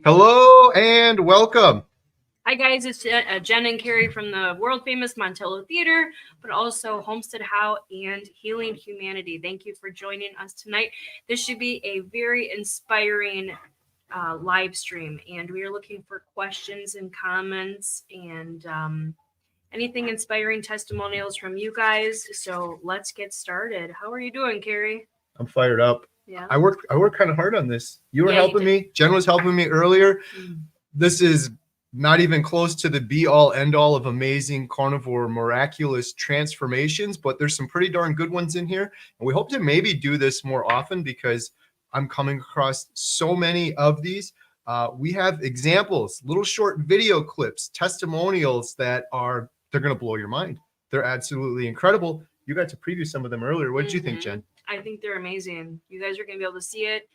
Hello and welcome. Hi guys, it's Jen and Kerry from the world famous Montello Theater, but also HomesteadHow and Healing Humanity. Thank you for joining us tonight. This should be a very inspiring live stream, and we are looking for questions and comments and anything inspiring testimonials from you guys. So let's get started. How are you doing, Kerry? I'm fired up. Yeah. I worked kind of hard on this. You were Yeah, you helping me. Jen was helping me earlier. This is not even close to the be all end all of amazing carnivore miraculous transformations, but there's some pretty darn good ones in here. And we hope to maybe do this more often because I'm coming across so many of these. We have examples, little short video clips, testimonials that they're going to blow your mind. They're absolutely incredible. You got to preview some of them earlier. What did you think, Jen? I think they're amazing. You guys are going to be able to see it.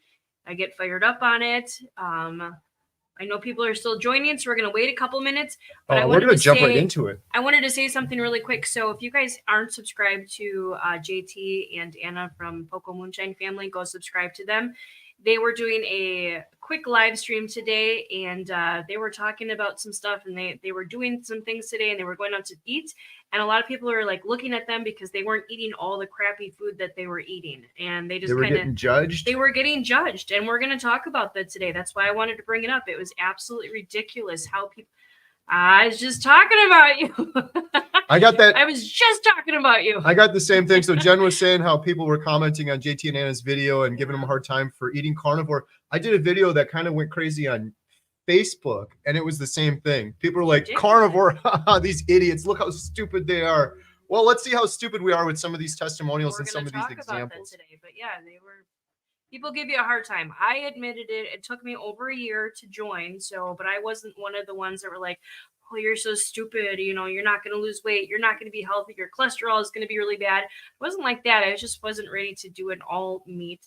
I get fired up on it. I know people are still joining, so we're going to wait a couple minutes. But we're going to jump right into it. I wanted to say something really quick. So if you guys aren't subscribed to JT and Anna from Poco Moonshine Family, go subscribe to them. They were doing a quick live stream today, and they were talking about some stuff, and they were doing some things today, and they were going out to eat. And a lot of people are like looking at them because they weren't eating all the crappy food that they were eating, and they were getting judged. They were getting judged, and we're going to talk about that today. That's why I wanted to bring it up. It was absolutely ridiculous how people. I was just talking about you. I got that. I was just talking about you. I got the same thing. So Jen was saying how people were commenting on JT and Anna's video and giving them a hard time for eating carnivore. I did a video that kind of went crazy on Facebook, and it was the same thing. People were like, carnivore, these idiots, look how stupid they are. Well, let's see how stupid we are with some of these testimonials and some of these examples. Today, but yeah, people give you a hard time. I admitted it. It took me over a year to join. But I wasn't one of the ones that were like, oh, you're so stupid. You know, you're not going to lose weight. You're not going to be healthy. Your cholesterol is going to be really bad. It wasn't like that. I just wasn't ready to do an all meat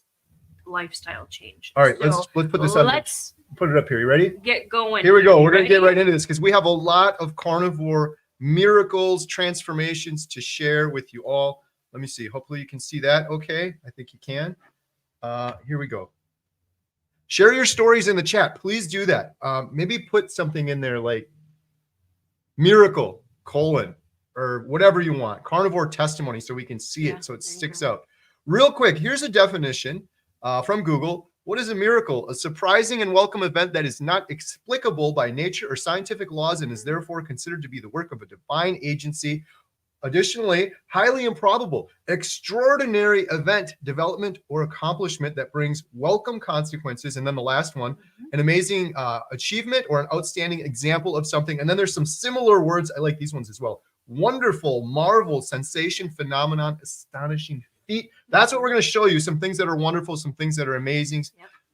lifestyle change. All right, let's put this up. Let's put it up here. You ready? Get going. Here we go. We're going to get right into this because we have a lot of carnivore miracles, transformations to share with you all. Let me see. Hopefully you can see that. Okay. I think you can. Here we go. Share your stories in the chat. Please do that. Maybe put something in there like miracle, or whatever you want. Carnivore testimony so we can see it so it sticks out. Real quick, here's a definition from Google. What is a miracle? A surprising and welcome event that is not explicable by nature or scientific laws and is therefore considered to be the work of a divine agency. Additionally, highly improbable, extraordinary event, development, or accomplishment that brings welcome consequences. And then the last one, an amazing achievement or an outstanding example of something. And then there's some similar words. I like these ones as well. Wonderful, marvel, sensation, phenomenon, astonishing feat. That's what we're going to show you. Some things that are wonderful, some things that are amazing.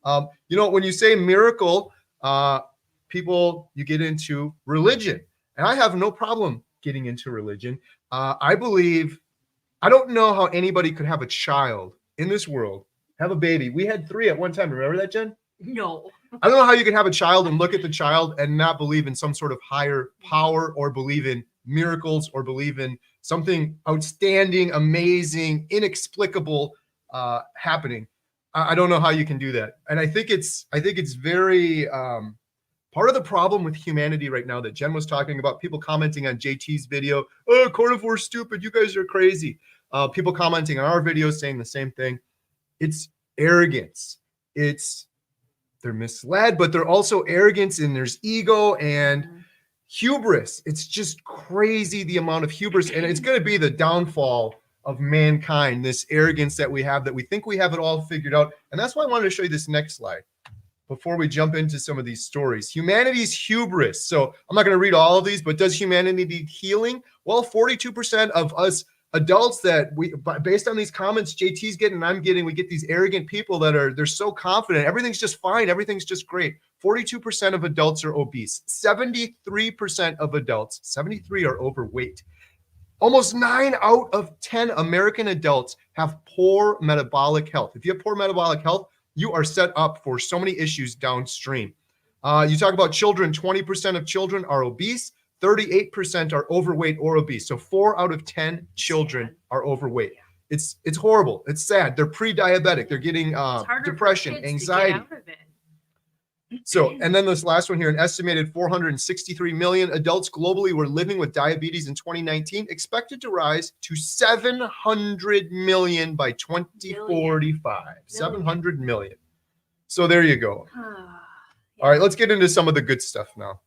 Yep. When you say miracle, you get into religion. And I have no problem getting into religion. I don't know how anybody could have a child in this world, have a baby. We had 3 at one time. Remember that, Jen? No. I don't know how you can have a child and look at the child and not believe in some sort of higher power or believe in miracles or believe in something outstanding, amazing, inexplicable happening. I don't know how you can do that. And I think it's very part of the problem with humanity right now that Jen was talking about, people commenting on JT's video, oh, carnivore stupid, you guys are crazy. People commenting on our videos saying the same thing. It's arrogance. They're misled, but they're also arrogance, and there's ego and hubris. It's just crazy the amount of hubris, and it's going to be the downfall of mankind, this arrogance that we have, that we think we have it all figured out. And that's why I wanted to show you this next slide before we jump into some of these stories. Humanity's hubris. So I'm not going to read all of these, but does humanity need healing? Well, 42% of us adults that based on these comments JT's getting and I'm getting, we get these arrogant people they're so confident. Everything's just fine. Everything's just great. 42% of adults are obese. 73% of adults, 73 are overweight. Almost 9 out of 10 American adults have poor metabolic health. If you have poor metabolic health, you are set up for so many issues downstream. You talk about children, 20% of children are obese, 38% are overweight or obese. So 4 out of 10 children are overweight. It's horrible. It's sad. They're pre-diabetic. They're getting depression, anxiety. So, and then this last one here, an estimated 463 million adults globally were living with diabetes in 2019, expected to rise to 700 million by 2045. 700 million. So there you go. All right, let's get into some of the good stuff now.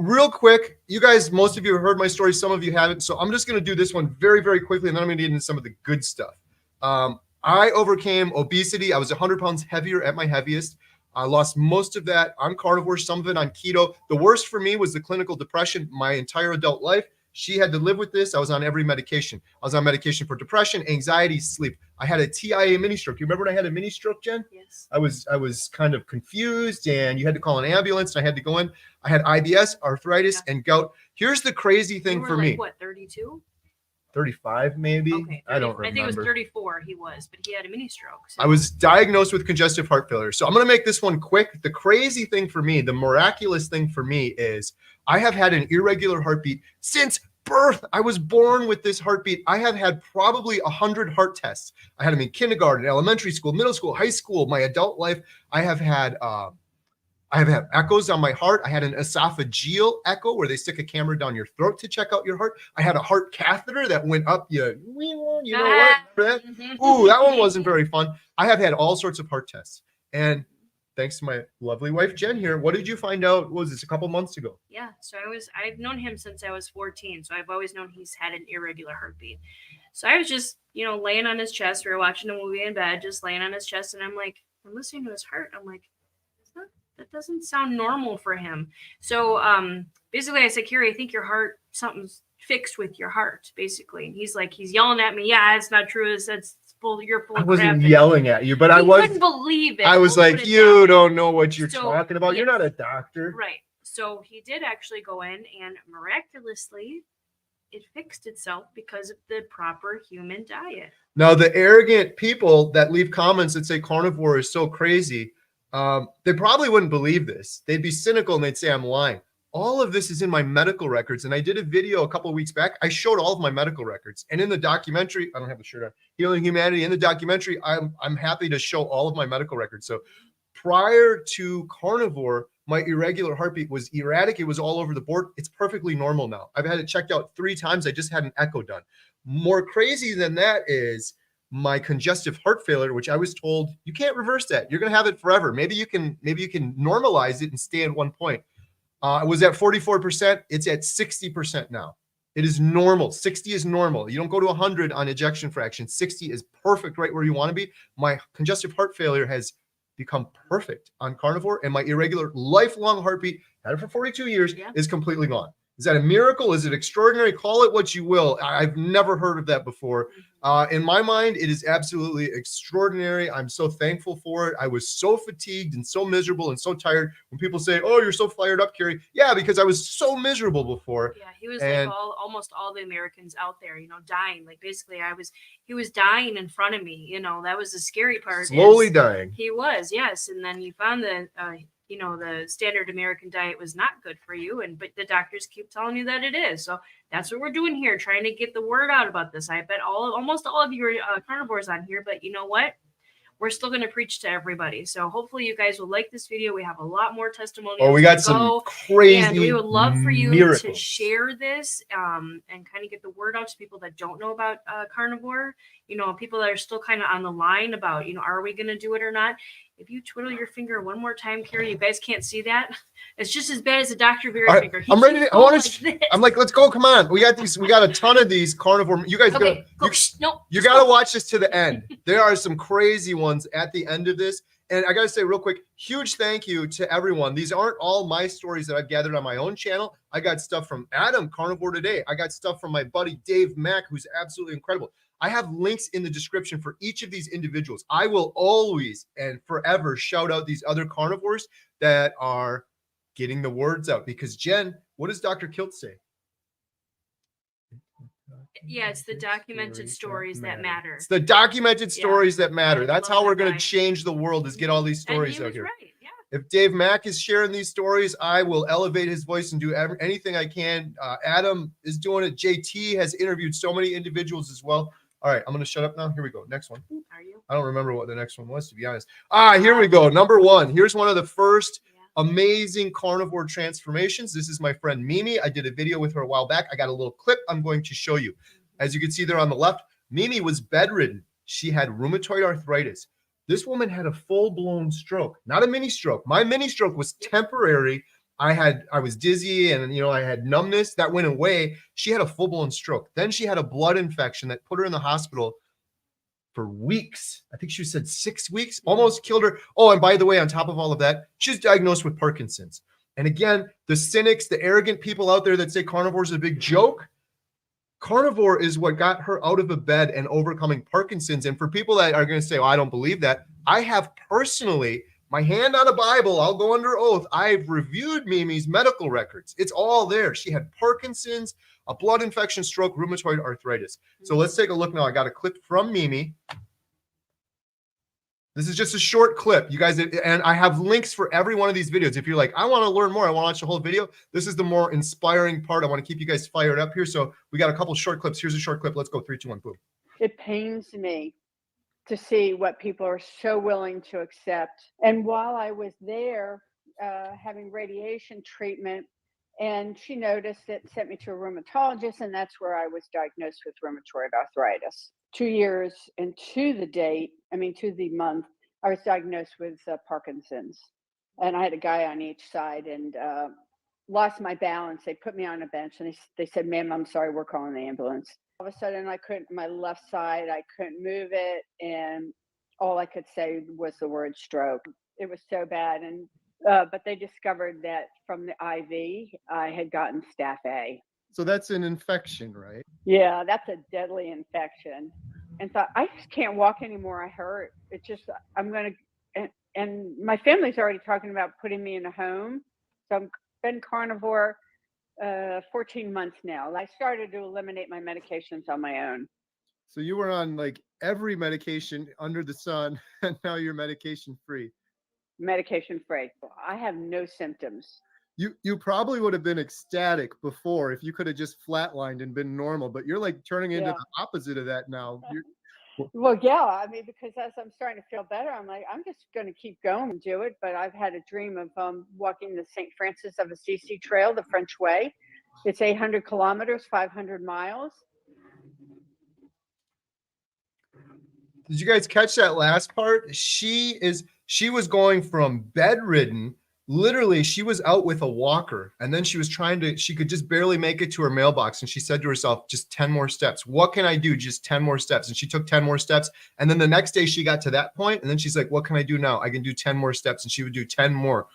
Real quick, you guys, most of you have heard my story, some of you haven't. So I'm just going to do this one very, very quickly, and then I'm going to get into some of the good stuff. I overcame obesity. I was 100 pounds heavier at my heaviest. I lost most of that on carnivore, some of it on keto. The worst for me was the clinical depression my entire adult life. She had to live with this. I was on every medication. I was on medication for depression, anxiety, sleep. I had a TIA mini stroke. You remember when I had a mini stroke, Jen? Yes. I was kind of confused, and you had to call an ambulance, and I had to go in. I had IBS, arthritis, and gout. Here's the crazy thing for me. What, 32? 35 maybe. Okay, 30, I don't remember. I think it was 34 he was, but he had a mini stroke. So. I was diagnosed with congestive heart failure. So I'm going to make this one quick. The crazy thing for me, the miraculous thing for me is I have had an irregular heartbeat since birth. I was born with this heartbeat. I have had probably 100 heart tests. I had them in kindergarten, elementary school, middle school, high school, my adult life. I have had echoes on my heart. I had an esophageal echo where they stick a camera down your throat to check out your heart. I had a heart catheter that went up. You know what? Remember that? Ooh, that one wasn't very fun. I have had all sorts of heart tests. And thanks to my lovely wife, Jen here, what did you find out? What was this, a couple months ago? Yeah. So I've known him since I was 14. So I've always known he's had an irregular heartbeat. So I was just, laying on his chest. We were watching a movie in bed, just laying on his chest. And I'm listening to his heart. I'm like, that doesn't sound normal for him. So basically I said, Kerry, I think your heart, something's fixed with your heart, basically. And he's yelling at me. Yeah, it's not true. It's full. You're full of crap. I wasn't yelling at you, but I couldn't believe it. I was like, you don't know what you're talking about. Yes. You're not a doctor. Right. So he did actually go in, and miraculously it fixed itself because of the proper human diet. Now, the arrogant people that leave comments that say carnivore is so crazy, they probably wouldn't believe this. They'd be cynical and they'd say I'm lying. All of this is in my medical records. And I did a video a couple of weeks back. I showed all of my medical records. And in the documentary, I don't have the shirt on, Healing Humanity, in the documentary, I'm happy to show all of my medical records. So prior to carnivore, my irregular heartbeat was erratic. It was all over the board. It's perfectly normal now. I've had it checked out 3 times. I just had an echo done. More crazy than that is my congestive heart failure, which I was told you can't reverse that. You're going to have it forever. Maybe you can normalize it and stay at one point. It was at 44%. It's at 60% now. It is normal. 60 is normal. You don't go to 100 on ejection fraction. 60 is perfect, right where you want to be. My congestive heart failure has become perfect on carnivore, and my irregular lifelong heartbeat, had it for 42 years, is completely gone. Is that a miracle? Is it extraordinary? Call it what you will. I've never heard of that before. In my mind, it is absolutely extraordinary. I'm so thankful for it. I was so fatigued and so miserable and so tired. When people say, oh, you're so fired up, Kerry. Yeah, because I was so miserable before. Yeah, he was like almost all the Americans out there, dying. Like basically he was dying in front of me. That was the scary part. Slowly dying. He was, yes. And then you found the standard American diet was not good for you. But the doctors keep telling you that it is. So that's what we're doing here, trying to get the word out about this. I bet almost all of you are carnivores on here, but you know what? We're still going to preach to everybody. So hopefully you guys will like this video. We have a lot more testimonials. Oh, we got some crazy and we would love for you miracles to share this and kind of get the word out to people that don't know about carnivore. People that are still kind of on the line about, are we going to do it or not? If you twiddle your finger one more time, Kerry, you guys can't see that. It's just as bad as a Dr. Vera finger. I'm ready. I'm like, let's go. Come on. We got these. We got a ton of these carnivore. You guys you got to watch this to the end. There are some crazy ones at the end of this. And I got to say real quick, huge thank you to everyone. These aren't all my stories that I've gathered on my own channel. I got stuff from Adam, Carnivore Today. I got stuff from my buddy, Dave Mack, who's absolutely incredible. I have links in the description for each of these individuals. I will always and forever shout out these other carnivores that are getting the words out. Because Jen, what does Dr. Kilt say? Yeah, it's the documented stories that matter. It's the documented stories that matter. That's how we're going to change the world, is get all these stories out here. Right. Yeah. If Dave Mack is sharing these stories, I will elevate his voice and do anything I can. Adam is doing it. JT has interviewed so many individuals as well. All right, I'm going to shut up now. Here we go. Next one. Are you? I don't remember what the next one was, to be honest. Here we go. Number 1. Here's one of the first amazing carnivore transformations. This is my friend Mimi. I did a video with her a while back. I got a little clip I'm going to show you. As you can see there on the left, Mimi was bedridden. She had rheumatoid arthritis. This woman had a full-blown stroke, not a mini stroke. My mini stroke was temporary. I was dizzy and, you know, I had numbness that went away. She had a full-blown stroke. Then she had a blood infection that put her in the hospital for weeks. I think she said 6 weeks, almost killed her. Oh, and by the way, on top of all of that, she's diagnosed with Parkinson's. And again, the cynics, the arrogant people out there that say carnivore is a big joke, carnivore is what got her out of a bed and overcoming Parkinson's. And for people that are going to say, oh, I don't believe that, I have personally, my hand on a Bible, I'll go under oath, I've reviewed Mimi's medical records. It's all there. She had Parkinson's, a blood infection, stroke, rheumatoid arthritis. So let's take a look now. I got a clip from Mimi. This is just a short clip, you guys, and I have links for every one of these videos. If you're like, I want to learn more, I want to watch the whole video, this is the more inspiring part. I want to keep you guys fired up here. So we got a couple short clips. Here's a short clip. Let's go 3, 2, 1, boom. It pains me to see what people are so willing to accept. And while I was there having radiation treatment, and she noticed it, sent me to a rheumatologist, and that's where I was diagnosed with rheumatoid arthritis. 2 years into the date, to the month, I was diagnosed with Parkinson's. And I had a guy on each side and lost my balance. They put me on a bench and they said, ma'am, I'm sorry, we're calling the ambulance. All of a sudden, my left side, I couldn't move it. And all I could say was the word stroke. It was so bad. And but they discovered that from the IV, I had gotten staph A. So that's an infection, right? Yeah, that's a deadly infection. And so I just can't walk anymore. I hurt. It's just, and my family's already talking about putting me in a home. So I've been carnivore 14 months now. I started to eliminate my medications on my own. So you were on like every medication under the sun, and now you're medication free. Medication free. I have no symptoms. You probably would have been ecstatic before if you could have just flatlined and been normal, but you're like turning into the opposite of that now. Well, yeah, because as I'm starting to feel better, I'm like, I'm just going to keep going and do it. But I've had a dream of walking the St. Francis of Assisi Trail, the French Way. It's 800 kilometers, 500 miles. Did you guys catch that last part? She was going from bedridden. Literally, she was out with a walker, and then she could just barely make it to her mailbox. And she said to herself, just 10 more steps. What can I do? Just 10 more steps. And she took 10 more steps. And then the next day she got to that point, and then she's like, what can I do now? I can do 10 more steps. And she would do 10 more.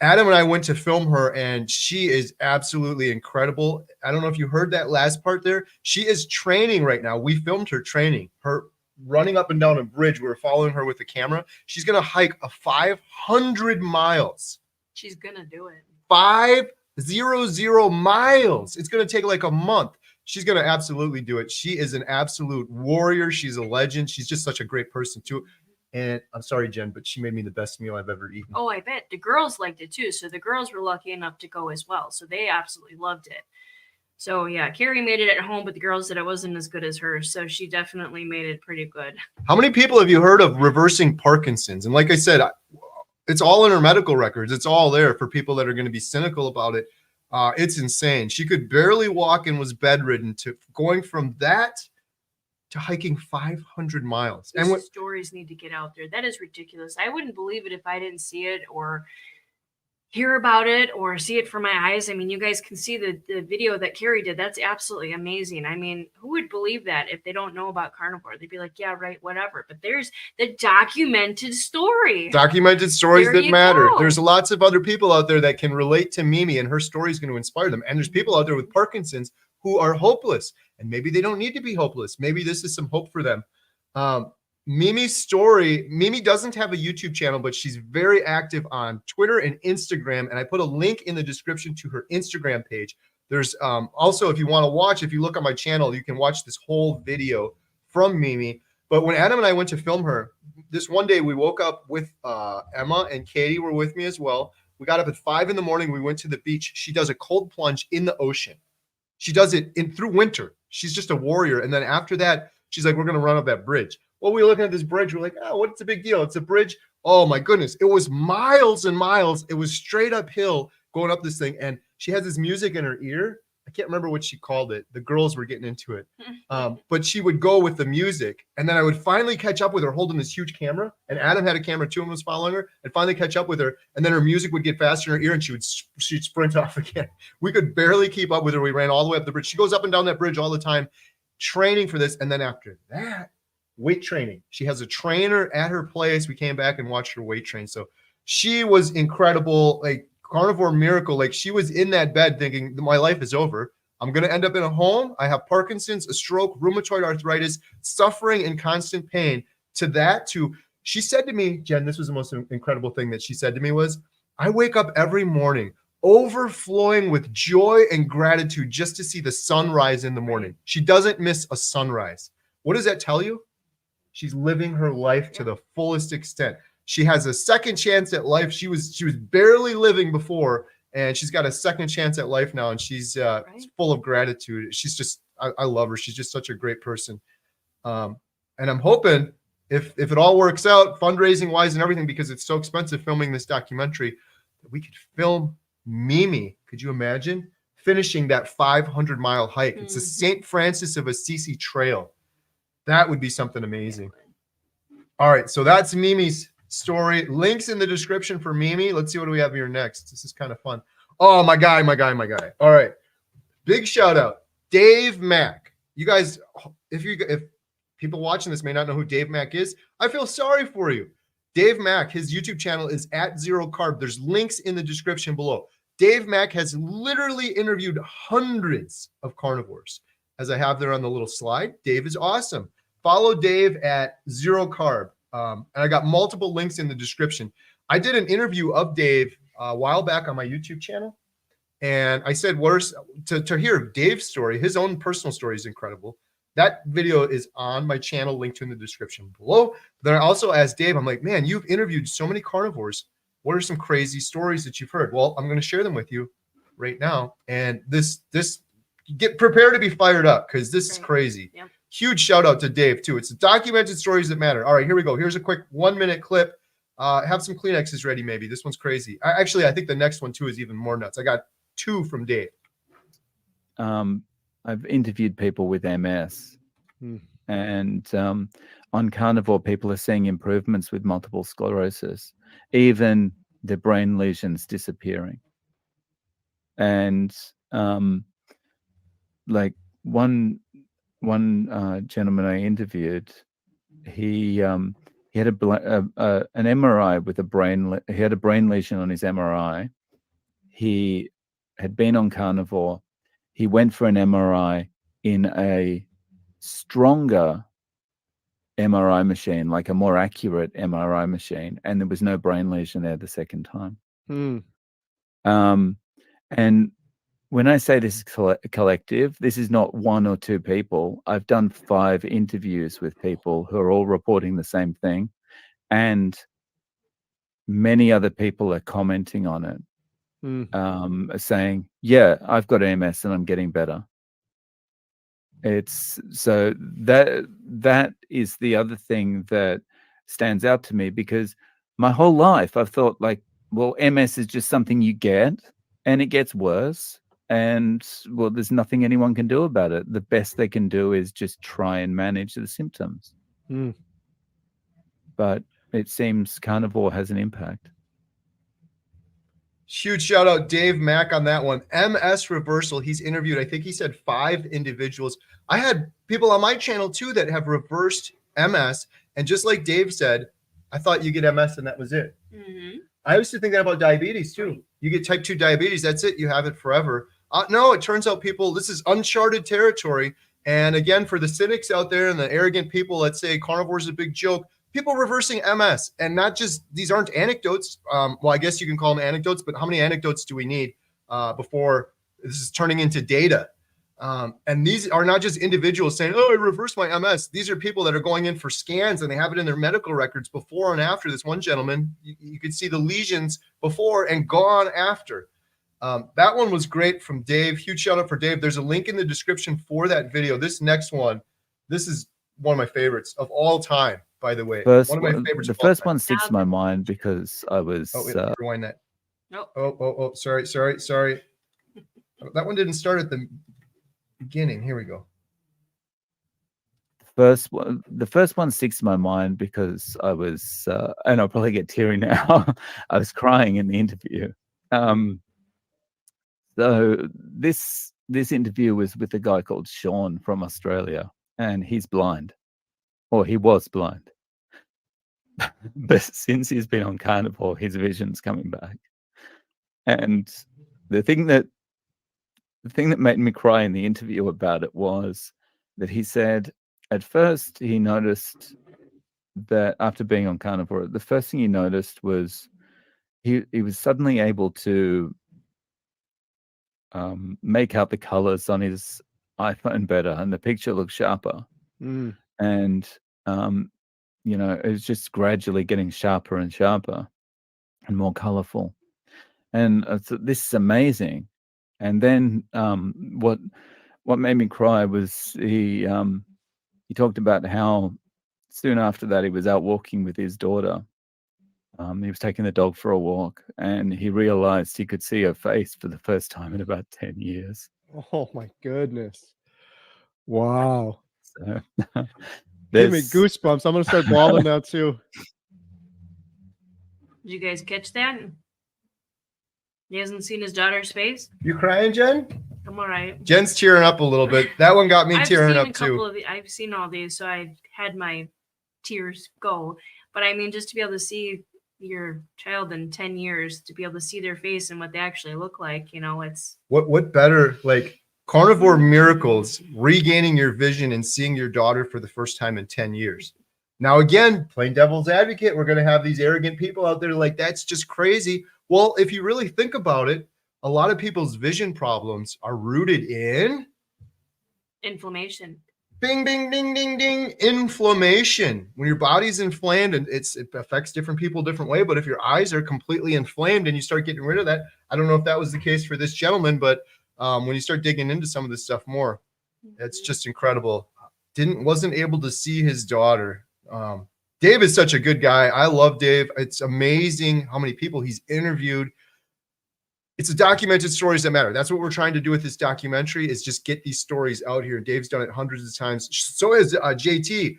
Adam and I went to film her, and she is absolutely incredible. I don't know if you heard that last part there. She is training right now. We filmed her training, her running up and down a bridge. We were following her with the camera. She's going to hike a 500 miles. She's gonna do it. 500 miles. It's gonna take like a month. She's gonna absolutely do it. She is an absolute warrior. She's a legend. She's just such a great person too. And I'm sorry, Jen, but she made me the best meal I've ever eaten. Oh, I bet. The girls liked it too. So the girls were lucky enough to go as well. So they absolutely loved it. So yeah, Kerry made it at home, but the girls said it wasn't as good as hers. So she definitely made it pretty good. How many people have you heard of reversing Parkinson's? And like I said, it's all in her medical records. It's all there for people that are going to be cynical about it. It's insane. She could barely walk and was bedridden, to going from that to hiking 500 miles. These stories need to get out there. That is ridiculous. I wouldn't believe it if I didn't see it or hear about it or see it from my eyes. I mean, you guys can see the video that Kerry did. That's absolutely amazing. I mean, who would believe that if they don't know about carnivore? They'd be like, yeah, right, whatever. But there's the documented story. Documented stories that matter. Go. There's lots of other people out there that can relate to Mimi, and her story is going to inspire them. And there's people out there with Parkinson's who are hopeless, and maybe they don't need to be hopeless. Maybe this is some hope for them. Mimi's story, Mimi doesn't have a YouTube channel, but she's very active on Twitter and Instagram. And I put a link in the description to her Instagram page. There's also, if you want to watch, if you look on my channel, you can watch this whole video from Mimi. But when Adam and I went to film her, this one day we woke up with Emma, and Katie were with me as well. We got up at 5 in the morning. We went to the beach. She does a cold plunge in the ocean. She does it through winter. She's just a warrior. And then after that, she's like, we're going to run up that bridge. Well, we were looking at this bridge. We're like, oh, what's the big deal? It's a bridge. Oh my goodness. It was miles and miles. It was straight uphill going up this thing. And she has this music in her ear. I can't remember what she called it. The girls were getting into it. But she would go with the music. And then I would finally catch up with her holding this huge camera. And Adam had a camera too and was following her. And finally catch up with her. And then her music would get faster in her ear and she'd sprint off again. We could barely keep up with her. We ran all the way up the bridge. She goes up and down that bridge all the time, training for this. And then after that, weight training. She has a trainer at her place. We came back and watched her weight train. So she was incredible. Like carnivore miracle. Like she was in that bed thinking my life is over. I'm going to end up in a home. I have Parkinson's, a stroke, rheumatoid arthritis, suffering in constant pain. She said to me, Jen, this was the most incredible thing that she said to me was, I wake up every morning overflowing with joy and gratitude just to see the sunrise in the morning. She doesn't miss a sunrise. What does that tell you? She's living her life to the fullest extent. She has a second chance at life. She was barely living before, and she's got a second chance at life now, and she's full of gratitude. She's just, I love her. She's just such a great person. And I'm hoping if it all works out, fundraising wise and everything, because it's so expensive filming this documentary, that we could film Mimi. Could you imagine finishing that 500-mile hike? It's the St. Francis of Assisi Trail. That would be something amazing. All right, so that's Mimi's story. Links in the description for Mimi. Let's see what we have here next. This is kind of fun. Oh, my guy. All right, big shout out, Dave Mack. You guys, if people watching this may not know who Dave Mack is, I feel sorry for you. Dave Mack, his YouTube channel is @0carb. There's links in the description below. Dave Mack has literally interviewed hundreds of carnivores, as I have there on the little slide. Dave is awesome. Follow Dave at 0carb. And I got multiple links in the description. I did an interview of Dave a while back on my YouTube channel. And I said, to hear Dave's story, his own personal story is incredible. That video is on my channel, linked in the description below. Then I also asked Dave, I'm like, man, you've interviewed so many carnivores. What are some crazy stories that you've heard? Well, I'm going to share them with you right now. And this get prepared to be fired up, because this is crazy. Yeah. Huge shout out to Dave too. It's the documented stories that matter. All right, here we go. Here's a quick 1-minute clip. Have some Kleenexes ready. Maybe this one's crazy. I think the next one too is even more nuts. I got 2 from Dave. I've interviewed people with MS, and on Carnivore, people are seeing improvements with multiple sclerosis, even the brain lesions disappearing. And like one gentleman I interviewed, he had an MRI with a brain. He had a brain lesion on his MRI. He had been on Carnivore. He went for an MRI in a stronger MRI machine, like a more accurate MRI machine, and there was no brain lesion there the second time. And when I say this is collective, this is not 1 or 2 people. I've done 5 interviews with people who are all reporting the same thing, and many other people are commenting on it, saying, yeah, I've got MS and I'm getting better. It's so that is the other thing that stands out to me, because my whole life I've thought, like, well, MS is just something you get and it gets worse, and well, there's nothing anyone can do about it. The best they can do is just try and manage the symptoms. But it seems Carnivore has an impact. Huge shout out Dave Mack on that one. MS reversal. He's interviewed, I think he said 5 individuals. I had people on my channel too that have reversed MS. And just like Dave said, I thought you get MS and that was it. I used to think that about diabetes too. You get type 2 diabetes, that's it. You have it forever. No, it turns out people, this is uncharted territory. And again, for the cynics out there and the arrogant people that say carnivore is a big joke, people reversing MS, and not just, these aren't anecdotes. Well, I guess you can call them anecdotes, but how many anecdotes do we need before this is turning into data? And these are not just individuals saying, oh, I reversed my MS. These are people that are going in for scans and they have it in their medical records before and after. This one gentleman, you could see the lesions before and gone after. That one was great from Dave. Huge shout out for Dave. There's a link in the description for that video. This next one, this is one of my favorites of all time, by the way. First One of my one, favorites. the of all first time. one sticks to my mind because I was Oh, wait, rewind that. Nope. Oh, sorry. That one didn't start at the beginning. Here we go. the first one sticks to my mind because I was, and I'll probably get teary now. I was crying in the interview. So this interview was with a guy called Sean from Australia, and he's blind, or he was blind. But since he's been on Carnivore, his vision's coming back. And the thing that made me cry in the interview about it was that he said at first he noticed that after being on Carnivore, the first thing he noticed was he was suddenly able to make out the colors on his iPhone better, and the picture looked sharper. And you know, it was just gradually getting sharper and sharper and more colorful. And this is amazing. And then what made me cry was he talked about how soon after that he was out walking with his daughter. He was taking the dog for a walk, and he realized he could see her face for the first time in about 10 years. Oh my goodness. Wow. So Give me goosebumps. I'm going to start bawling now too. Did you guys catch that? He hasn't seen his daughter's face. You crying, Jen? I'm all right. Jen's tearing up a little bit. That one got me tearing up too. I've seen all these, so I had my tears go. But I mean, just to be able to see your child in 10 years, to be able to see their face and what they actually look like, you know, it's what better, like Carnivore Miracles, regaining your vision and seeing your daughter for the first time in 10 years. Now, again, playing devil's advocate, we're going to have these arrogant people out there like, that's just crazy. Well, if you really think about it, a lot of people's vision problems are rooted in inflammation. Bing, bing, ding, ding, ding. Inflammation. When your body's inflamed, and it affects different people different way, but if your eyes are completely inflamed and you start getting rid of that, I don't know if that was the case for this gentleman, but when you start digging into some of this stuff more, it's just incredible. Wasn't able to see his daughter. Dave is such a good guy. I love Dave. It's amazing how many people he's interviewed. It's the documented stories that matter. That's what we're trying to do with this documentary, is just get these stories out here. Dave's done it hundreds of times. So has JT,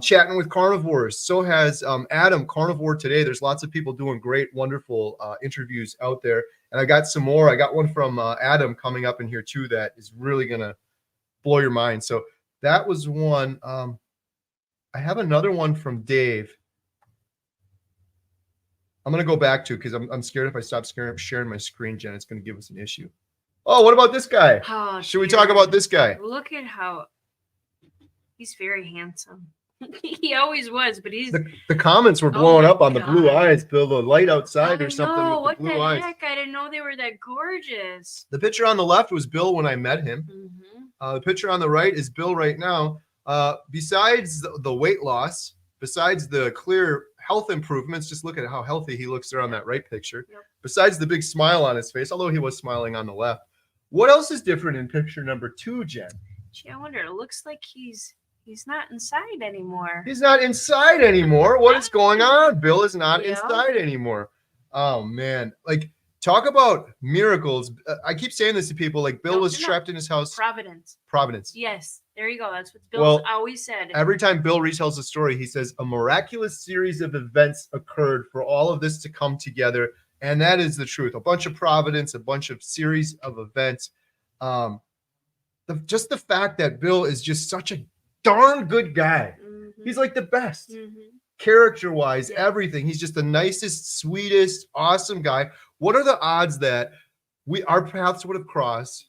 chatting with carnivores. So has Adam, Carnivore Today. There's lots of people doing great, wonderful interviews out there. And I got some more. I got one from Adam coming up in here too that is really going to blow your mind. So that was one. I have another one from Dave. I'm going to go back to, because I'm scared if I stop sharing my screen, Jen, it's going to give us an issue. Oh, what about this guy? Oh, should we talk about this guy? Look at how he's very handsome. He always was, but he's the comments were blowing up on the blue eyes, Bill. The light outside or something with what the blue the eyes. heck? I didn't know they were that gorgeous. The picture on the left was Bill when I met him. The picture on the right is Bill right now. Besides the weight loss, besides the clear health improvements, just look at how healthy he looks there on that right picture. Yep. Besides the big smile on his face, although he was smiling on the left. What else is different in picture number 2, Jen? Gee, I wonder. It looks like he's not inside anymore. He's not inside anymore. What is going on? Bill is not Yeah. inside anymore. Oh man, like talk about miracles. I keep saying this to people. Like Bill was trapped in his house. Providence. Yes, there you go. That's what Bill's always said. Every time Bill retells the story, he says a miraculous series of events occurred for all of this to come together, and that is the truth. A bunch of providence, a bunch of series of events. Just the fact that Bill is just such a darn good guy. He's like the best. Character-wise, everything. He's just the nicest, sweetest, awesome guy. What are the odds that our paths would have crossed,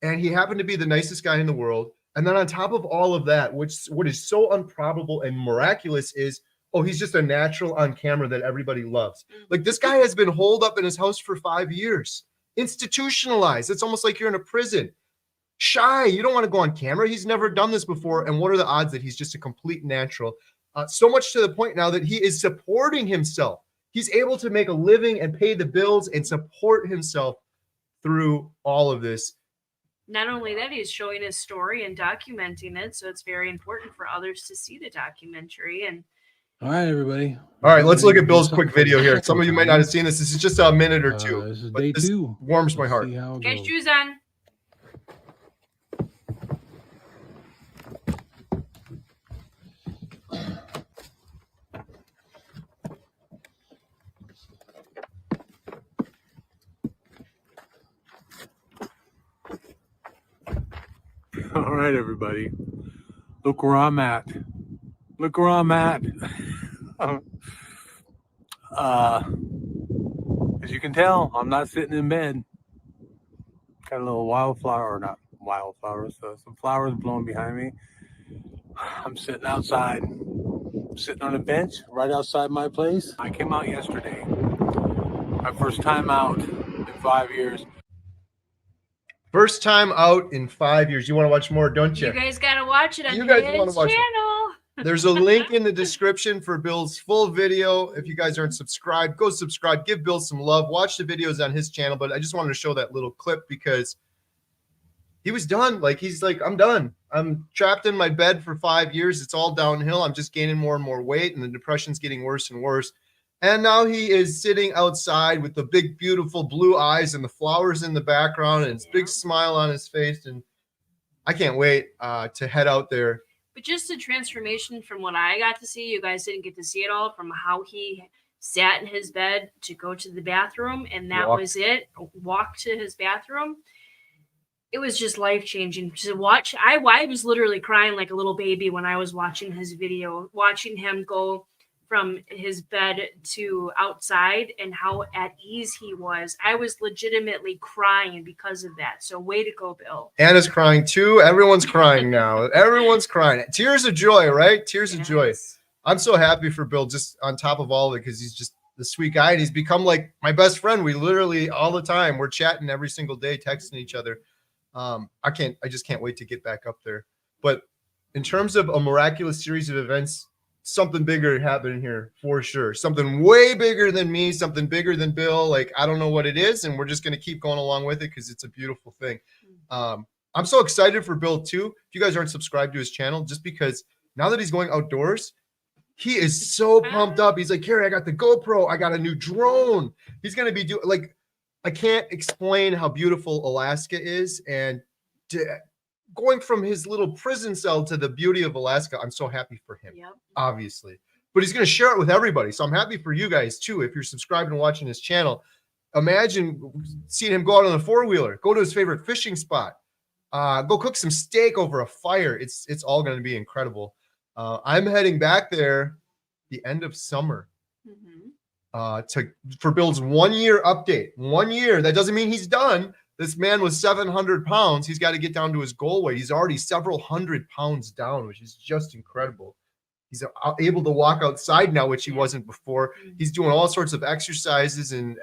and he happened to be the nicest guy in the world? And then on top of all of that, what is so improbable and miraculous is, he's just a natural on camera that everybody loves. Like this guy has been holed up in his house for 5 years, institutionalized. It's almost like you're in a prison. Shy, you don't want to go on camera. He's never done this before. And what are the odds that he's just a complete natural? So much to the point now that he is supporting himself. He's able to make a living and pay the bills and support himself through all of this. not only that, he's showing his story and documenting it. So it's very important for others to see the documentary. And All right, everybody. All right, let's look at Bill's quick video here. Some of you might not have seen this. This is just a minute or two. This is but day this 2. warms my heart. See how it get goes. shoes on. All right, everybody. Look where I'm at. Look where I'm at. As you can tell, I'm not sitting in bed. Got a little wildflower, or not wildflowers, some flowers blowing behind me. I'm sitting outside. I'm sitting on a bench right outside my place. I came out yesterday. My first time out in 5 years. First time out in 5 years. You want to watch more, don't you? You guys got to watch it on You guys wanna his watch it. channel. There's a link in the description for Bill's full video. If you guys aren't subscribed, go subscribe. Give Bill some love. Watch the videos on his channel. But I just wanted to show that little clip because he was done. Like, he's like, I'm done. I'm trapped in my bed for 5 years. It's all downhill. I'm just gaining more and more weight, and the depression's getting worse and worse. And now he is sitting outside with the big, beautiful blue eyes and the flowers in the background and his big smile on his face. And I can't wait to head out there. But just a transformation from what I got to see. You guys didn't get to see it all, from how he sat in his bed to go to the bathroom, and that was it. Walked to his bathroom. It was just life-changing to watch. I was literally crying like a little baby when I was watching his video, watching him go from his bed to outside and how at ease he was. I was legitimately crying because of that. So way to go, Bill. Anna's crying too. Everyone's crying now. Everyone's crying. Tears of joy, right? Tears of joy. I'm so happy for Bill, just on top of all of it, because he's just the sweet guy, and he's become like my best friend. We literally all the time, we're chatting every single day, texting each other. I just can't wait to get back up there. But in terms of a miraculous series of events, something bigger happening here for sure. Something way bigger than me, something bigger than Bill. Like, I don't know what it is, and we're just going to keep going along with it because it's a beautiful thing. I'm so excited for Bill too. If you guys aren't subscribed to his channel, just because now that he's going outdoors, he is so pumped up. He's like, Kerry, I got the GoPro. I got a new drone. He's going to be doing, like, I can't explain how beautiful Alaska is. And going from his little prison cell to the beauty of Alaska, I'm so happy for him, obviously. But he's going to share it with everybody. So I'm happy for you guys too. If you're subscribed and watching his channel, imagine seeing him go out on a four-wheeler, go to his favorite fishing spot, go cook some steak over a fire. It's all going to be incredible. I'm heading back there the end of summer for Bill's 1 year update. 1 year. That doesn't mean he's done. This man was 700 pounds. He's got to get down to his goal weight. He's already several hundred pounds down, which is just incredible. He's able to walk outside now, which he wasn't before. He's doing all sorts of exercises and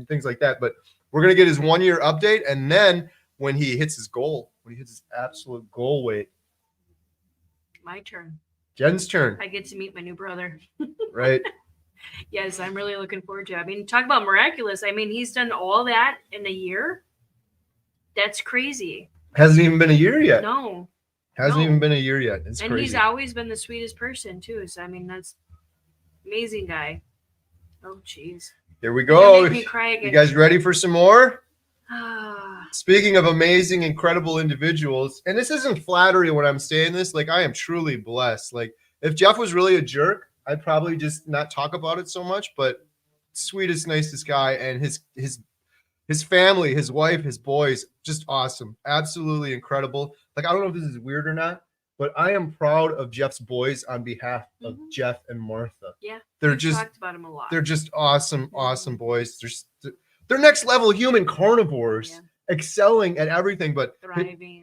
things like that. But we're going to get his 1 year update. And then when he hits his goal, when he hits his absolute goal weight. My turn. Jen's turn. I get to meet my new brother. Right. Yes, I'm really looking forward to it. I mean, talk about miraculous. I mean, he's done all that in a year. That's crazy. Hasn't even been a year yet. No. Hasn't even been a year yet. It's and crazy. He's always been the sweetest person too. So I mean, that's amazing guy. Oh jeez. Here we go. Make me cry again. You guys ready for some more? Ah. Speaking of amazing, incredible individuals, and this isn't flattery when I'm saying this, like, I am truly blessed. Like, if Jeff was really a jerk, I'd probably just not talk about it so much, but sweetest, nicest guy, and his family, his wife, his boys, just awesome. Absolutely incredible. Like, I don't know if this is weird or not, but I am proud of Jeff's boys on behalf of Jeff and Martha. Yeah. They're We've just talked about him a lot. They're just awesome, awesome boys. They're next level human carnivores, excelling at everything. But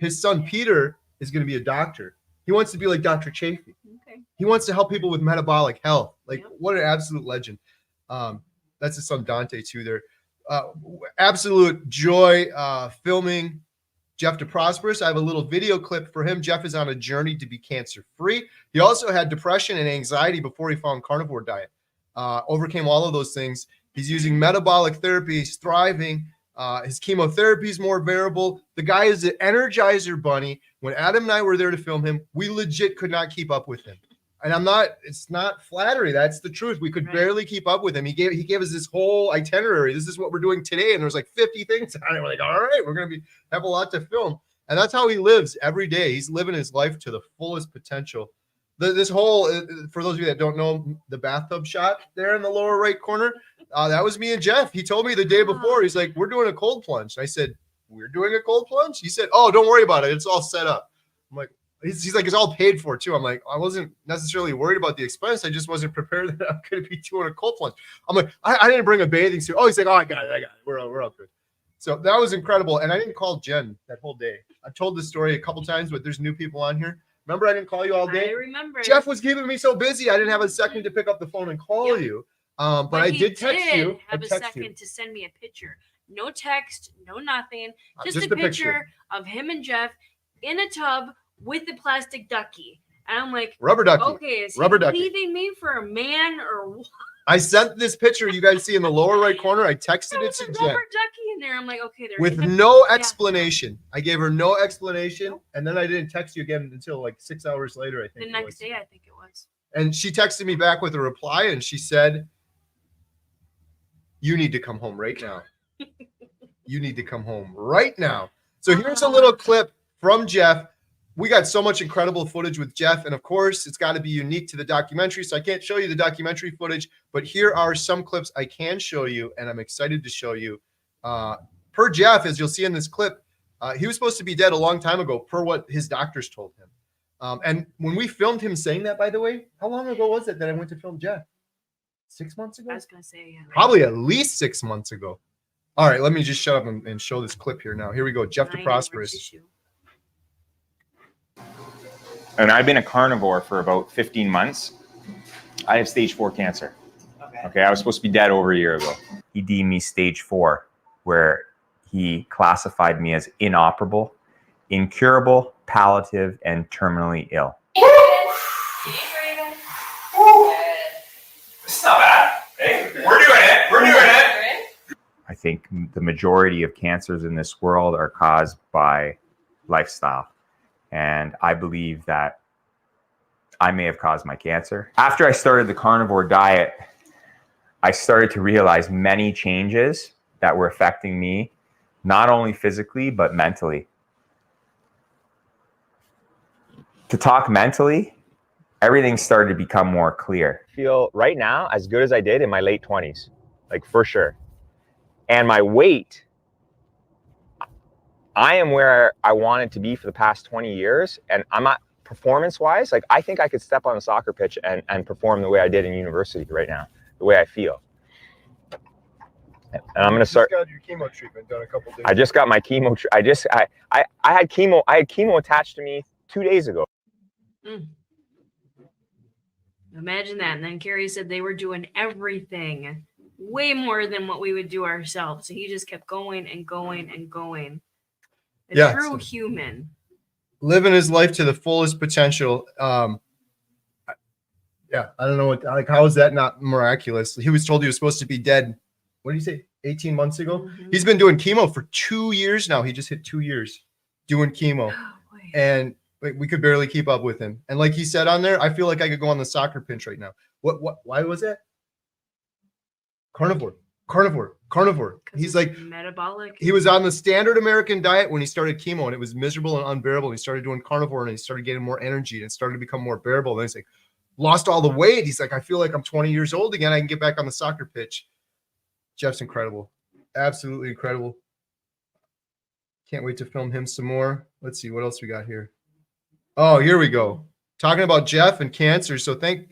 his son Peter is going to be a doctor. He wants to be like Dr. Chaffee. Okay. He wants to help people with metabolic health. Like, what an absolute legend. That's his son Dante too. There, absolute joy filming Jeff to Prosperous. I have a little video clip for him. Jeff is on a journey to be cancer free. He also had depression and anxiety before he found carnivore diet. Overcame all of those things. He's using metabolic therapy. He's thriving. His chemotherapy is more bearable. The guy is an Energizer bunny. When Adam and I were there to film him, we legit could not keep up with him. And it's not flattery. That's the truth. We could barely keep up with him. He gave us this whole itinerary. This is what we're doing today. And there's like 50 things on it. We're like, all right, we're going to have a lot to film. And that's how he lives every day. He's living his life to the fullest potential. This whole, for those of you that don't know, the bathtub shot there in the lower right corner, that was me and Jeff. He told me the day before, he's like, we're doing a cold plunge. I said, we're doing a cold plunge? He said, oh, don't worry about it. It's all set up. I'm like, he's like, it's all paid for too. I'm like, I wasn't necessarily worried about the expense. I just wasn't prepared that I'm going to be doing a cold plunge. I'm like, I didn't bring a bathing suit. Oh, he's like, oh, I got it. We're all good. So that was incredible. And I didn't call Jen that whole day. I've told this story a couple times, but there's new people on here. Remember, I didn't call you all day? I remember. Jeff was keeping me so busy. I didn't have a second to pick up the phone and call you. But I did text you. Have a second to send me a picture. No text, no nothing. Just a picture of him and Jeff in a tub with the plastic ducky. And I'm like, rubber ducky. Okay, is he leaving me for a man or what? I sent this picture you guys see in the lower right corner. I texted it to Jen. Rubber ducky in there. I'm like, okay, there's with no explanation. I gave her no explanation, and then I didn't text you again until like 6 hours later. I think the next day, I think it was. And she texted me back with a reply, and she said, "You need to come home right now. You need to come home right now." So here's a little clip from Jeff. We got so much incredible footage with Jeff, and of course, it's got to be unique to the documentary, so I can't show you the documentary footage, but here are some clips I can show you, and I'm excited to show you. Per Jeff, as you'll see in this clip, he was supposed to be dead a long time ago, per what his doctors told him. And when we filmed him saying that, by the way, how long ago was it that I went to film Jeff? 6 months ago? I was going to say, yeah. Probably at least 6 months ago. All right, let me just shut up and show this clip here now. Here we go, Jeff the Prosperous. And I've been a carnivore for about 15 months. I have stage 4 cancer. Okay, I was supposed to be dead over a year ago. He deemed me stage 4, where he classified me as inoperable, incurable, palliative, and terminally ill. It's not bad. Hey, we're doing it. We're doing it. I think the majority of cancers in this world are caused by lifestyle. And I believe that I may have caused my cancer. After I started the carnivore diet, I started to realize many changes that were affecting me, not only physically, but mentally. To talk mentally, everything started to become more clear. I feel right now as good as I did in my late 20s, like for sure. And my weight, I am where I wanted to be for the past 20 years. And I'm not performance-wise, like I think I could step on a soccer pitch and perform the way I did in university right now, the way I feel. And I'm going to start. You just got your chemo treatment done a couple days. I just got my chemo. I had chemo. I had chemo attached to me 2 days ago. Imagine that. And then Kerry said they were doing everything way more than what we would do ourselves. So he just kept going and going and going. A true human. Living his life to the fullest potential. I don't know how is that not miraculous? He was told he was supposed to be dead. What did he say? 18 months ago? Mm-hmm. He's been doing chemo for 2 years now. He just hit 2 years doing chemo. And we could barely keep up with him. And like he said on there, I feel like I could go on the soccer pitch right now. Why was that? Carnivore. He's like metabolic. He was on the standard American diet when he started chemo, and it was miserable and unbearable. He started doing carnivore, and he started getting more energy, and it started to become more bearable. And he's like, lost all the weight. He's like, I feel like I'm 20 years old again. I can get back on the soccer pitch. Jeff's incredible. Absolutely incredible. Can't wait to film him some more. Let's see what else we got here. Oh, here we go. Talking about Jeff and cancer. So thank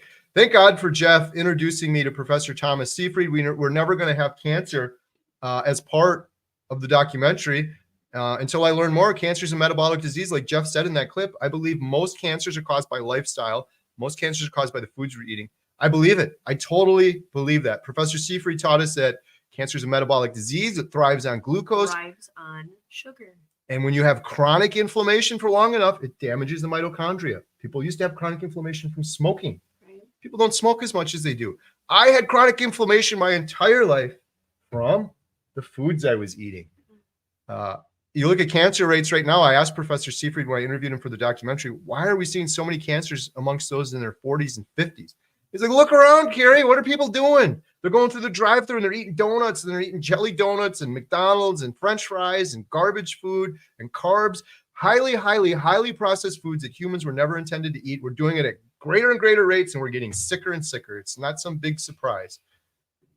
God for Jeff introducing me to Professor Thomas Seyfried. We're never going to have cancer as part of the documentary until I learn more. Cancer is a metabolic disease. Like Jeff said in that clip, I believe most cancers are caused by lifestyle. Most cancers are caused by the foods we're eating. I believe it. I totally believe that. Professor Seyfried taught us that cancer is a metabolic disease. It thrives on glucose. Thrives on sugar. And when you have chronic inflammation for long enough, it damages the mitochondria. People used to have chronic inflammation from smoking. People don't smoke as much as they do. I had chronic inflammation my entire life from the foods I was eating. You look at cancer rates right now. I asked Professor Seyfried when I interviewed him for the documentary, why are we seeing so many cancers amongst those in their 40s and 50s? He's like, look around, Kerry. What are people doing? They're going through the drive-thru and they're eating donuts and they're eating jelly donuts and McDonald's and French fries and garbage food and carbs, highly processed foods that humans were never intended to eat. We're doing it at greater and greater rates and we're getting sicker and sicker. It's not some big surprise.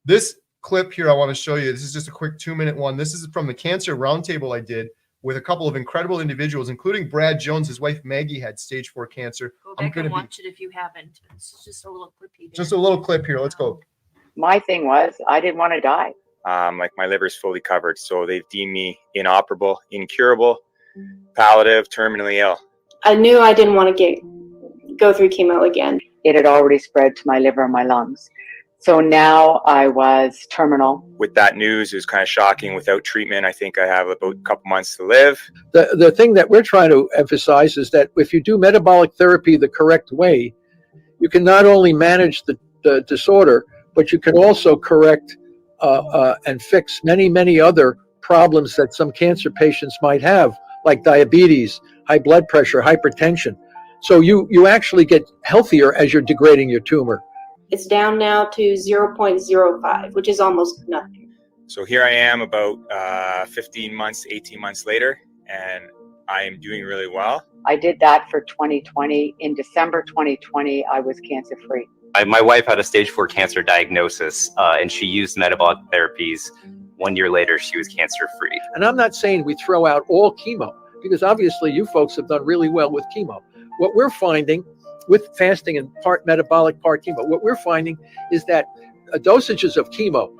This clip here I want to show you. This is just a quick 2-minute one. This is from the cancer roundtable I did with a couple of incredible individuals, including Brad Jones. His wife Maggie had stage 4 cancer. Go back and watch it if you haven't. It's just a little clip. Just a little clip here. Let's go. My thing was I didn't want to die. Like my liver's fully covered, so they've deemed me inoperable, incurable, palliative, terminally ill. I knew I didn't want to go through chemo again. It had already spread to my liver and my lungs. So now I was terminal. With that news, it was kind of shocking. Without treatment, I think I have about a couple months to live. The thing that we're trying to emphasize is that if you do metabolic therapy the correct way, you can not only manage the disorder, but you can also correct and fix many other problems that some cancer patients might have, like diabetes, high blood pressure, hypertension. So you actually get healthier as you're degrading your tumor. It's down now to 0.05, which is almost nothing. So here I am about 15 months, 18 months later, and I am doing really well. I did that for 2020. In December 2020, I was cancer free. My wife had a stage 4 cancer diagnosis, and she used metabolic therapies. 1 year later, she was cancer free. And I'm not saying we throw out all chemo, because obviously you folks have done really well with chemo. What we're finding with fasting and part metabolic, part chemo, what we're finding is that dosages of chemo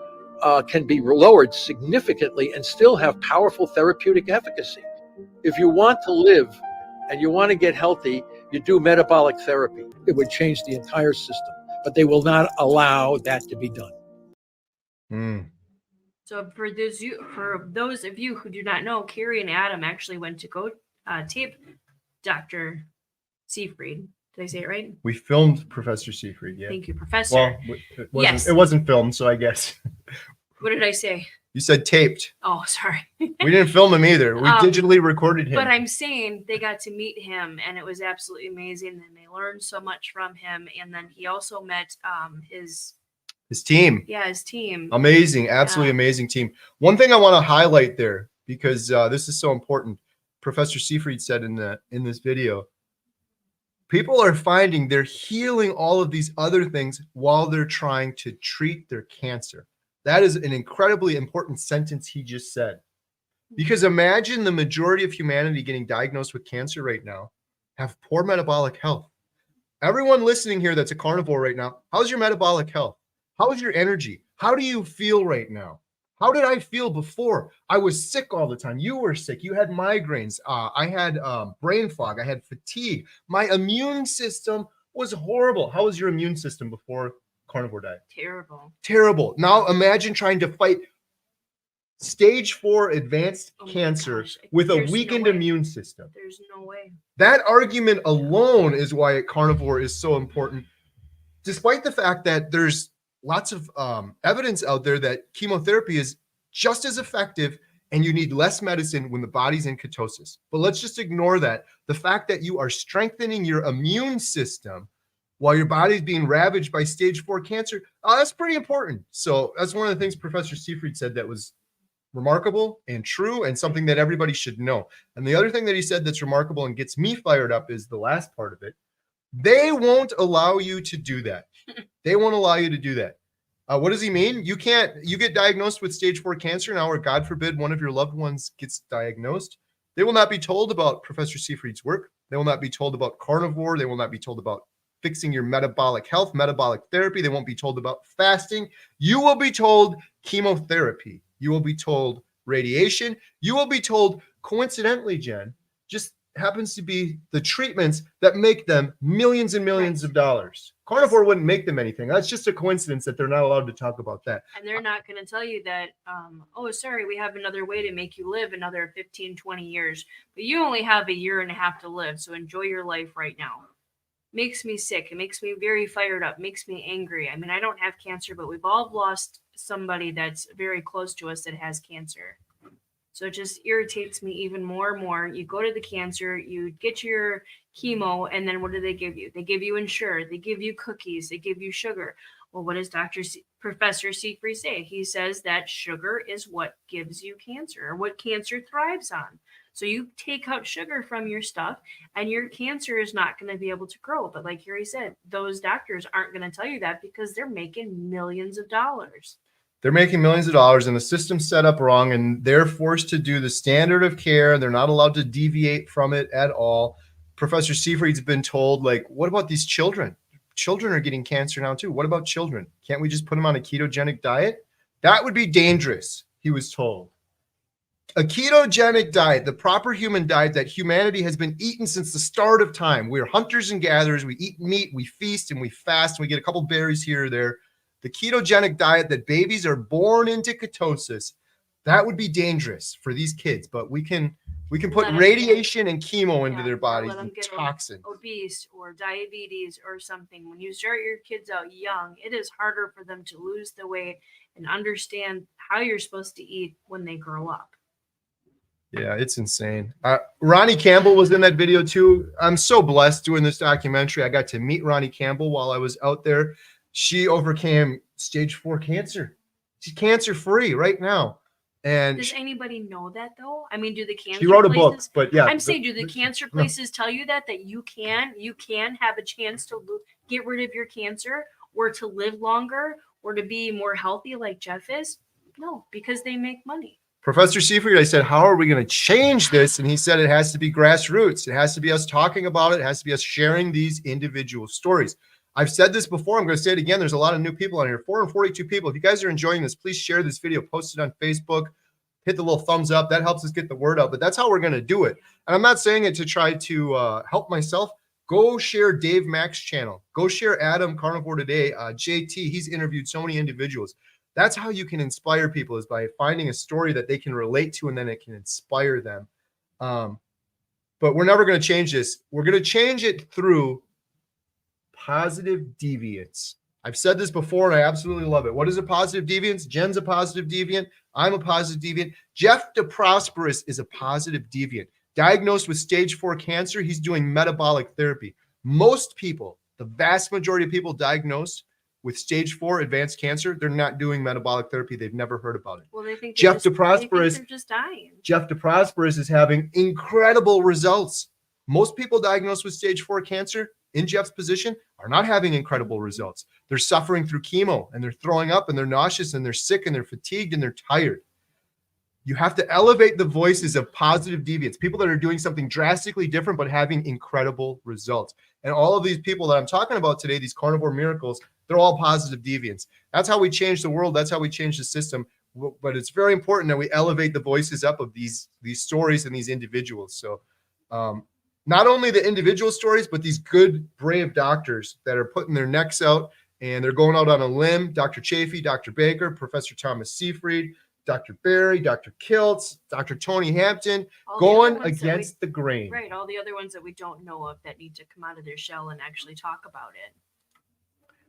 can be lowered significantly and still have powerful therapeutic efficacy. If you want to live and you want to get healthy, you do metabolic therapy. It would change the entire system, but they will not allow that to be done. So for those of you who do not know, Kerry and Adam actually went to go tape Dr. Seyfried. Did I say it right? We filmed Professor Seyfried. Yeah. Thank you, Professor. Well, it wasn't filmed, so I guess. What did I say? You said taped. Oh, sorry. We didn't film him either. We digitally recorded him. But I'm saying they got to meet him, and it was absolutely amazing. And they learned so much from him. And then he also met his team. Yeah, his team. Amazing, absolutely amazing team. One thing I want to highlight there, because this is so important. Professor Seyfried said in this video, people are finding they're healing all of these other things while they're trying to treat their cancer. That is an incredibly important sentence he just said. Because imagine the majority of humanity getting diagnosed with cancer right now have poor metabolic health. Everyone listening here that's a carnivore right now, how's your metabolic health? How's your energy? How do you feel right now? How did I feel before? I was sick all the time. You were sick. You had migraines. I had brain fog. I had fatigue. My immune system was horrible. How was your immune system before carnivore diet? Terrible. Now imagine trying to fight stage 4 advanced cancer with a weakened immune system. There's no way. That argument alone is why carnivore is so important, despite the fact that there's lots of evidence out there that chemotherapy is just as effective and you need less medicine when the body's in ketosis. But let's just ignore that. The fact that you are strengthening your immune system while your body's being ravaged by stage 4 cancer, that's pretty important. So that's one of the things Professor Seyfried said that was remarkable and true and something that everybody should know. And the other thing that he said that's remarkable and gets me fired up is the last part of it. They won't allow you to do that. They won't allow you to do that. What does he mean? You get diagnosed with stage 4 cancer now, or God forbid one of your loved ones gets diagnosed. They will not be told about Professor Seyfried's work. They will not be told about carnivore. They will not be told about fixing your metabolic health, metabolic therapy. They won't be told about fasting. You will be told chemotherapy. You will be told radiation. You will be told, coincidentally, Jen, just happens to be the treatments that make them millions and millions of dollars. Carnivore wouldn't make them anything. That's just a coincidence that they're not allowed to talk about that. And they're not going to tell you that, oh, sorry, we have another way to make you live another 15, 20 years, but you only have 1.5 years to live. So enjoy your life right now. Makes me sick. It makes me very fired up, makes me angry. I mean, I don't have cancer, but we've all lost somebody that's very close to us that has cancer. So it just irritates me even more and more. You go to the cancer, you get your chemo, and then what do they give you? They give you Ensure, they give you cookies, they give you sugar. Well, what does Professor Seifried say? He says that sugar is what gives you cancer, or what cancer thrives on. So you take out sugar from your stuff and your cancer is not going to be able to grow. But like Kerry said, those doctors aren't going to tell you that because they're making millions of dollars. They're making millions of dollars and the system's set up wrong, and they're forced to do the standard of care. They're not allowed to deviate from it at all. Professor Seifried's been told, like, what about these children? Children are getting cancer now too. What about children? Can't we just put them on a ketogenic diet? That would be dangerous, he was told. A ketogenic diet, the proper human diet that humanity has been eating since the start of time. We're hunters and gatherers. We eat meat, we feast, and we fast, and we get a couple berries here or there. The ketogenic diet that babies are born into ketosis, that would be dangerous for these kids. But we can put radiation and chemo into their bodies and toxins. Obese or diabetes or something. When you start your kids out young, it is harder for them to lose the weight and understand how you're supposed to eat when they grow up. Yeah, it's insane. Ronnie Campbell was in that video too. I'm so blessed doing this documentary. I got to meet Ronnie Campbell while I was out there. She overcame stage 4 cancer. She's cancer free right now. And does anybody know that though? I mean, do the cancer she wrote a book, places, but yeah, I'm saying, do the cancer places tell you that you can have a chance to get rid of your cancer or to live longer or to be more healthy like Jeff is? No, because they make money. Professor Seifried, I said, how are we going to change this? And he said, it has to be grassroots. It has to be us talking about it. It has to be us sharing these individual stories. I've said this before. I'm going to say it again. There's a lot of new people on here, 442 people. If you guys are enjoying this, please share this video, post it on Facebook, hit the little thumbs up. That helps us get the word out, but that's how we're going to do it. And I'm not saying it to try to help myself. Go share Dave Mack's channel. Go share Adam Carnivore Today. JT, he's interviewed so many individuals. That's how you can inspire people, is by finding a story that they can relate to, and then it can inspire them. But we're never going to change this. We're going to change it through positive deviance. I've said this before, and I absolutely love it. What is a positive deviance? Jen's a positive deviant. I'm a positive deviant. Jeff DeProsperous is a positive deviant. Diagnosed with stage 4 cancer, he's doing metabolic therapy. Most people, the vast majority of people diagnosed with stage 4 advanced cancer, they're not doing metabolic therapy. They've never heard about it. Well, they think Jeff they're DeProsperous just dying. Jeff DeProsperous is having incredible results. Most people diagnosed with stage 4 cancer in Jeff's position are not having incredible results. They're suffering through chemo, and they're throwing up, and they're nauseous, and they're sick, and they're fatigued, and they're tired. You have to elevate the voices of positive deviants, people that are doing something drastically different but having incredible results. And all of these people that I'm talking about today, these carnivore miracles, they're all positive deviants. That's how we change the world. That's how we change the system. But it's very important that we elevate the voices up of these stories and these individuals. So not only the individual stories, but these good, brave doctors that are putting their necks out and they're going out on a limb. Dr. Chaffee, Dr. Baker, Professor Thomas Seifried, Dr. Barry, Dr. Kiltz, Dr. Tony Hampton, going against the grain. Right, all the other ones that we don't know of that need to come out of their shell and actually talk about it.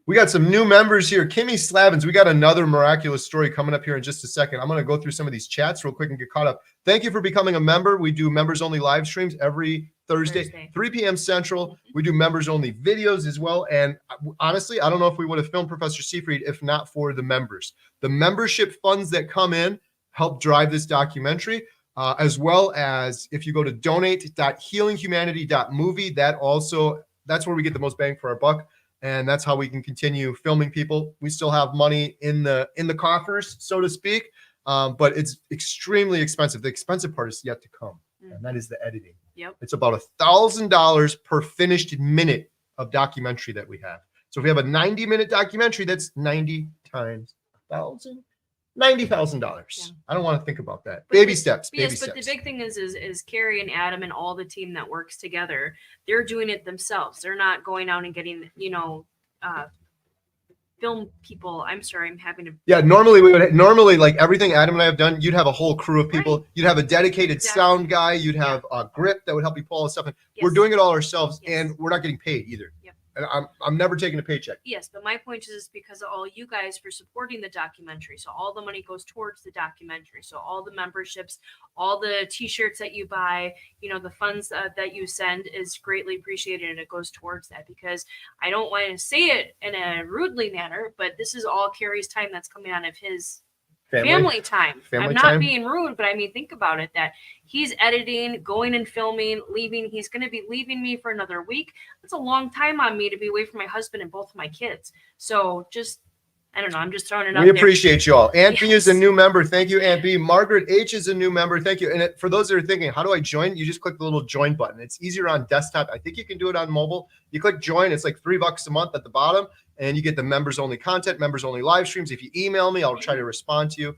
We got some new members here. Kimmy Slavins, we got another miraculous story coming up here in just a second. I'm going to go through some of these chats real quick and get caught up. Thank you for becoming a member. We do members-only live streams every Thursday, 3 p.m. Central. We do members-only videos as well. And honestly, I don't know if we would have filmed Professor Seifried if not for the members. The membership funds that come in help drive this documentary, as well as if you go to donate.healinghumanity.movie, that's where we get the most bang for our buck. And that's how we can continue filming people. We still have money in the coffers, so to speak, but it's extremely expensive. The expensive part is yet to come, and that is the editing. Yep. It's about $1,000 per finished minute of documentary that we have. So if we have a 90-minute documentary, that's 90 times 1,000. $90,000. Yeah. I don't want to think about that. Baby steps. Yes, but the big thing is Kerry and Adam and all the team that works together. They're doing it themselves. They're not going out and getting, film people. I'm sorry, I'm having to. Yeah, normally like everything Adam and I have done, you'd have a whole crew of people. Right. You'd have a dedicated sound guy. You'd have a grip that would help you pull all this stuff in. Yes. We're doing it all ourselves, and we're not getting paid either. Yep. and I'm never taking a paycheck. Yes, but my point is because of all you guys for supporting the documentary. So all the money goes towards the documentary. So all the memberships, all the t-shirts that you buy, the funds that you send is greatly appreciated, and it goes towards that, because I don't want to say it in a rudely manner, but this is all Kerry's time that's coming out of his family time. I'm not being rude, but I mean, think about it, that he's editing, going and filming, leaving. He's going to be leaving me for another week. That's a long time on me to be away from my husband and both of my kids. So just, I don't know. I'm just throwing it out We there. appreciate you all. Aunt B is a new member. Thank you, Aunt B. Margaret H is a new member. Thank you. And for those that are thinking, how do I join? You just click the little join button. It's easier on desktop. I think you can do it on mobile. You click join. It's like $3 a month at the bottom, and you get the members only content, members only live streams. If you email me, I'll try to respond to you.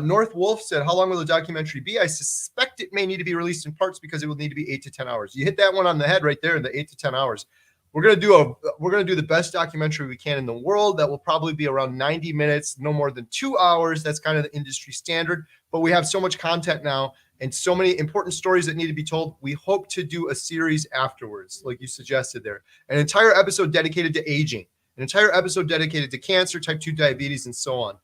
North Wolf said, how long will the documentary be? I suspect it may need to be released in parts because it will need to be 8 to 10 hours. You hit that one on the head right there, the 8 to 10 hours. We're going to do the best documentary we can in the world. That will probably be around 90 minutes, no more than 2 hours. That's kind of the industry standard, but we have so much content now and so many important stories that need to be told. We hope to do a series afterwards, like you suggested there, an entire episode dedicated to aging, an entire episode dedicated to cancer, type 2 diabetes, and so on.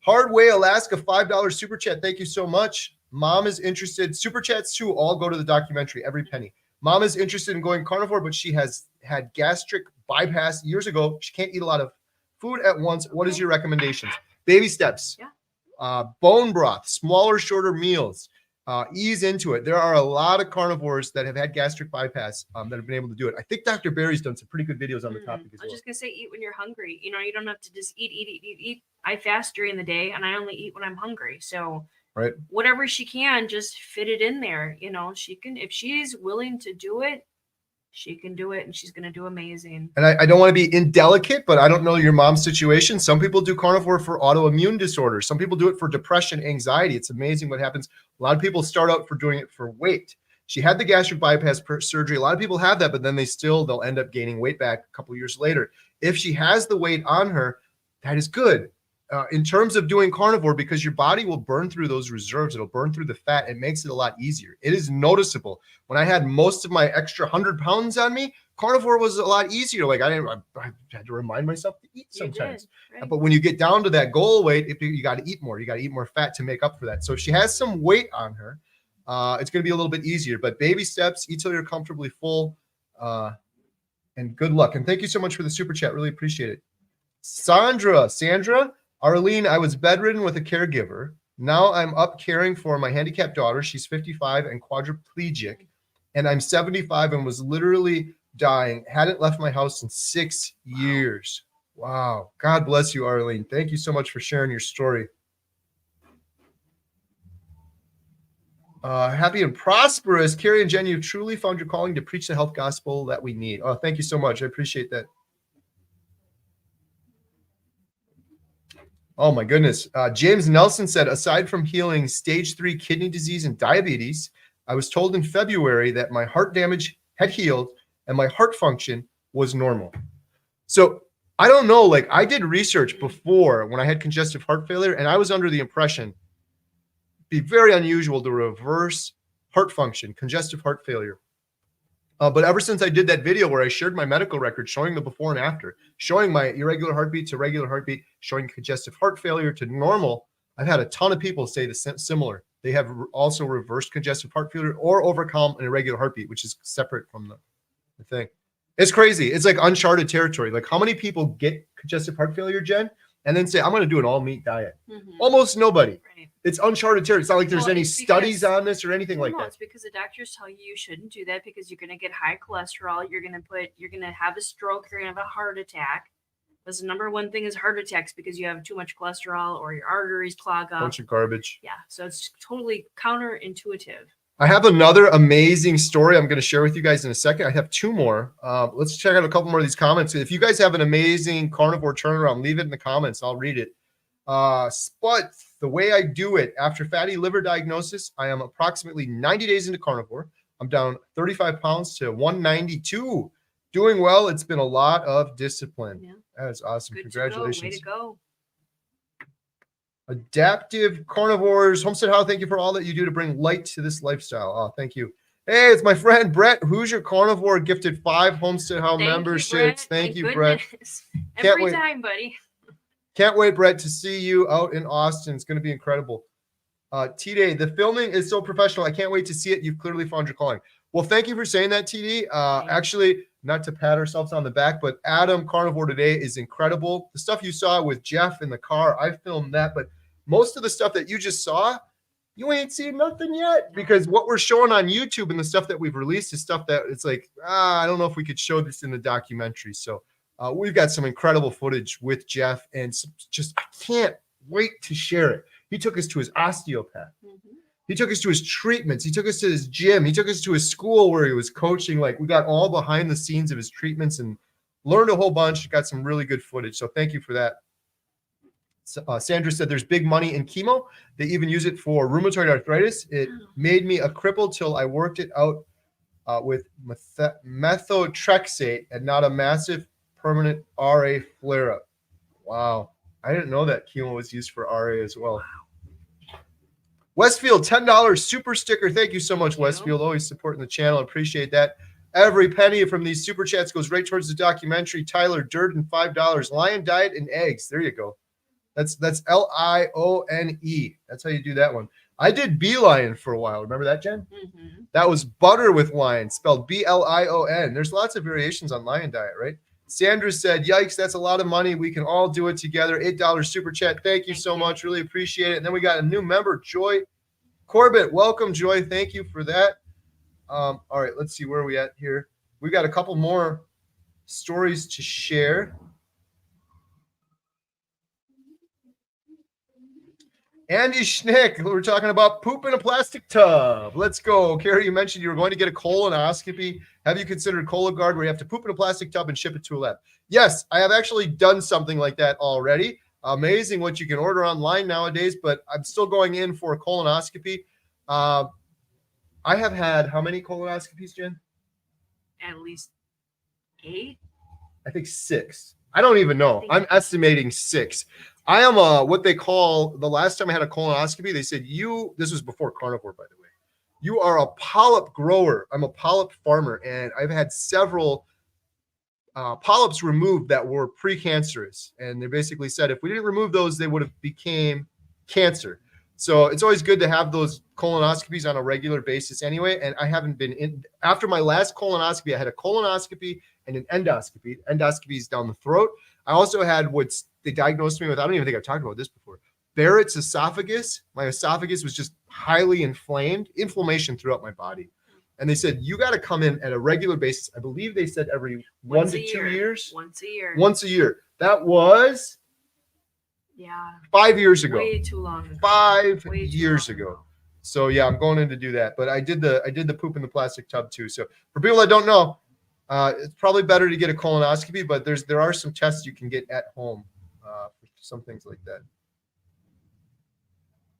Hardway Alaska, $5 super chat. Thank you so much. Mom is interested. Super chats too all go to the documentary, every penny. Mom is interested in going carnivore, but she has had gastric bypass years ago. She can't eat a lot of food at once. What is your recommendations? Baby steps. Yeah. Bone broth, smaller, shorter meals. Ease into it. There are a lot of carnivores that have had gastric bypass that have been able to do it. I think Dr. Barry's done some pretty good videos on the topic as well. I was just going to say, eat when you're hungry. You don't have to just eat. I fast during the day, and I only eat when I'm hungry. So right, whatever she can, just fit it in there. She can, if she's willing to do it, she can do it, and she's going to do amazing. And I don't want to be indelicate, but I don't know your mom's situation. Some people do carnivore for autoimmune disorders. Some people do it for depression, anxiety. It's amazing what happens. A lot of people start out for doing it for weight. She had the gastric bypass surgery. A lot of people have that, but then they'll end up gaining weight back a couple years later. If she has the weight on her, that is good. In terms of doing carnivore, because your body will burn through those reserves. It'll burn through the fat. It makes it a lot easier. It is noticeable. When I had most of my extra 100 pounds on me, carnivore was a lot easier. Like I had to remind myself to eat sometimes. Right. But when you get down to that goal weight, you got to eat more. You got to eat more fat to make up for that. So if she has some weight on her, it's going to be a little bit easier. But baby steps, eat till you're comfortably full, and good luck. And thank you so much for the super chat. Really appreciate it. Sandra, Arlene, I was bedridden with a caregiver. Now I'm up caring for my handicapped daughter. She's 55 and quadriplegic, and I'm 75 and was literally dying. Hadn't left my house in 6 years. Wow. God bless you, Arlene. Thank you so much for sharing your story. Happy and prosperous. Kerry and Jen, you've truly found your calling to preach the health gospel that we need. Oh, thank you so much. I appreciate that. Oh my goodness. James Nelson said, aside from healing stage 3 kidney disease and diabetes, I was told in February that my heart damage had healed and my heart function was normal. So I don't know, like I did research before when I had congestive heart failure, and I was under the impression it'd be very unusual to reverse heart function, congestive heart failure. But ever since I did that video where I shared my medical record showing the before and after, showing my irregular heartbeat to regular heartbeat, showing congestive heart failure to normal, I've had a ton of people say the similar. They have also reversed congestive heart failure or overcome an irregular heartbeat, which is separate from the thing. It's crazy. It's like uncharted territory. Like how many people get congestive heart failure, Jen, and then say, I'm going to do an all-meat diet? Almost nobody. Right. It's uncharted territory. It's not like there's any studies on this or anything like that. It's because the doctors tell you shouldn't do that because you're going to get high cholesterol. You're going to have a stroke. You're going to have a heart attack. That's the number one thing is heart attacks because you have too much cholesterol or your arteries clog up. Bunch of garbage. Yeah. So it's totally counterintuitive. I have another amazing story I'm going to share with you guys in a second. I have 2 more. Let's check out a couple more of these comments. If you guys have an amazing carnivore turnaround, leave it in the comments. I'll read it. Sput, the way I do it after fatty liver diagnosis, I am approximately 90 days into carnivore. I'm down 35 pounds to 192. Doing well. It's been a lot of discipline. Yeah. That is awesome. Good Congratulations. Way to go. Adaptive Carnivores, HomesteadHow, thank you for all that you do to bring light to this lifestyle. Oh, thank you. Hey, it's my friend Brett. Who's your Carnivore gifted 5 Homestead How Thank memberships. You, Thank you, goodness. Brett. Every wait. time, buddy. Can't wait, Brett, to see you out in Austin. It's going to be incredible. TD, the filming is so professional. I can't wait to see it. You've clearly found your calling. Well, thank you for saying that, TD. Actually, not to pat ourselves on the back, but Adam Carnivore Today is incredible. The stuff you saw with Jeff in the car, I filmed that, but most of the stuff that you just saw, you ain't seen nothing yet, because what we're showing on YouTube and the stuff that we've released is stuff that it's like, I don't know if we could show this in the documentary. So we've got some incredible footage with Jeff, and just I can't wait to share it. He took us to his osteopath. He took us to his treatments. He took us to his gym. He took us to his school where he was coaching. Like, we got all behind the scenes of his treatments and learned a whole bunch. Got some really good footage. So thank you for that. Sandra said there's big money in chemo. They even use it for rheumatoid arthritis. It made me a cripple till I worked it out with methotrexate and not a massive permanent RA flare-up. Wow. I didn't know that chemo was used for RA as well. Westfield, $10 super sticker. Thank you so much, Westfield. Always supporting the channel. Appreciate that. Every penny from these super chats goes right towards the documentary. Tyler Durden, $5. Lion Diet and Eggs. There you go. That's Lione. That's how you do that one. I did Beelion for a while. Remember that, Jen? That was butter with lion, spelled Blion. There's lots of variations on Lion Diet, right? Sandra said, yikes, that's a lot of money. We can all do it together. $8 super chat. Thank you so much. Really appreciate it. And then we got a new member, Joy Corbett. Welcome, Joy. Thank you for that. All right, let's see where are we at here. We got a couple more stories to share. Andy Schnick, we're talking about poop in a plastic tub. Let's go. Kerry, you mentioned you were going to get a colonoscopy. Have you considered Cologuard, where you have to poop in a plastic tub and ship it to a lab? Yes, I have actually done something like that already. Amazing what you can order online nowadays, but I'm still going in for a colonoscopy. I have had how many colonoscopies, Jen? At least 8. I think 6. I don't even know. I'm estimating 6. I am what they call, the last time I had a colonoscopy, they said, this was before Carnivore, by the way, you are a polyp grower. I'm a polyp farmer, and I've had several polyps removed that were precancerous. And they basically said if we didn't remove those, they would have became cancer. So it's always good to have those colonoscopies on a regular basis anyway. And I haven't been in. After my last colonoscopy, I had a colonoscopy and an endoscopy. Endoscopy is down the throat. I also had what they diagnosed me with. I don't even think I've talked about this before. Barrett's esophagus. My esophagus was just highly inflamed, inflammation throughout my body. And they said, you got to come in at a regular basis. I believe they said every 1 to 2 years. Once a year. Once a year. That was 5 years ago. Way too long. 5 years ago. So yeah, I'm going in to do that. But I did the poop in the plastic tub too. So for people that don't know, it's probably better to get a colonoscopy, but there are some tests you can get at home for some things like that.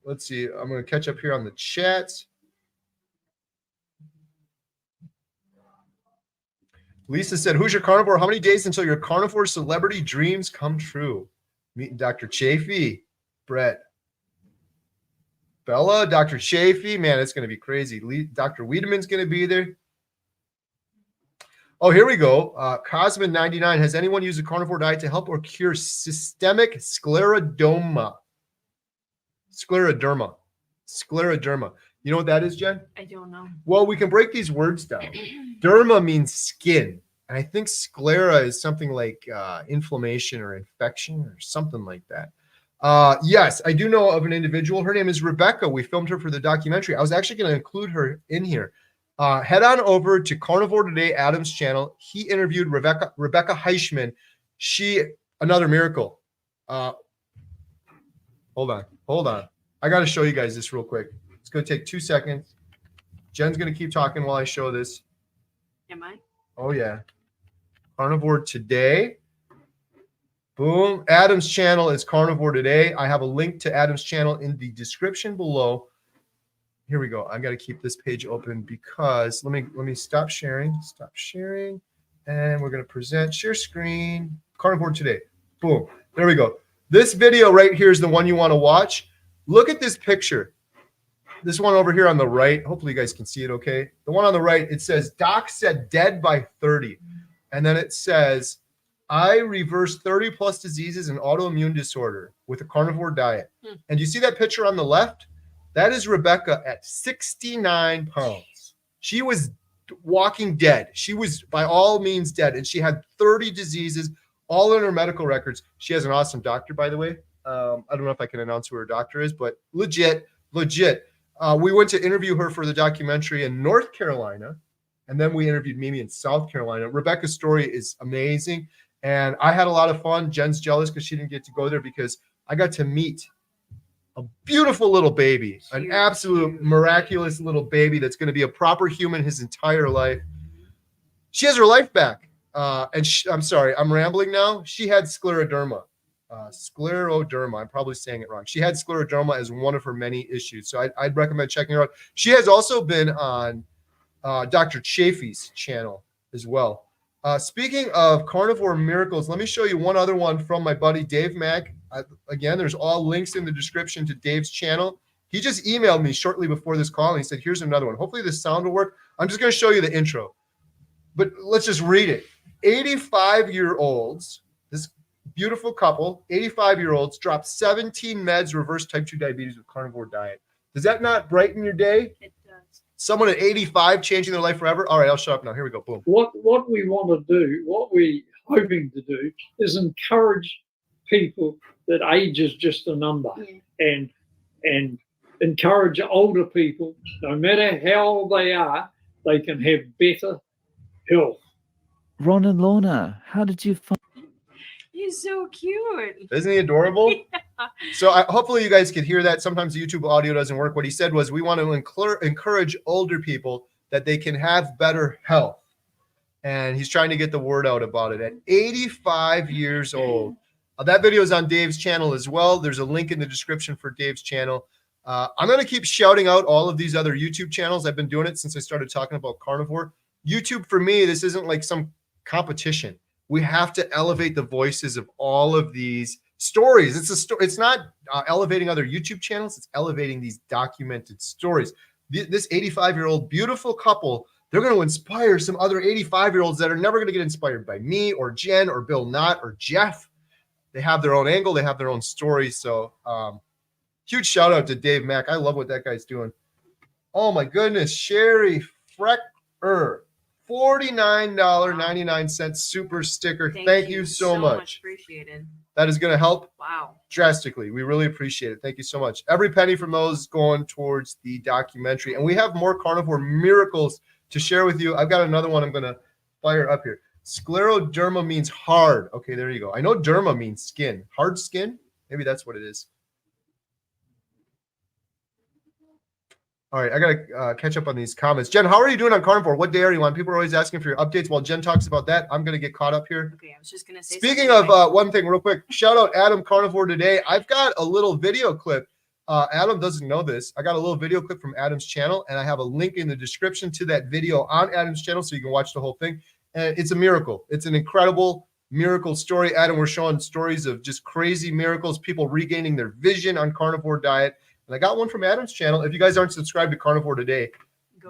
Let's see. I'm going to catch up here on the chats. Lisa said, who's your carnivore? How many days until your carnivore celebrity dreams come true? Meeting Dr. Chaffee, Brett, Bella, Dr. Chaffee. Man, it's going to be crazy. Dr. Wiedemann's going to be there. Oh, here we go. Cosmin99, has anyone used a carnivore diet to help or cure systemic scleroderma? Scleroderma. You know what that is, Jen? I don't know. Well, we can break these words down. Derma means skin. And I think sclera is something like inflammation or infection or something like that. Yes, I do know of an individual. Her name is Rebecca. We filmed her for the documentary. I was actually going to include her in here. Head on over to Carnivore Today, Adam's channel. He interviewed Rebecca Heichman. Another miracle. Hold on. I got to show you guys this real quick. It's going to take 2 seconds. Jen's going to keep talking while I show this. Am I? Oh, yeah. Carnivore Today. Boom. Adam's channel is Carnivore Today. I have a link to Adam's channel in the description below. Here we go. I've got to keep this page open because let me stop sharing. And we're going to present, share screen, Carnivore Today. Boom. There we go. This video right here is the one you want to watch. Look at this picture. this one over here on the right, hopefully you guys can see it okay. The one on the right, it says, Doc said dead by 30. And then it says, I reversed 30 plus diseases and autoimmune disorder with a carnivore diet. And you see that picture on the left? That is Rebecca at 69 pounds. She was walking dead. She was by all means dead. And she had 30 diseases, all in her medical records. She has an awesome doctor, by the way. I don't know if I can announce who her doctor is, but legit. We went to interview her for the documentary in North Carolina, and then we interviewed Mimi in South Carolina. Rebecca's story is amazing, and I had a lot of fun. Jen's jealous because she didn't get to go there because I got to meet a beautiful little baby, an absolute miraculous little baby that's going to be a proper human his entire life. She has her life back. I'm sorry, I'm rambling now. She had scleroderma. Scleroderma. I'm probably saying it wrong. She had scleroderma as one of her many issues. So I'd recommend checking her out. She has also been on Dr. Chaffee's channel as well. Speaking of carnivore miracles, let me show you one other one from my buddy Dave Mack. Again, there's all links in the description to Dave's channel. He just emailed me shortly before this call and he said, here's another one. Hopefully the sound will work. I'm just going to show you the intro, but let's just read it. 85-year-olds, this beautiful couple, 85-year-olds, dropped 17 meds, reverse type 2 diabetes with carnivore diet. Does that not brighten your day? It does. Someone at 85 changing their life forever? All right, I'll shut up now. Here we go. Boom. What we want to do, what we're hoping to do, is encourage people that age is just a number, and encourage older people, no matter how old they are, they can have better health. Ron and Lorna, how did you find? He's so cute. Isn't he adorable? Yeah. So hopefully you guys could hear that. Sometimes the YouTube audio doesn't work. What he said was, we want to encourage older people that they can have better health. And he's trying to get the word out about it at 85 years old. That video is on Dave's channel as well. There's a link in the description for Dave's channel. I'm going to keep shouting out all of these other YouTube channels. I've been doing it since I started talking about carnivore. YouTube, for me, this isn't like some competition. We have to elevate the voices of all of these stories. It's not elevating other YouTube channels. It's elevating these documented stories. This 85-year-old beautiful couple, they're going to inspire some other 85-year-olds that are never going to get inspired by me or Jen or Bill Knott or Jeff. They have their own angle. They have their own story. So huge shout out to Dave Mack. I love what that guy's doing. Oh my goodness. Sherry Frecker, $49.99 super sticker. Thank you so much. Appreciated. That is going to help drastically. We really appreciate it. Thank you so much. Every penny from those going towards the documentary. And we have more carnivore miracles to share with you. I've got another one I'm going to fire up here. Scleroderma means hard. Okay, there you go. I know derma means skin. Hard skin? Maybe that's what it is. All right, I got to catch up on these comments. Jen, how are you doing on carnivore? What day are you on? People are always asking for your updates. While Jen talks about that, I'm going to get caught up here. Okay, I was just going to say Speaking of one thing real quick, shout out Adam Carnivore today. I've got a little video clip. Adam doesn't know this. I got a little video clip from Adam's channel, and I have a link in the description to that video on Adam's channel so you can watch the whole thing. And it's a miracle. It's an incredible miracle story. Adam, we're showing stories of just crazy miracles, people regaining their vision on carnivore diet. And I got one from Adam's channel. If you guys aren't subscribed to Carnivore today,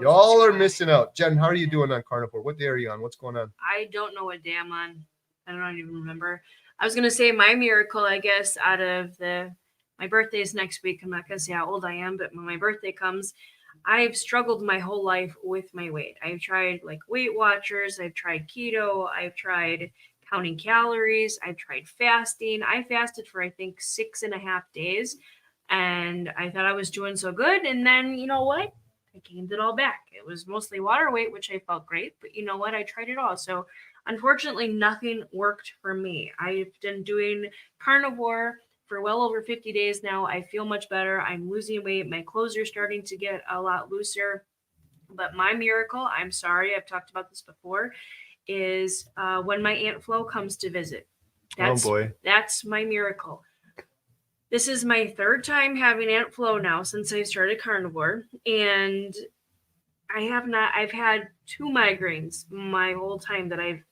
y'all are missing out. Jen, how are you doing on Carnivore? What day are you on? What's going on? I don't know what day I'm on. I don't even remember. I was going to say my miracle, I guess, out of my birthday is next week. I'm not going to say how old I am, but when my birthday comes, I've struggled my whole life with my weight. I've tried like Weight Watchers. I've tried keto. I've tried counting calories. I've tried fasting. I fasted for, I think, 6.5 days. And I thought I was doing so good. And then, you know what? I gained it all back. It was mostly water weight, which I felt great. But you know what? I tried it all. So unfortunately, nothing worked for me. I've been doing carnivore for well over 50 days now. I feel much better. I'm losing weight. My clothes are starting to get a lot looser. But my miracle, I'm sorry, I've talked about this before, is when my Aunt Flo comes to visit. That's my miracle. This is my third time having Aunt Flo now since I started carnivore. And I've had 2 migraines my whole time that I've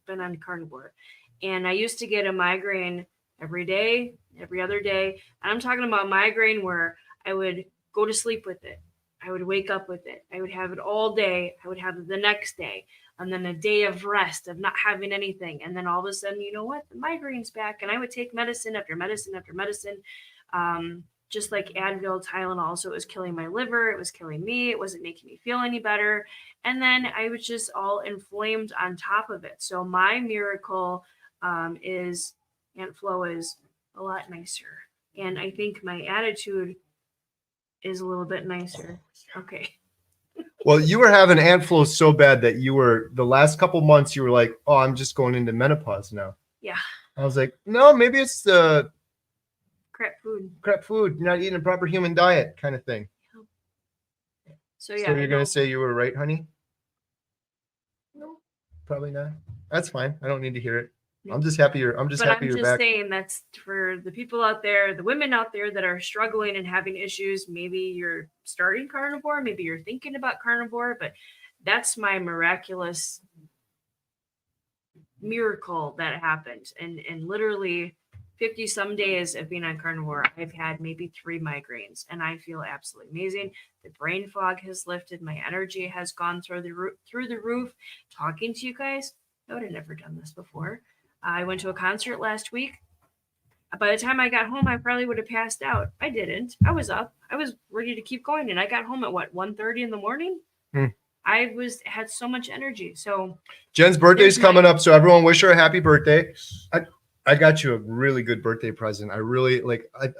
been on carnivore. And I used to get a migraine every day, every other day. And I'm talking about migraine where I would go to sleep with it. I would wake up with it. I would have it all day. I would have it the next day. And then a day of rest, of not having anything. And then all of a sudden, you know what? The migraine's back. And I would take medicine after medicine after medicine. Just like Advil, Tylenol. So it was killing my liver. It was killing me. It wasn't making me feel any better. And then I was just all inflamed on top of it. So my miracle is Aunt Flo is a lot nicer. And I think my attitude is a little bit nicer. Okay. Well, you were having Aunt Flo so bad that you were, the last couple months, you were like, oh, I'm just going into menopause now. Yeah. I was like, no, maybe it's the Crap food. You're not eating a proper human diet kind of thing. So yeah. So you're going to say you were right, honey? No, probably not. That's fine. I don't need to hear it. I'm just happy you're back. I'm just saying that's for the people out there, the women out there that are struggling and having issues. Maybe you're starting carnivore, maybe you're thinking about carnivore, but that's my miraculous miracle that happened. And literally 50 some days of being on carnivore, I've had maybe 3 migraines and I feel absolutely amazing. The brain fog has lifted. My energy has gone through the roof. Talking to you guys, I would have never done this before. I went to a concert last week. By the time I got home, I probably would have passed out. I didn't. I was up. I was ready to keep going. And I got home at 1:30 in the morning. I had so much energy. So Jen's birthday's coming up. So everyone wish her a happy birthday. I got you a really good birthday present. I really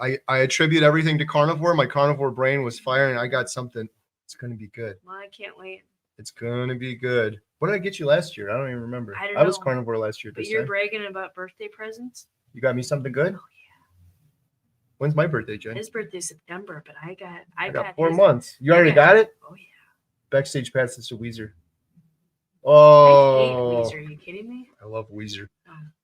I attribute everything to carnivore. My carnivore brain was firing. I got something. It's going to be good. Well, I can't wait. It's going to be good. What did I get you last year? I don't even remember. I don't I was know. carnivore last year. But you're bragging about birthday presents? You got me something good? Oh, yeah. When's my birthday, Jen? His birthday's September, but I got 4 months. You already got it? Oh, yeah. Backstage passes to Weezer. Oh. I hate Weezer. Are you kidding me? I love Weezer.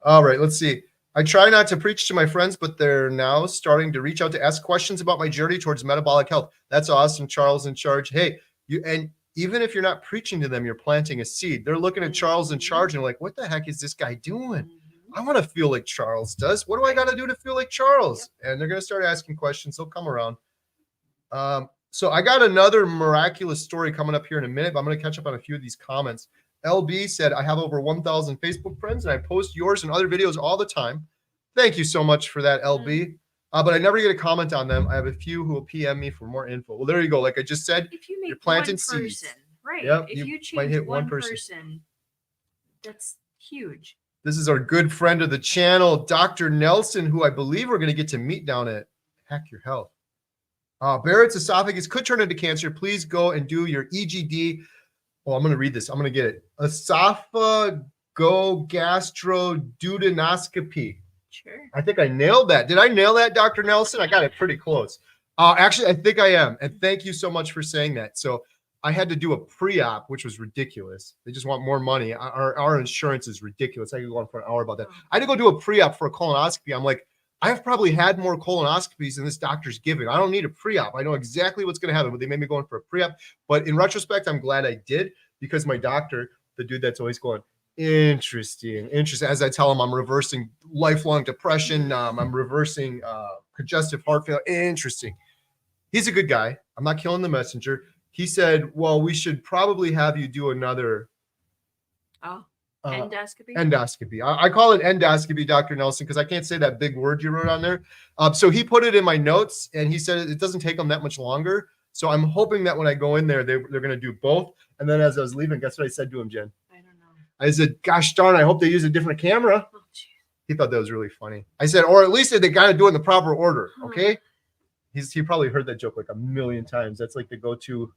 All right, let's see. I try not to preach to my friends, but they're now starting to reach out to ask questions about my journey towards metabolic health. That's awesome. Charles in charge. Hey, even if you're not preaching to them, you're planting a seed. They're looking at Charles in charge and like, what the heck is this guy doing? I want to feel like Charles does. What do I got to do to feel like Charles? And they're going to start asking questions. They'll come around. So I got another miraculous story coming up here in a minute, but I'm going to catch up on a few of these comments. LB said, I have over 1,000 Facebook friends and I post yours and other videos all the time. Thank you so much for that, LB. But I never get a comment on them. I have a few who will PM me for more info. Well, there you go. Like I just said, if you make you're planting one person, seeds. Right. Yep, if you might change hit one person, that's huge. This is our good friend of the channel, Dr. Nelson, who I believe we're going to get to meet down at Hack Your Health. Barrett's esophagus could turn into cancer. Please go and do your EGD. Oh, I'm going to read this. I'm going to get it. Esophagogastroduodenoscopy. Sure. I think I nailed that. Did I nail that, Dr. Nelson? I got it pretty close. Actually, I think I am. And thank you so much for saying that. So I had to do a pre-op, which was ridiculous. They just want more money. Our insurance is ridiculous. I could go on for an hour about that. I had to go do a pre-op for a colonoscopy. I'm like, I've probably had more colonoscopies than this doctor's giving. I don't need a pre-op. I know exactly what's going to happen, but they made me go in for a pre-op. But in retrospect, I'm glad I did because my doctor, the dude that's always going, interesting. As I tell him, I'm reversing lifelong depression. I'm reversing congestive heart failure. Interesting. He's a good guy. I'm not killing the messenger. He said, well, we should probably have you do another endoscopy. Endoscopy. I call it endoscopy, Dr. Nelson, because I can't say that big word you wrote on there. So he put it in my notes and he said it doesn't take them that much longer. So I'm hoping that when I go in there, they're going to do both. And then as I was leaving, guess what I said to him, Jen? I said, gosh darn, I hope they use a different camera. Oh, he thought that was really funny. I said, or at least they got to do it in the proper order. Okay. He probably heard that joke like a million times. That's like the go-to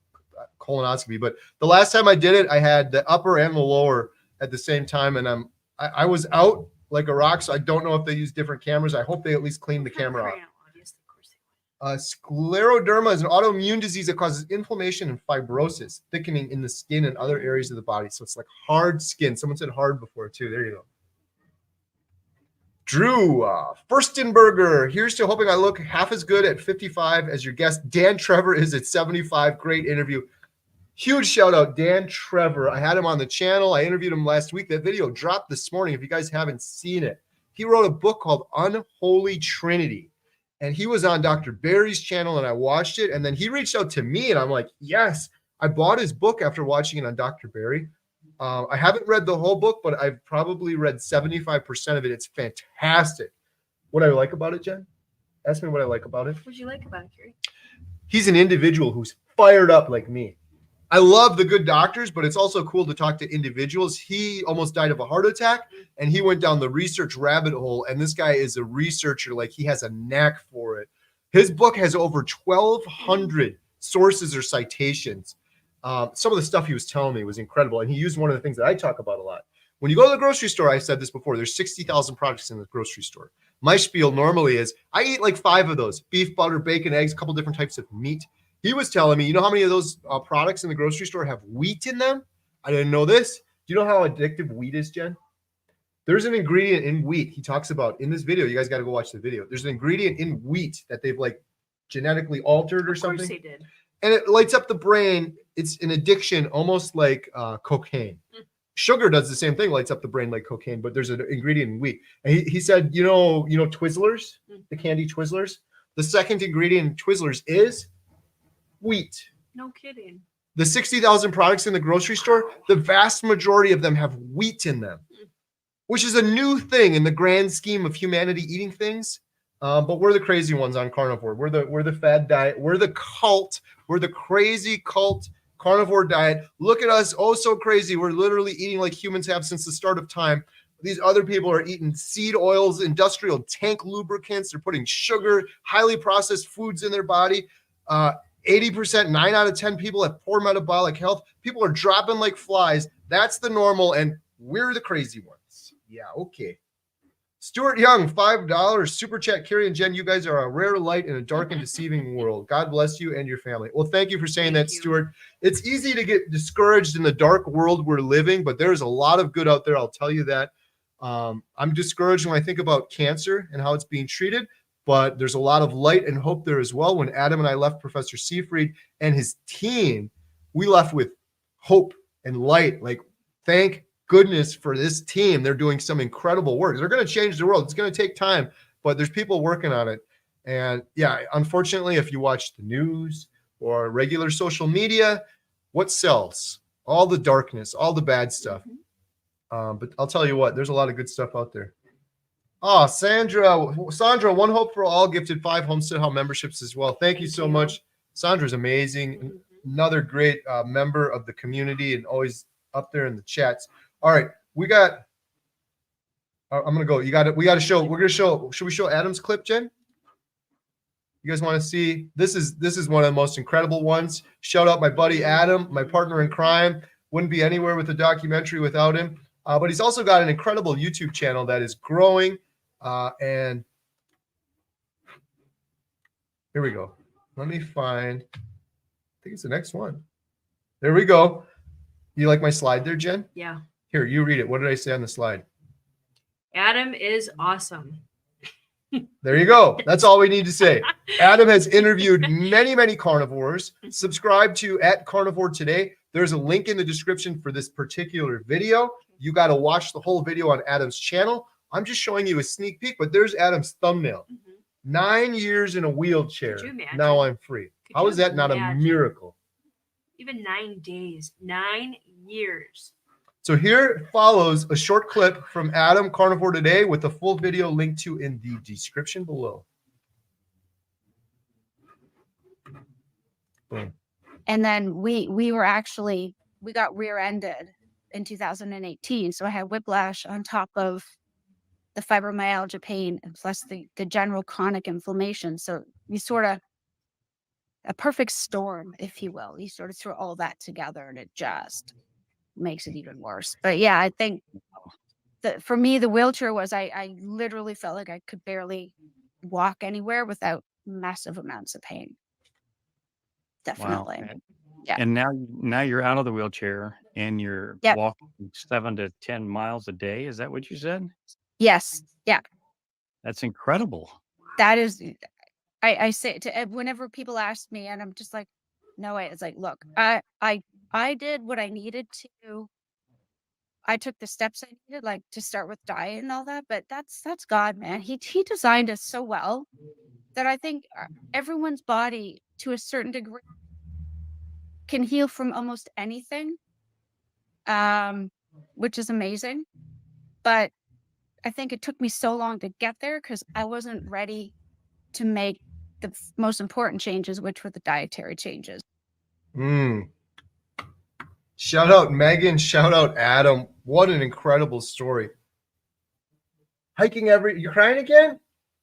colonoscopy. But the last time I did it, I had the upper and the lower at the same time. And I was out like a rock. So I don't know if they use different cameras. I hope they at least clean the camera out. Scleroderma is an autoimmune disease that causes inflammation and fibrosis, thickening in the skin and other areas of the body. So it's like hard skin. Someone said hard before too. There you go. Drew Furstenberger. Here's to hoping I look half as good at 55 as your guest Dan Trevor is at 75. Great interview. Huge shout out, Dan Trevor. I had him on the channel. I interviewed him last week. That video dropped this morning. If you guys haven't seen it, he wrote a book called Unholy Trinity. and he was on Dr. Barry's channel, and I watched it, and then he reached out to me, and I'm like, yes, I bought his book after watching it on Dr. Barry. I haven't read the whole book, but I've probably read 75% of it. It's fantastic. What I like about it, Jen? Ask me what I like about it. What'd you like about it, Kerry? He's an individual who's fired up like me. I love the good doctors, but it's also cool to talk to individuals. He almost died of a heart attack, and he went down the research rabbit hole, and this guy is a researcher. Like, he has a knack for it. His book has over 1,200 sources or citations. Some of the stuff he was telling me was incredible, and he used one of the things that I talk about a lot. When you go to the grocery store, I said this before, there's 60,000 products in the grocery store. My spiel normally is I eat like 5 of those: beef, butter, bacon, eggs, a couple different types of meat. He was telling me, you know how many of those products in the grocery store have wheat in them? I didn't know this. Do you know how addictive wheat is, Jen? There's an ingredient in wheat he talks about in this video. You guys got to go watch the video. There's an ingredient in wheat that they've like genetically altered or something. Of course they did. And it lights up the brain. It's an addiction, almost like cocaine. Sugar does the same thing, lights up the brain like cocaine, but there's an ingredient in wheat. And he said, you know Twizzlers, the candy Twizzlers? The second ingredient in Twizzlers is wheat. No kidding. The 60,000 products in the grocery store, the vast majority of them have wheat in them, which is a new thing in the grand scheme of humanity eating things. But we're the crazy ones on carnivore. We're the fad diet. We're the cult. We're the crazy cult carnivore diet. Look at us, oh so crazy. We're literally eating like humans have since the start of time. These other people are eating seed oils, industrial tank lubricants. They're putting sugar, highly processed foods in their body. 80%, 9 out of 10 people have poor metabolic health. People are dropping like flies. That's the normal, and we're the crazy ones. Yeah, okay. Stuart Young, $5 super chat. Kerry and Jen, you guys are a rare light in a dark and deceiving world. God bless you and your family. Well, thank you for saying that, Stuart. It's easy to get discouraged in the dark world we're living, but there's a lot of good out there. I'll tell you that. I'm discouraged when I think about cancer and how it's being treated, but there's a lot of light and hope there as well. When Adam and I left Professor Seyfried and his team, we left with hope and light. Like, thank goodness for this team. They're doing some incredible work. They're going to change the world. It's going to take time, but there's people working on it. And yeah, unfortunately, if you watch the news or regular social media, what sells? All the darkness, all the bad stuff. But I'll tell you what, there's a lot of good stuff out there. Oh, Sandra, One Hope for All gifted 5 HomesteadHow memberships as well. Thank you so much. Sandra's amazing. Another great member of the community and always up there in the chats. All right, we got. I'm gonna go. We got to show. We're gonna show. Should we show Adam's clip, Jen? You guys want to see? This is one of the most incredible ones. Shout out my buddy Adam, my partner in crime. Wouldn't be anywhere with the documentary without him. But he's also got an incredible YouTube channel that is growing. And here we go. Let me find. I think it's the next one. There we go. You like my slide there, Jen? Yeah. Here, you read it. What did I say on the slide? Adam is awesome. There you go. That's all we need to say. Adam has interviewed many, many carnivores. Subscribe to @Carnivore Today. There's a link in the description for this particular video. You got to watch the whole video on Adam's channel. I'm just showing you a sneak peek, but there's Adam's thumbnail. 9 years in a wheelchair. Could you imagine? Now I'm free. How is that not a miracle? Even 9 days, 9 years. So here follows a short clip from Adam Carnivore Today with a full video linked to in the description below. Boom. And then we got rear-ended in 2018. So I had whiplash on top of the fibromyalgia pain and plus the general chronic inflammation. So you sort of a perfect storm, if you will. You sort of throw all that together and it just makes it even worse. But yeah, I think that for me, the wheelchair was, I literally felt like I could barely walk anywhere without massive amounts of pain. Definitely. Wow. Yeah. And now you're out of the wheelchair and you're Yep. walking 7 to 10 miles a day. Is that what you said? Yes. Yeah. That's incredible. That is, I say to whenever people ask me, and I'm just like, no way. It's like, look, I did what I needed to. I took the steps I needed, like to start with diet and all that. But that's God, man. He designed us so well that I think everyone's body, to a certain degree, can heal from almost anything, which is amazing. But I think it took me so long to get there because I wasn't ready to make the most important changes, which were the dietary changes. Shout out Megan, shout out Adam. What an incredible story. Hiking you're crying again?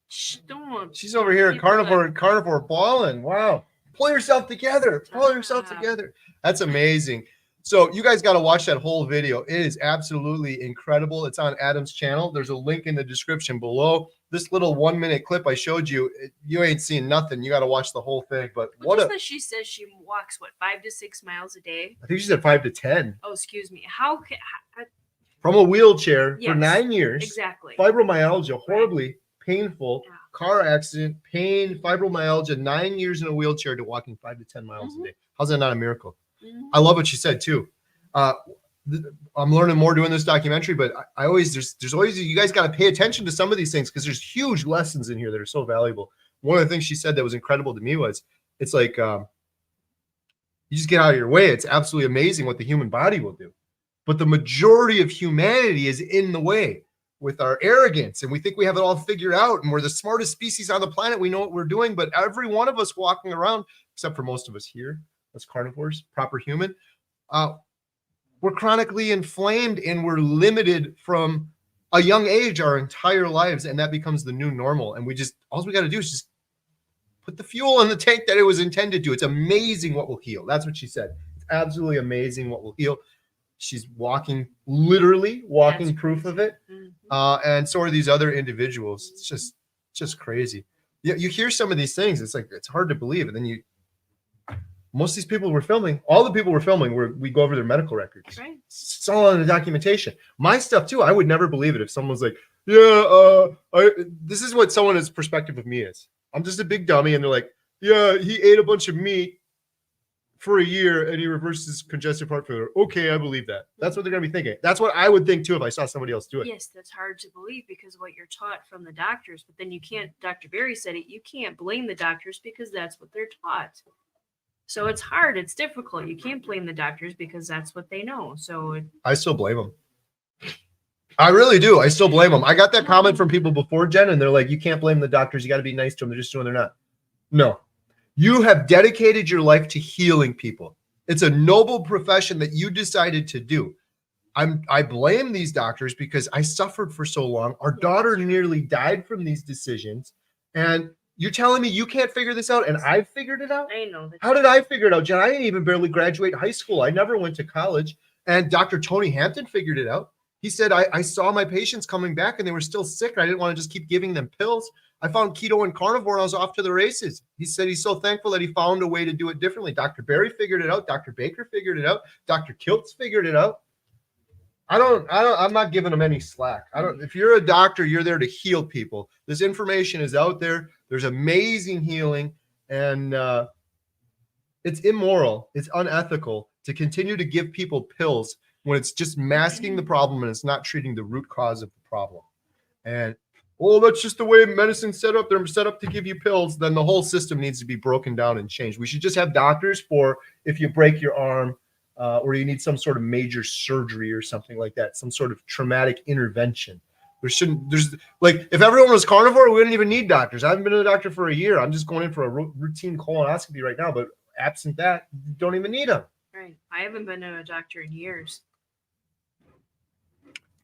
Shh, don't. She's over here at Carnivore balling. Wow. Pull yourself together. Pull yourself together. That's amazing. So you guys got to watch that whole video. It is absolutely incredible. It's on Adam's channel. There's a link in the description below. This little 1-minute clip I showed you, you ain't seen nothing. You got to watch the whole thing. But she says she walks 5 to 6 miles a day. I think she said 5 to 10. Oh, excuse me. How From a wheelchair for 9 years. Exactly. Fibromyalgia, horribly painful. Car accident, pain, fibromyalgia, 9 years in a wheelchair to walking 5 to 10 miles a day. How's that not a miracle? I love what she said too. I'm learning more doing this documentary, but I always there's always, you guys got to pay attention to some of these things because there's huge lessons in here that are so valuable. One of the things she said that was incredible to me was it's like you just get out of your way. It's absolutely amazing what the human body will do, but the majority of humanity is in the way with our arrogance, and we think we have it all figured out, and we're the smartest species on the planet. We know what we're doing, but every one of us walking around, except for most of us here, as carnivores, proper human, we're chronically inflamed and we're limited from a young age our entire lives, and that becomes the new normal. And all we got to do is just put the fuel in the tank that it was intended to. It's amazing what will heal. That's what she said. It's absolutely amazing what will heal. She's literally walking proof of it. And so are these other individuals. It's just crazy. You hear some of these things, it's like, it's hard to believe. And then most of these people we're filming, all the people we're filming, we go over their medical records. Right. It's all on the documentation. My stuff too, I would never believe it if someone was like, this is what someone's perspective of me is. I'm just a big dummy. And they're like, yeah, he ate a bunch of meat for a year and he reverses congestive heart failure. Okay, I believe that. That's what they're going to be thinking. That's what I would think too if I saw somebody else do it. Yes, that's hard to believe because of what you're taught from the doctors. But then you can't, Dr. Berry said it, you can't blame the doctors because that's what they're taught. So it's hard. It's difficult. You can't blame the doctors because that's what they know. So I still blame them. I really do. I still blame them. I got that comment from people before, Jen, and they're like, you can't blame the doctors. You got to be nice to them. They're just doing their not. No. You have dedicated your life to healing people. It's a noble profession that you decided to do. I blame these doctors because I suffered for so long. Our daughter nearly died from these decisions. And you're telling me you can't figure this out and I figured it out? I know. How did I figure it out, Jen? I didn't even barely graduate high school. I never went to college. And Dr. Tony Hampton figured it out. He said, I saw my patients coming back and they were still sick. And I didn't want to just keep giving them pills. I found keto and carnivore and I was off to the races. He said he's so thankful that he found a way to do it differently. Dr. Berry figured it out. Dr. Baker figured it out. Dr. Kiltz figured it out. I'm not giving them any slack. If you're a doctor, you're there to heal people. This information is out there. There's amazing healing, and it's immoral. It's unethical to continue to give people pills when it's just masking the problem and it's not treating the root cause of the problem. And that's just the way medicine's set up. They're set up to give you pills. Then the whole system needs to be broken down and changed. We should just have doctors for if you break your arm or you need some sort of major surgery or something like that, some sort of traumatic intervention. There's like, if everyone was carnivore, we wouldn't even need doctors. I haven't been to the doctor for a year. I'm just going in for a routine colonoscopy right now, but absent that, you don't even need them. right. I haven't been to a doctor in years.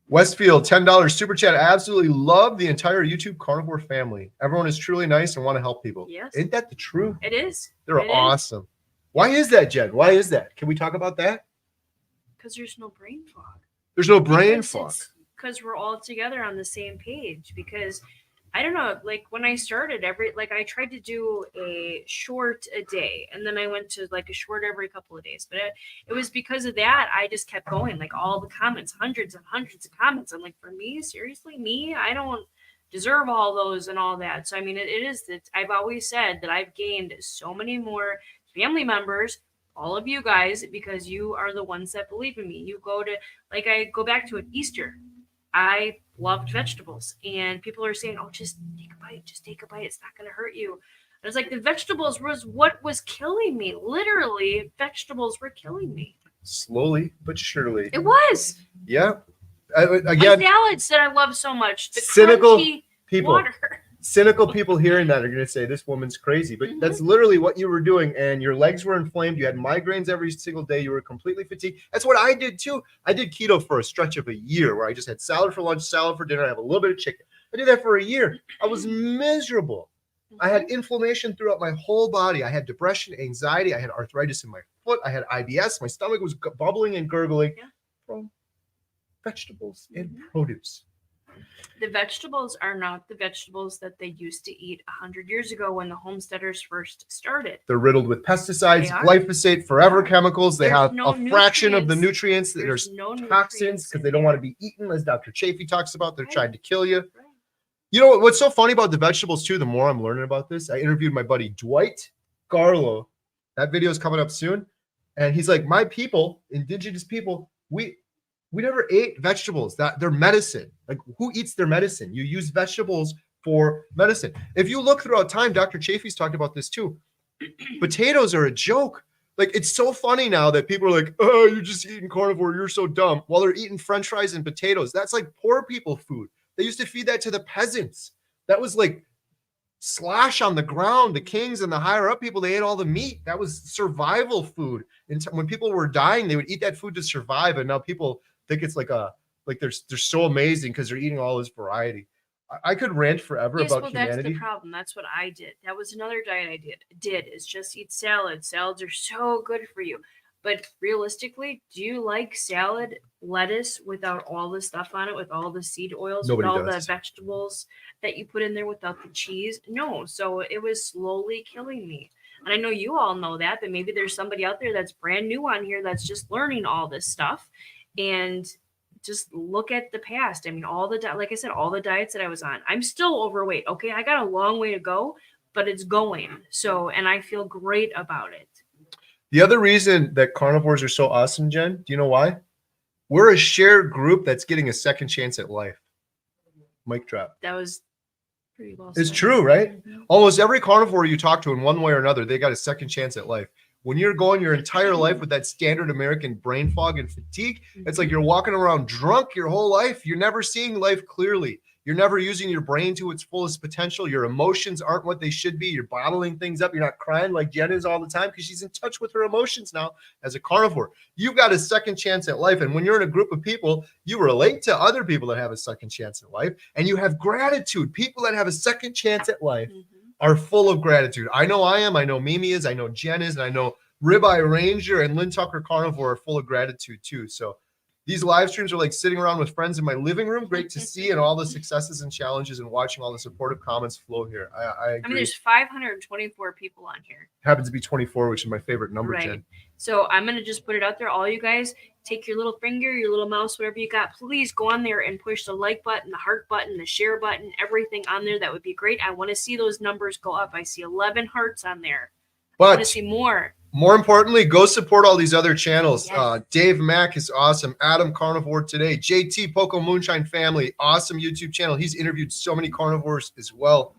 Westfield, $10 super chat. I absolutely love the entire YouTube carnivore family. Everyone is truly nice and want to help people. Yes. Isn't that the truth? It is. They're awesome. Why is that, Jen? Why is that? Can we talk about that? Because there's no brain fog. There's no brain fog. Because we're all together on the same page. Because I don't know, like when I started I tried to do a short a day and then I went to like a short every couple of days. But it was because of that, I just kept going, like all the comments, hundreds and hundreds of comments. I'm like, for me, seriously, me, I don't deserve all those and all that. So, I mean, I've always said that I've gained so many more family members, all of you guys, because you are the ones that believe in me. You go to, like, I go back to it, Easter. I loved vegetables, and people are saying, "Oh, just take a bite. Just take a bite. It's not going to hurt you." And I was like, the vegetables was what was killing me. Literally, vegetables were killing me. Slowly but surely. It was. Yeah. My Again, salads that I love so much. The cynical crunchy people. water. Cynical people hearing that are going to say this woman's crazy, but that's literally what you were doing, and your legs were inflamed. You had migraines every single day. You were completely fatigued. That's what I did too. I did keto for a stretch of a year, where I just had salad for lunch, salad for dinner. I have a little bit of chicken. I did that for a year. I was miserable. I had inflammation throughout my whole body. I had depression, anxiety. I had arthritis in my foot. I had IBS. My stomach was bubbling and gurgling from vegetables and produce. The vegetables are not the vegetables that they used to eat 100 years ago when the homesteaders first started. They're riddled with pesticides, They are. glyphosate, forever chemicals. They There's have no a fraction of the nutrients. nutrients. There's no toxins because they don't want to be eaten, as Dr. Chaffee talks about. They're trying to kill you. You know what's so funny about the vegetables too? The more I'm learning about this, I interviewed my buddy Dwight Garlow. That video is coming up soon, and he's like, "My people, indigenous people, we never ate vegetables. That they're medicine. Like, who eats their medicine? You use vegetables for medicine. If you look throughout time, Dr. Chaffee's talked about this too. Potatoes are a joke. Like, it's so funny now that people are like, "Oh, you're just eating carnivore. You're so dumb." While they're eating French fries and potatoes, that's like poor people food. They used to feed that to the peasants. That was like slash on the ground. The kings and the higher up people, they ate all the meat. That was survival food. And when people were dying, they would eat that food to survive. And now people think it's like they're so amazing because they're eating all this variety. I could rant forever about humanity. That's the problem. That's what I did. That was another diet I did is just eat salad. Salads are so good for you. But realistically, do you like salad, lettuce without all the stuff on it, with all the seed oils, Nobody with all does. the vegetables that you put in there without the cheese? No. So it was slowly killing me. And I know you all know that, but maybe there's somebody out there that's brand new on here that's just learning all this stuff. And just look at the past. I mean, like I said, all the diets that I was on, I'm still overweight. Okay. I got a long way to go, but it's going. So, and I feel great about it. The other reason that carnivores are so awesome, Jen, do you know why? We're a shared group that's getting a second chance at life. Mic drop. That was pretty well It's said. true, right? Almost every carnivore you talk to in one way or another, they got a second chance at life. When you're going your entire life with that standard American brain fog and fatigue, it's like you're walking around drunk your whole life. You're never seeing life clearly. You're never using your brain to its fullest potential. Your emotions aren't what they should be. You're bottling things up. You're not crying like Jen is all the time because she's in touch with her emotions now as a carnivore. You've got a second chance at life. And when you're in a group of people, you relate to other people that have a second chance at life, and you have gratitude. People that have a second chance at life are full of gratitude. I know I am. I know Mimi is. I know Jen is. And I know Ribeye Ranger and Lynn Tucker Carnivore are full of gratitude too. So these live streams are like sitting around with friends in my living room. Great to see, and all the successes and challenges, and watching all the supportive comments flow here. I agree. I mean, there's 524 people on here. Happens to be 24, which is my favorite number, Right. Jen. So I'm going to just put it out there. All you guys, take your little finger, your little mouse, whatever you got. Please go on there and push the like button, the heart button, the share button, everything on there. That would be great. I want to see those numbers go up. I see 11 hearts on there. I want to But see more. more importantly, go support all these other channels. Dave Mack is awesome. Adam Carnivore Today. JT Poco Moonshine Family. Awesome YouTube channel. He's interviewed so many carnivores as well.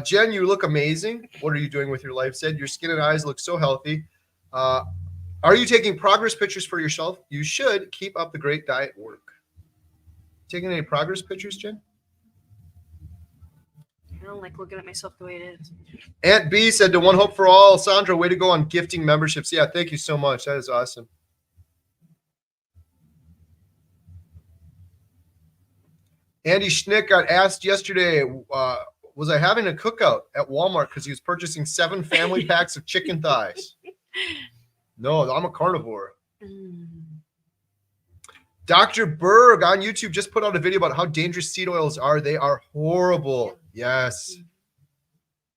Jen, you look amazing. What are you doing with your life? Said your skin and eyes look so healthy. Are you taking progress pictures for yourself? You should. Keep up the great diet work. Taking any progress pictures, Jen? I don't like looking at myself the way it is. Aunt B said to One Hope for All. Sandra, way to go on gifting memberships. Yeah, thank you so much. That is awesome. Andy Schnick got asked yesterday, was I having a cookout at Walmart because he was purchasing 7 family packs of chicken thighs? No, I'm a carnivore. Dr. Berg on YouTube just put out a video about how dangerous seed oils are. They are horrible. Yes.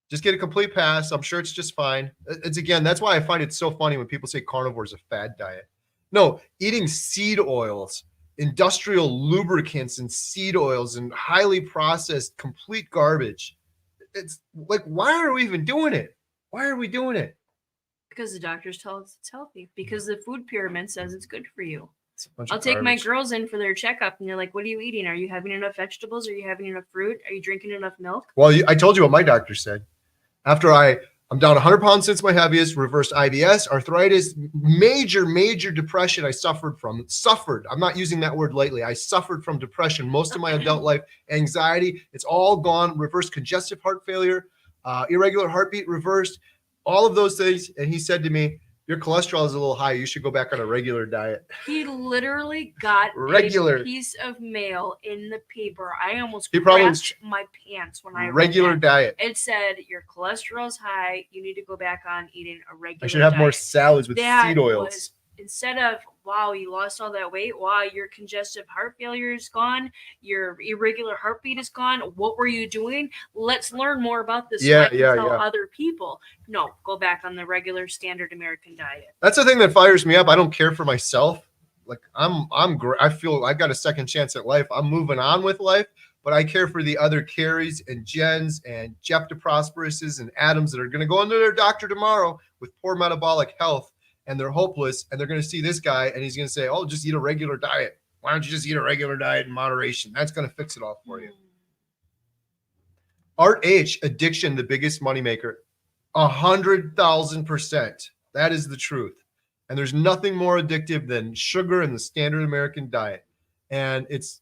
Just get a complete pass. I'm sure it's just fine. It's again, that's why I find it so funny when people say carnivore is a fad diet. No, eating seed oils, industrial lubricants and seed oils and highly processed complete garbage. It's like, why are we even doing it? Why are we doing it? Because the doctors tell us it's healthy. Because the food pyramid says it's good for you. It's a bunch I'll of take my garbage. girls in for their checkup, and they're like, "What are you eating? Are you having enough vegetables? Are you having enough fruit? Are you drinking enough milk?" Well, I told you what my doctor said. After I'm down 100 pounds since my heaviest, reversed IBS, arthritis, major depression I suffered from. I'm not using that word lightly. I suffered from depression most of my adult life, anxiety. It's all gone. Reversed congestive heart failure, irregular heartbeat reversed, all of those things. And he said to me, your cholesterol is a little high. You should go back on a regular diet. He literally got Regular. a piece of mail in the paper. I almost He probably crapped my pants when I read regular that. diet. It said your cholesterol's high. You need to go back on eating a regular. I should have more diet. salads with That seed oils. was, instead of, wow, you lost all that weight. Wow, your congestive heart failure is gone. Your irregular heartbeat is gone. What were you doing? Let's learn more about this. So I can tell other people. No, go back on the regular standard American diet. That's the thing that fires me up. I don't care for myself. Like I feel I got a second chance at life. I'm moving on with life, but I care for the other Kerrys and Jens and Jeff DeProsperouses and Adams that are going to go into their doctor tomorrow with poor metabolic health. And they're hopeless, and they're going to see this guy, and he's going to say, oh, just eat a regular diet. Why don't you just eat a regular diet in moderation? That's going to fix it all for you. Art H, addiction, the biggest moneymaker. 100,000%. That is the truth. And there's nothing more addictive than sugar and the standard American diet. And it's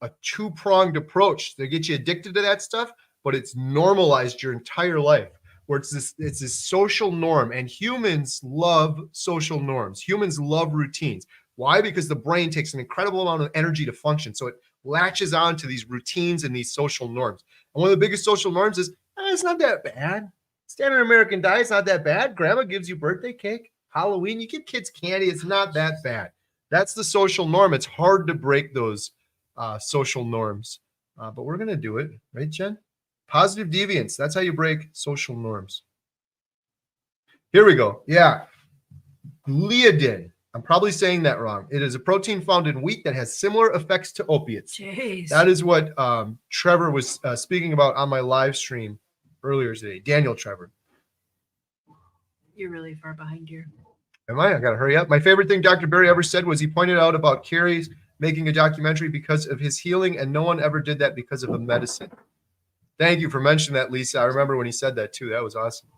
a two-pronged approach to get you addicted to that stuff, but it's normalized your entire life. Where it's this social norm, and humans love social norms. Humans love routines. Why? Because the brain takes an incredible amount of energy to function. So it latches on to these routines and these social norms. And one of the biggest social norms is, it's not that bad. Standard American diet's not that bad. Grandma gives you birthday cake, Halloween, you give kids candy. It's not that bad. That's the social norm. It's hard to break those social norms, but we're going to do it. Right, Jen? Positive deviance. That's how you break social norms. Here we go. Yeah. Gliadin. I'm probably saying that wrong. It is a protein found in wheat that has similar effects to opiates. Jeez. That is what Trevor was speaking about on my live stream earlier today. Daniel Trevor. You're really far behind here. Am I? I got to hurry up. My favorite thing Dr. Berry ever said was he pointed out about Kerry's making a documentary because of his healing, and no one ever did that because of the medicine. Thank you for mentioning that, Lisa. I remember when he said that too. That was awesome.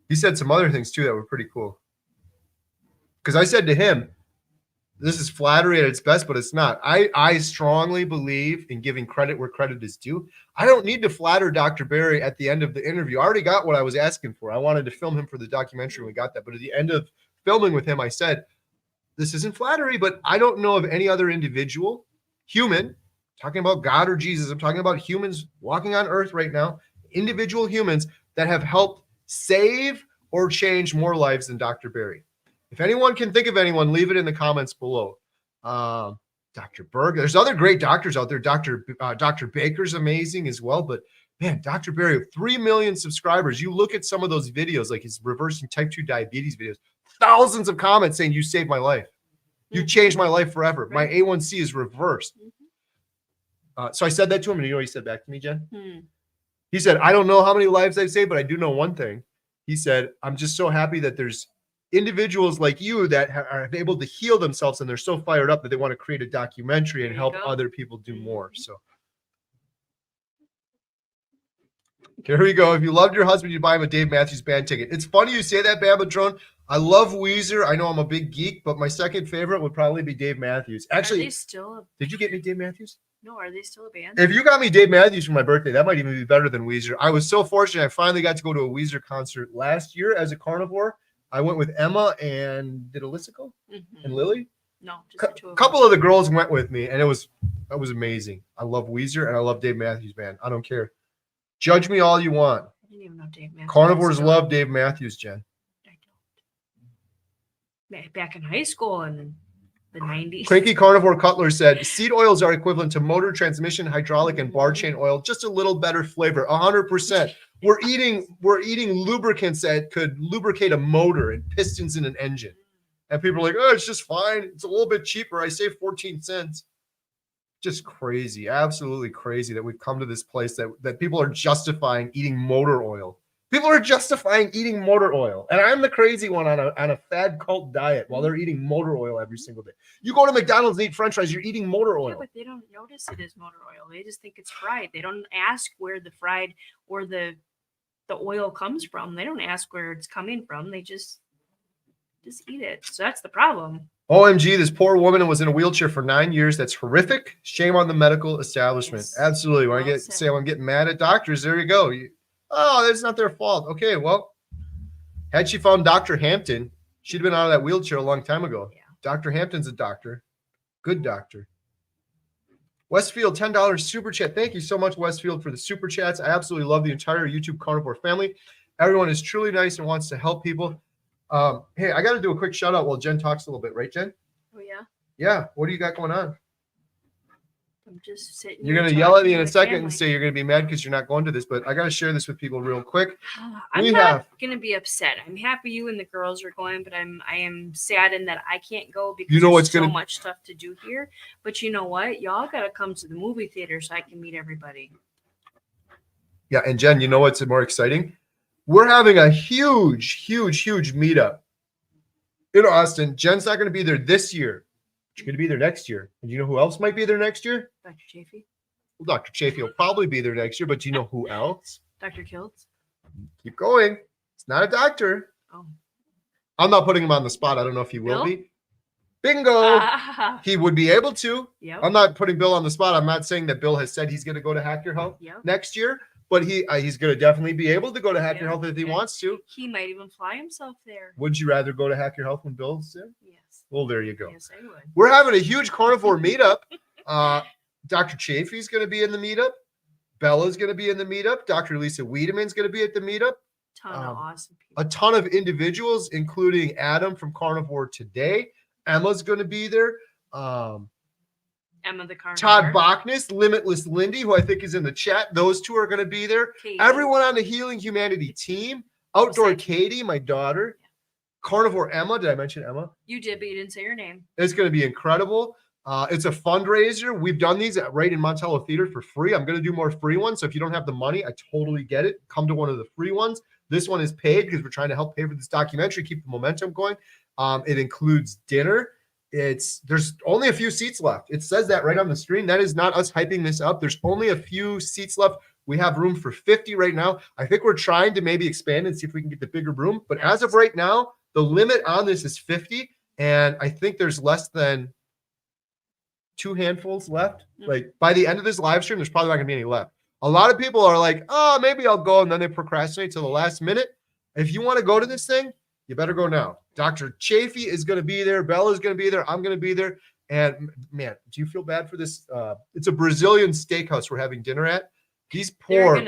He said some other things too that were pretty cool. Because I said to him, this is flattery at its best, but it's not. I strongly believe in giving credit where credit is due. I don't need to flatter Dr. Berry at the end of the interview. I already got what I was asking for. I wanted to film him for the documentary. We got that. But at the end of filming with him, I said, this isn't flattery, but I don't know of any other individual, human, talking about God or Jesus. I'm talking about humans walking on earth right now, individual humans that have helped save or change more lives than Dr. Berry. If anyone can think of anyone, leave it in the comments below. Dr. Berg, there's other great doctors out there. Dr. Baker's amazing as well. But man, Dr. Berry, 3 million subscribers. You look at some of those videos, like his reversing type 2 diabetes videos, thousands of comments saying you saved my life. You changed my life forever. My A1C is reversed. So I said that to him, and you know what he said back to me, Jen? He said, I don't know how many lives I've saved, but I do know one thing. He said, I'm just so happy that there's individuals like you that are able to heal themselves, and they're so fired up that they want to create a documentary and help other people do more. So here we go. If you loved your husband, you'd buy him a Dave Matthews Band ticket. It's funny you say that, Bama Drone. I love Weezer. I know I'm a big geek, but my second favorite would probably be Dave Matthews. Actually, are they still did you get me Dave Matthews? No, are they still a band? If you got me Dave Matthews for my birthday, that might even be better than Weezer. I was so fortunate. I finally got to go to a Weezer concert last year as a carnivore. I went with Emma and did Alyssa go? And Lily? No, just the two of A couple of the girls went with me, and that was amazing. I love Weezer, and I love Dave Matthews Band. I don't care. Judge me all you want. I didn't even know Dave Matthews. Carnivores love Dave Matthews, Jen. Back in high school and the 90s. Cranky Carnivore Cutler said, seed oils are equivalent to motor, transmission, hydraulic, and bar chain oil. Just a little better flavor. 100%. We're eating lubricants that could lubricate a motor and pistons in an engine. And people are like, oh, it's just fine. It's a little bit cheaper. I save 14 cents. Just crazy. Absolutely crazy that we've come to this place that people are justifying eating motor oil People are justifying eating motor oil, and I'm the crazy one on a fad cult diet while they're eating motor oil every single day. You go to McDonald's and eat French fries, you're eating motor oil. Yeah, but they don't notice it is motor oil. They just think it's fried. They don't ask where the fried or the oil comes from. They don't ask where it's coming from. They just eat it. So that's the problem. OMG, this poor woman was in a wheelchair for 9 years. That's horrific. Shame on the medical establishment. Yes. Absolutely. When Well I said. say I'm getting mad at doctors, there you go. Oh, that's not their fault. Okay, well, had she found Dr. Hampton, she'd been out of that wheelchair a long time ago. Yeah. Dr. Hampton's a doctor. Good doctor. Westfield, $10 super chat. Thank you so much, Westfield, for the super chats. I absolutely love the entire YouTube Carnivore family. Everyone is truly nice and wants to help people. Hey, I got to do a quick shout out while Jen talks a little bit, right, Jen? Oh yeah. Yeah. What do you got going on? I'm just sitting. You're here going to yell at me talking in to a my second family. and say you're going to be mad because you're not going to this, but I got to share this with people real quick. I'm We not have- gonna be upset. I'm happy you and the girls are going, but I am saddened that I can't go because You know there's what's so gonna- much stuff to do here. But you know what? Y'all gotta come to the movie theater so I can meet everybody. Yeah. And Jen, you know what's more exciting? We're having a huge meetup in Austin. Jen's not going to be there this year. She's going to be there next year. And you know who else might be there next year? Dr. Chaffee, Well, Dr. Chaffee will probably be there next year, but you know who else? Dr. Kiltz. Keep going. It's not a doctor. Oh. I'm not putting him on the spot. I don't know if he will Bill? be. Bingo. Ah, He would be able to. yep. I'm not putting Bill on the spot. I'm not saying that Bill has said he's going to go to Hack Your Health Yep. next year, but he's going to definitely be able to go to Hack Your Yeah. Health if he And wants to. He might even fly himself there. Would you rather go to Hack Your Health when Bill's there? Yes. Well, there you go. Yes, I would. We're having a huge carnivore meetup. Dr. Chaffee's going to be in the meetup. Bella's going to be in the meetup. Dr. Lisa Wiedemann's going to be at the meetup. Ton of awesome people. A ton of individuals, including Adam from Carnivore Today. Emma's going to be there. Emma the Carnivore. Todd Bachnis, Limitless Lindy, who I think is in the chat. Those two are going to be there. Katie. Everyone on the Healing Humanity team. Outdoor Katie, my daughter. Carnivore Emma. Did I mention Emma? You did, but you didn't say your name. It's going to be incredible. It's a fundraiser. We've done these right in Montello Theater for free. I'm going to do more free ones. So if you don't have the money, I totally get it. Come to one of the free ones. This one is paid because we're trying to help pay for this documentary, keep the momentum going. It includes dinner. There's only a few seats left. It says that right on the screen. That is not us hyping this up. There's only a few seats left. We have room for 50 right now. I think we're trying to maybe expand and see if we can get the bigger room. But as of right now, the limit on this is 50. And I think there's less than 2 handfuls left. Like by the end of this live stream, there's probably not gonna be any left. A lot of people are like, oh, maybe I'll go, and then they procrastinate till the last minute. If you want to go to this thing, you better go now. Dr. Chaffee is going to be there. Bella's going to be there. I'm going to be there. And man, do you feel bad for this? It's a Brazilian steakhouse we're having dinner at. These poor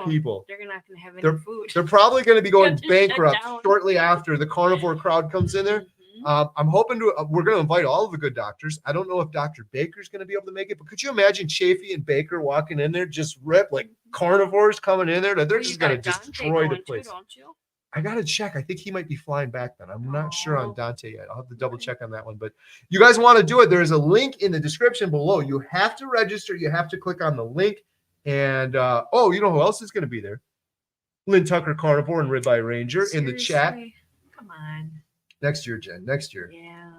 people. They're not going to have any food. They're probably going to be going have to shut bankrupt down. shortly after the carnivore crowd comes in there. I'm hoping we're going to invite all of the good doctors. I don't know if Dr. Baker's going to be able to make it, but could you imagine Chaffee and Baker walking in there, just rip like carnivores coming in there? They're just going to destroy the place. Don't you? I got to check. I think he might be flying back then. I'm not sure on Dante yet. I'll have to double check on that one. But you guys want to do it. There's a link in the description below. You have to register. You have to click on the link. And, you know who else is going to be there? Lynn Tucker Carnivore and Ribeye Ranger in the chat. Come on. Next year, Jen. Next year. Yeah.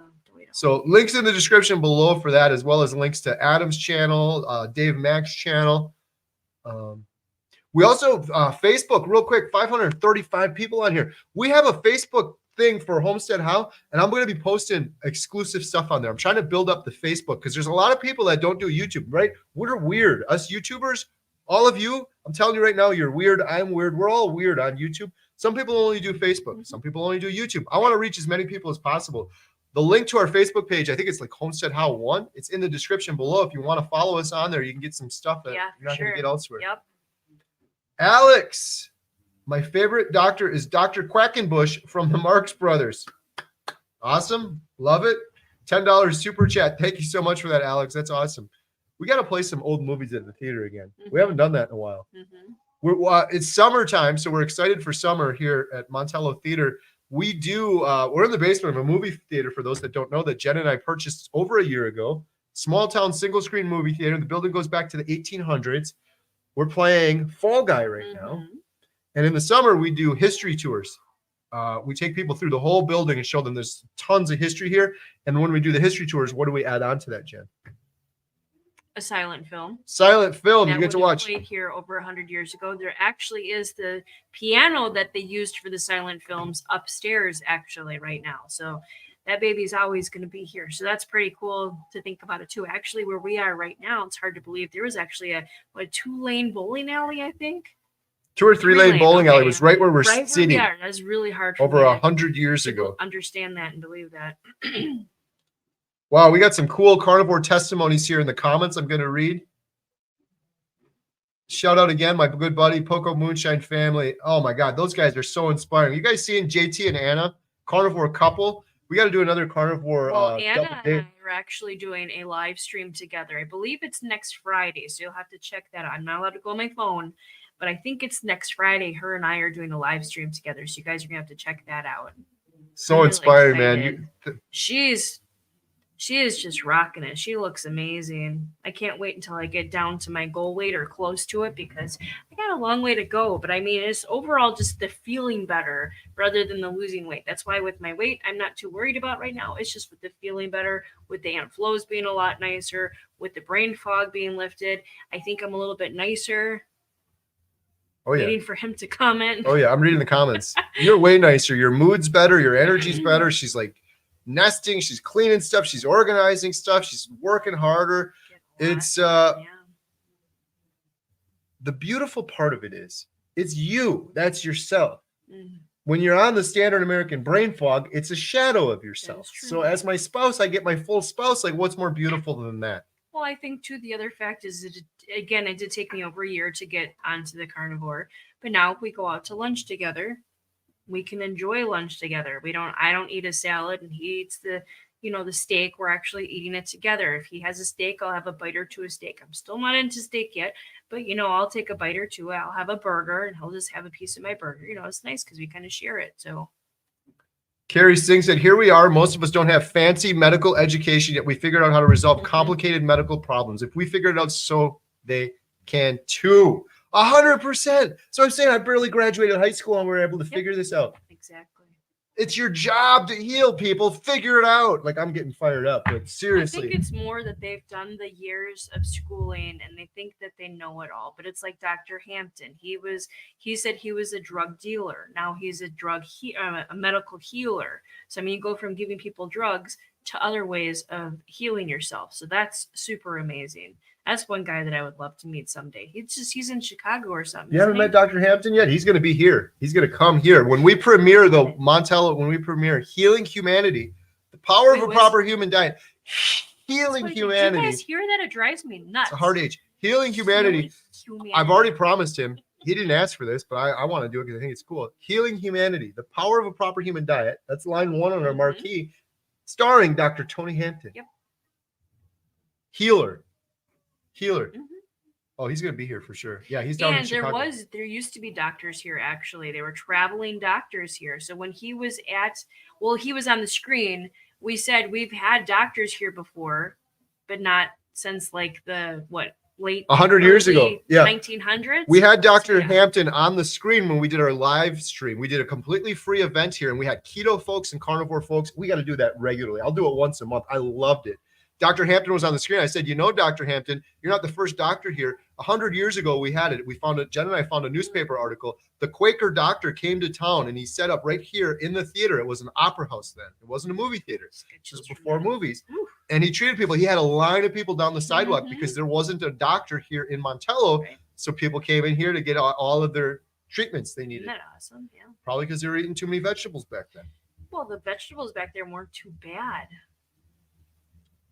So links in the description below for that, as well as links to Adam's channel, Dave Mack's channel. We also, Facebook, real quick, 535 people on here. We have a Facebook thing for Homestead How, and I'm going to be posting exclusive stuff on there. I'm trying to build up the Facebook because there's a lot of people that don't do YouTube, right? We're weird. Us YouTubers, all of you, I'm telling you right now, you're weird. I'm weird. We're all weird on YouTube. Some people only do Facebook. Some people only do YouTube. I want to reach as many people as possible. The link to our Facebook page, I think it's like Homestead How 1. It's in the description below. If you want to follow us on there, you can get some stuff that you're not going to get elsewhere. Yep. Alex, my favorite doctor is Dr. Quackenbush from the Marx Brothers. Awesome. Love it. $10 super chat. Thank you so much for that, Alex. That's awesome. We got to play some old movies at the theater again. We haven't done that in a while. It's summertime, so we're excited for summer here at Montello Theater. We do, we're in the basement of a movie theater, for those that don't know, that Jen and I purchased over a year ago. Small town single screen movie theater. The building goes back to the 1800s. We're playing Fall Guy right now. And in the summer, we do history tours. We take people through the whole building and show them there's tons of history here. And when we do the history tours, what do we add on to that, Jen? A silent film. Silent film. That You get to would have watch. played here over 100 years ago. There actually is the piano that they used for the silent films upstairs, actually, right now. So that baby's always going to be here. So that's pretty cool to think about it too. Actually, where we are right now, it's hard to believe there was actually a 2-lane bowling alley, I think. 2 or 3 lane bowling alley okay. was right where we're Right sitting. Where we are. That's really hard for over me 100 years to ago. understand that and believe that. Wow, we got some cool carnivore testimonies here in the comments I'm going to read. Shout out again, my good buddy, Poco Moonshine family. Oh my God, those guys are so inspiring. You guys seeing JT and Anna, carnivore couple? We got to do another carnivore. Well, Anna and I are actually doing a live stream together. I believe it's next Friday, so you'll have to check that out. I'm not allowed to go on my phone, but I think it's next Friday. Her and I are doing a live stream together, so you guys are going to have to check that out. So I'm really inspiring, excited. man. She is just rocking it. She looks amazing. I can't wait until I get down to my goal weight or close to it because I got a long way to go. But I mean, it's overall just the feeling better rather than the losing weight. That's why with my weight, I'm not too worried about right now. It's just with the feeling better, with the ant flows being a lot nicer, with the brain fog being lifted. I think I'm a little bit nicer. Oh, yeah. Waiting for him to comment. Oh, yeah. I'm reading the comments. You're way nicer. Your mood's better. Your energy's better. She's like nesting. She's cleaning stuff. She's organizing stuff. She's working harder. It's the beautiful part of it is it's you. That's yourself. When you're on the standard American brain fog, it's a shadow of yourself. So as my spouse, I get my full spouse. Like, what's more beautiful than that? Well, I think too, the other fact is that it did take me over a year to get onto the carnivore, but now if we go out to lunch together, we can enjoy lunch together. I don't eat a salad and he eats the steak. We're actually eating it together. If he has a steak, I'll have a bite or two of steak. I'm still not into steak yet, but I'll take a bite or two. I'll have a burger and he'll just have a piece of my burger. It's nice because we kind of share it. So Carrie Singh said, here we are. Most of us don't have fancy medical education, yet we figured out how to resolve complicated medical problems. If we figured it out, so they can too. 100%. So I'm saying I barely graduated high school and we were able to figure this out. Exactly. It's your job to heal people. Figure it out. Like, I'm getting fired up, but seriously. I think it's more that they've done the years of schooling and they think that they know it all. But it's like Dr. Hampton. He said he was a drug dealer. Now he's a medical healer. So I mean, you go from giving people drugs to other ways of healing yourself. So that's super amazing. That's one guy that I would love to meet someday. He's in Chicago or something. You haven't met Dr. Hampton yet? He's going to be here. He's going to come here. When we premiere, though, when we premiere Healing Humanity, the power of a proper human diet, healing humanity. Do you guys hear that? It drives me nuts. It's a hard age. Healing humanity. I've already promised him. He didn't ask for this, but I want to do it because I think it's cool. Healing humanity, the power of a proper human diet. That's line 1 on our marquee, starring Dr. Tony Hampton. Yep. Healer. Oh, he's going to be here for sure. Yeah, he's down in Chicago. And there used to be doctors here, actually. They were traveling doctors here. So when he was he was on the screen, we said we've had doctors here before, but not since like the, late 100 years ago. Yeah. 1900s. We had Dr. Hampton on the screen when we did our live stream. We did a completely free event here and we had keto folks and carnivore folks. We got to do that regularly. I'll do it once a month. I loved it. Dr. Hampton was on the screen. I said, Dr. Hampton, you're not the first doctor here. 100 years ago, we had it. Jen and I found a newspaper article. The Quaker doctor came to town and he set up right here in the theater. It was an opera house then. It wasn't a movie theater. It was before movies. And he treated people. He had a line of people down the sidewalk because there wasn't a doctor here in Montello. Right. So people came in here to get all of their treatments they needed. Isn't that awesome? Yeah. Probably because they were eating too many vegetables back then. Well, the vegetables back there weren't too bad.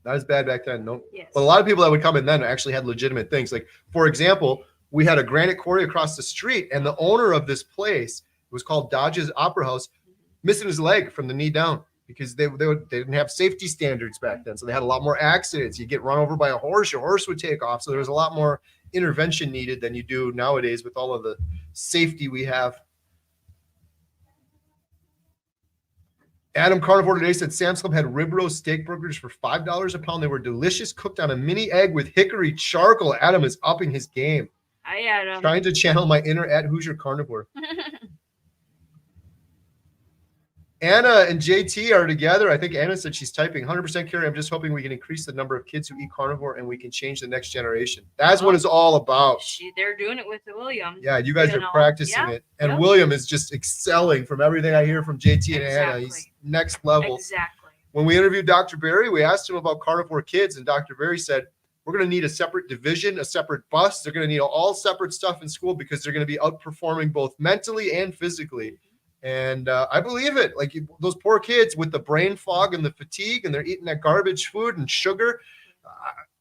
Not as bad back then, no. Yes. But a lot of people that would come in then actually had legitimate things. Like, for example, we had a granite quarry across the street, and the owner of this place, it was called Dodge's Opera House, missing his leg from the knee down because they didn't have safety standards back then. So they had a lot more accidents. You get run over by a horse, your horse would take off. So there was a lot more intervention needed than you do nowadays with all of the safety we have. Adam Carnivore today said Sam's Club had rib roast steak burgers for $5 a pound. They were delicious, cooked on a mini egg with hickory charcoal. Adam is upping his game. I had Trying to channel my inner at Hoosier Carnivore. Anna and JT are together. I think Anna said she's typing 100% Carrie. I'm just hoping we can increase the number of kids who eat carnivore and we can change the next generation. That's what it's all about. They're doing it with William. Yeah, you guys are practicing it. And William is just excelling from everything I hear from JT and Anna. He's next level. Exactly. When we interviewed Dr. Berry, we asked him about carnivore kids, and Dr. Berry said, we're going to need a separate division, a separate bus. They're going to need all separate stuff in school because they're going to be outperforming both mentally and physically. And I believe it. Like those poor kids with the brain fog and the fatigue, and they're eating that garbage food and sugar.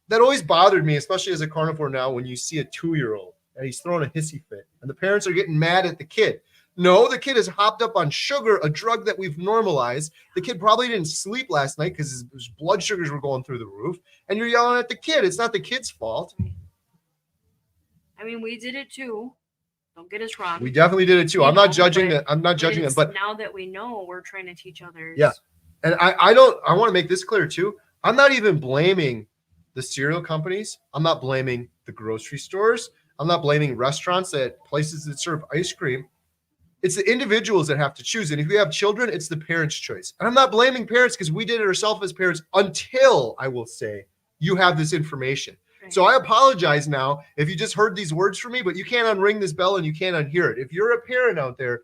That always bothered me, especially as a carnivore now, when you see a 2-year-old and he's throwing a hissy fit and the parents are getting mad at the kid. No, the kid is hopped up on sugar, a drug that we've normalized. The kid probably didn't sleep last night because his blood sugars were going through the roof. And you're yelling at the kid. It's not the kid's fault. I mean, we did it too. Don't get us wrong. We definitely did it too. I'm not judging that. I'm not judging them, but now that we know, we're trying to teach others. Yeah. And I want to make this clear too. I'm not even blaming the cereal companies. I'm not blaming the grocery stores. I'm not blaming restaurants, places that serve ice cream. It's the individuals that have to choose. And if you have children, it's the parents' choice. And I'm not blaming parents because we did it ourselves as parents until, I will say, you have this information. So I apologize now if you just heard these words from me, but you can't unring this bell and you can't unhear it. If you're a parent out there,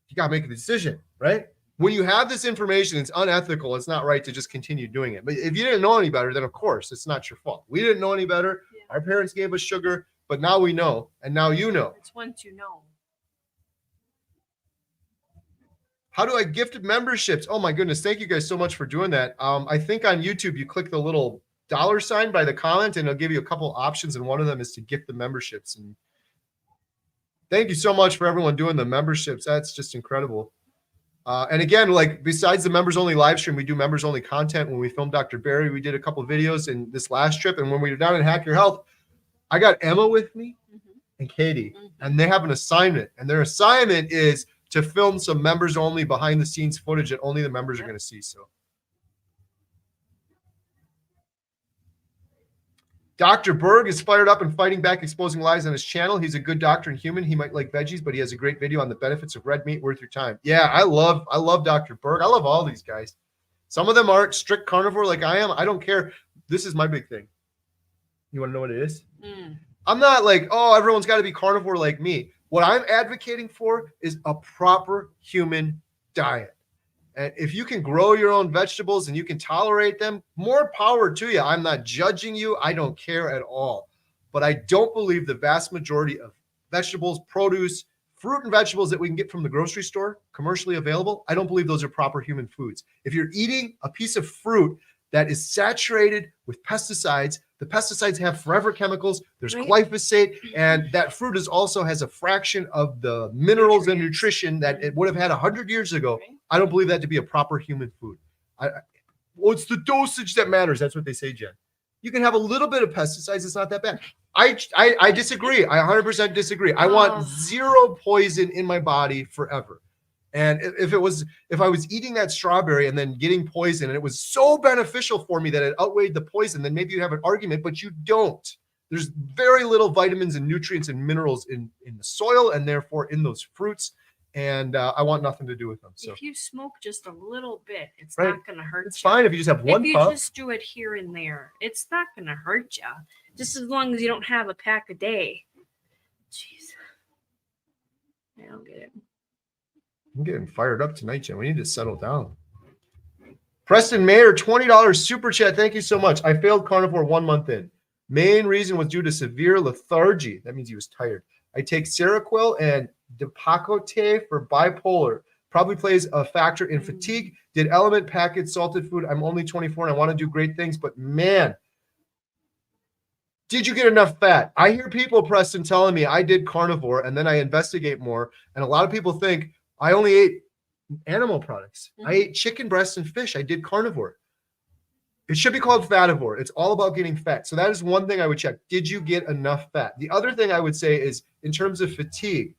you got to make a decision, right? When you have this information, it's unethical. It's not right to just continue doing it. But if you didn't know any better, then of course, it's not your fault. We didn't know any better. Yeah. Our parents gave us sugar, but now we know. And now you know. It's once you know. How do I gift memberships? Oh my goodness. Thank you guys so much for doing that. I think on YouTube, you click the little $sign by the comment and it'll give you a couple options. And one of them is to gift the memberships. And thank you so much for everyone doing the memberships. That's just incredible. And again, like besides the members only live stream, we do members only content. When we filmed Dr. Berry, we did a couple of videos in this last trip. And when we were down in Hack Your Health, I got Emma with me and Katie, and they have an assignment, and their assignment is to film some members only behind the scenes footage that only the members are going to see. So Dr. Berg is fired up and fighting back, exposing lies on his channel. He's a good doctor and human. He might like veggies, but he has a great video on the benefits of red meat worth your time. Yeah, I love Dr. Berg. I love all these guys. Some of them aren't strict carnivore like I am. I don't care. This is my big thing. You want to know what it is? I'm not like, oh, everyone's got to be carnivore like me. What I'm advocating for is a proper human diet. And if you can grow your own vegetables and you can tolerate them, more power to you. I'm not judging you. I don't care at all. But I don't believe the vast majority of vegetables, produce, fruit and vegetables that we can get from the grocery store, commercially available, I don't believe those are proper human foods. If you're eating a piece of fruit that is saturated with pesticides, the pesticides have forever chemicals, there's glyphosate, and that fruit also has a fraction of the minerals and nutrition that it would have had 100 years ago. I don't believe that to be a proper human food. Well, it's the dosage that matters. That's what they say, Jen. You can have a little bit of pesticides. It's not that bad. I disagree. I 100% disagree. I want zero poison in my body forever. And if I was eating that strawberry and then getting poison and it was so beneficial for me that it outweighed the poison, then maybe you'd have an argument, but you don't. There's very little vitamins and nutrients and minerals in the soil and therefore in those fruits. And I want nothing to do with them. So if you smoke just a little bit, it's right. not going to hurt you. It's fine if you just have one If puff. you just do it here and there, it's not going to hurt you. Just as long as you don't have a pack a day. Jeez. I don't get it. I'm getting fired up tonight, Jen. We need to settle down. Preston Mayer, $20 super chat. Thank you so much. I failed carnivore 1 month in. Main reason was due to severe lethargy. That means he was tired. I take Seroquel and Depakote for bipolar. Probably plays a factor in fatigue. Did element package salted food. I'm only 24 and I want to do great things, but man, did you get enough fat? I hear people, Preston, telling me I did carnivore and then I investigate more. And a lot of people think I only ate animal products. I ate chicken breasts and fish. I did carnivore. It should be called fativore. It's all about getting fat. So that is one thing I would check. Did you get enough fat? The other thing I would say is in terms of fatigue,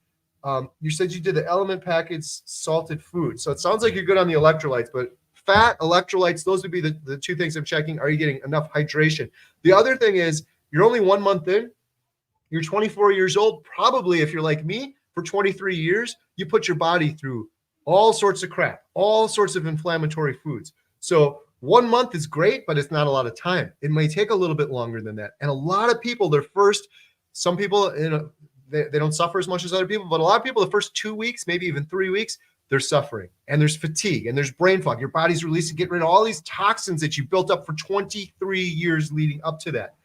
you said you did the element package salted food. So it sounds like you're good on the electrolytes, but fat, electrolytes, those would be the two things I'm checking. Are you getting enough hydration? The other thing is you're only 1 month in. You're 24 years old. Probably, if you're like me, for 23 years, you put your body through all sorts of crap, all sorts of inflammatory foods. So 1 month is great, but it's not a lot of time. It may take a little bit longer than that. And a lot of people, some people, they don't suffer as much as other people, but a lot of people, the first 2 weeks, maybe even 3 weeks, they're suffering, and there's fatigue, and there's brain fog. Your body's releasing, getting rid of all these toxins that you built up for 23 years leading up to that.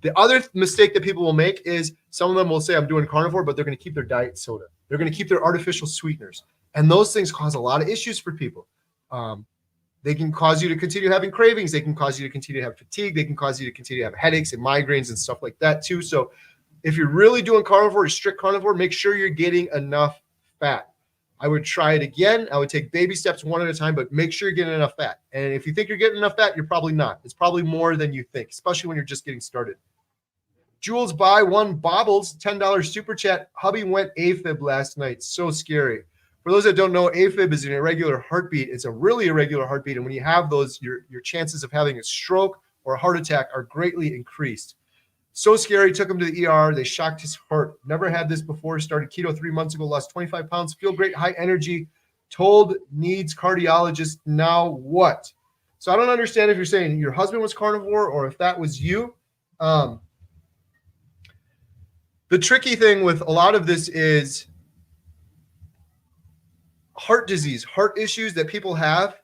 The other mistake that people will make is some of them will say, I'm doing carnivore, but they're going to keep their diet soda. They're going to keep their artificial sweeteners. And those things cause a lot of issues for people. They can cause you to continue having cravings. They can cause you to continue to have fatigue. They can cause you to continue to have headaches and migraines and stuff like that too. So if you're really doing carnivore, strict carnivore, make sure you're getting enough fat. I would try it again. I would take baby steps one at a time, but make sure you're getting enough fat. And if you think you're getting enough fat, you're probably not. It's probably more than you think, especially when you're just getting started. Jules buy one Bobbles, $10 super chat. Hubby went AFib last night. So scary. For those that don't know, AFib is an irregular heartbeat. It's a really irregular heartbeat. And when you have those, your chances of having a stroke or a heart attack are greatly increased. So scary. Took him to the ER. They shocked his heart. Never had this before. Started keto 3 months ago. Lost 25 pounds. Feel great. High energy. Told needs cardiologist. Now what? So I don't understand if you're saying your husband was carnivore or if that was you. The tricky thing with a lot of this is heart disease, heart issues that people have.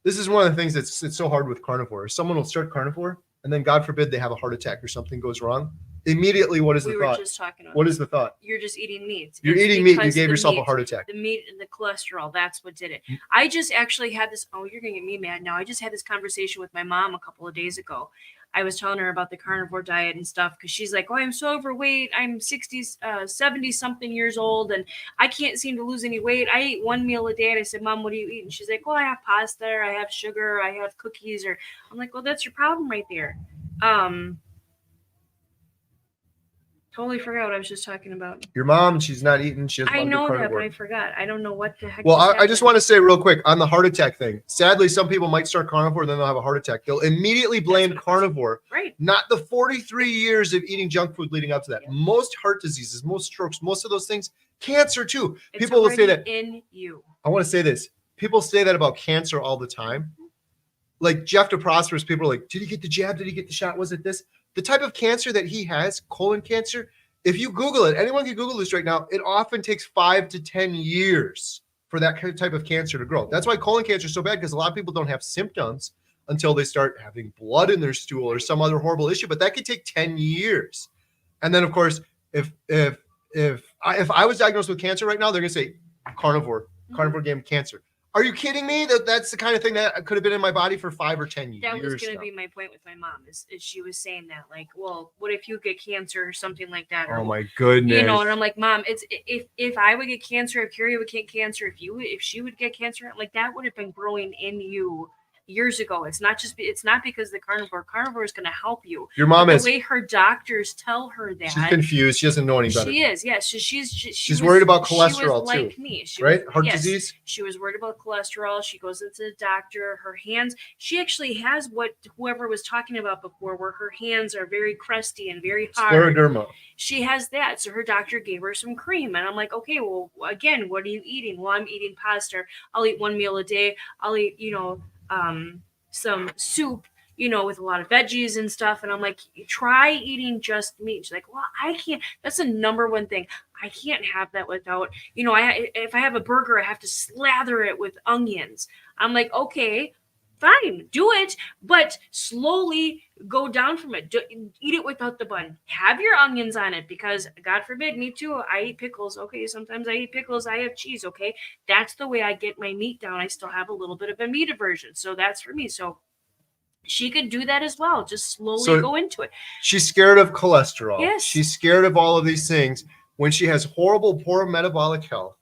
This is one of the things it's so hard with carnivore. Someone will start carnivore, and then God forbid they have a heart attack or something goes wrong. Immediately, what is the thought? Just talking about what is the thought? You're just eating meat. You're eating meat. You gave yourself a heart attack. The meat and the cholesterol, that's what did it. I just actually had this, oh, you're going to get me mad now. I just had this conversation with my mom a couple of days ago. I was telling her about the carnivore diet and stuff because she's like, oh, I'm so overweight. I'm 70 something years old and I can't seem to lose any weight. I eat one meal a day. And I said, Mom, what do you eat? And she's like, well, I have pasta, or I have sugar, I have cookies. Or I'm like, well, that's your problem right there. Totally forgot what I was just talking about. Your mom, she's not eating. She I know that, but I forgot. I don't know what the heck. Well, I just want to say real quick on the heart attack thing. Sadly, some people might start carnivore, then they'll have a heart attack. They'll immediately blame carnivore, right? Not the 43 years of eating junk food leading up to that. Yeah. Most heart diseases, most strokes, most of those things, cancer too. It's people will say that in you. I want to say this. People say that about cancer all the time. Like Jeff DeProsperous, people are like, did he get the jab? Did he get the shot? Was it this? The type of cancer that he has, colon cancer, if you Google it, anyone can Google this right now, it often takes 5 to 10 years for that type of cancer to grow. That's why colon cancer is so bad, because a lot of people don't have symptoms until they start having blood in their stool or some other horrible issue, but that could take 10 years. And then, of course, if I was diagnosed with cancer right now, they're going to say carnivore gave cancer. Are you kidding me? That's the kind of thing that could have been in my body for 5 or 10 years. That was going to be my point with my mom. Is she was saying that, like, well, what if you get cancer or something like that? Or, oh my goodness! You know, and I'm like, Mom, it's if I would get cancer, if Carrie would get cancer, if she would get cancer, like that would have been growing in you years ago. It's not because the carnivore is going to help you. Your mom is the way her doctors tell her that. She's confused. She doesn't know any better. She is, yes. She's worried about cholesterol she was too. Like me, right? Heart disease. She was worried about cholesterol. She goes into the doctor. Her hands. She actually has what whoever was talking about before, where her hands are very crusty and very hard. Scleroderma. She has that. So her doctor gave her some cream, and I'm like, okay, well, again, what are you eating? Well, I'm eating pasta. I'll eat one meal a day. I'll eat, some soup, with a lot of veggies and stuff. And I'm like, try eating just meat. She's like, well, I can't. That's the number one thing. I can't have that without, if I have a burger, I have to slather it with onions. I'm like, okay, fine, do it, but slowly go down from it. Eat it without the bun. Have your onions on it, because God forbid, me too. I eat pickles. Okay, sometimes I eat pickles. I have cheese. Okay, that's the way I get my meat down. I still have a little bit of a meat aversion, so that's for me. So she could do that as well. Just slowly go into it. She's scared of cholesterol. Yes. She's scared of all of these things when she has horrible, poor metabolic health.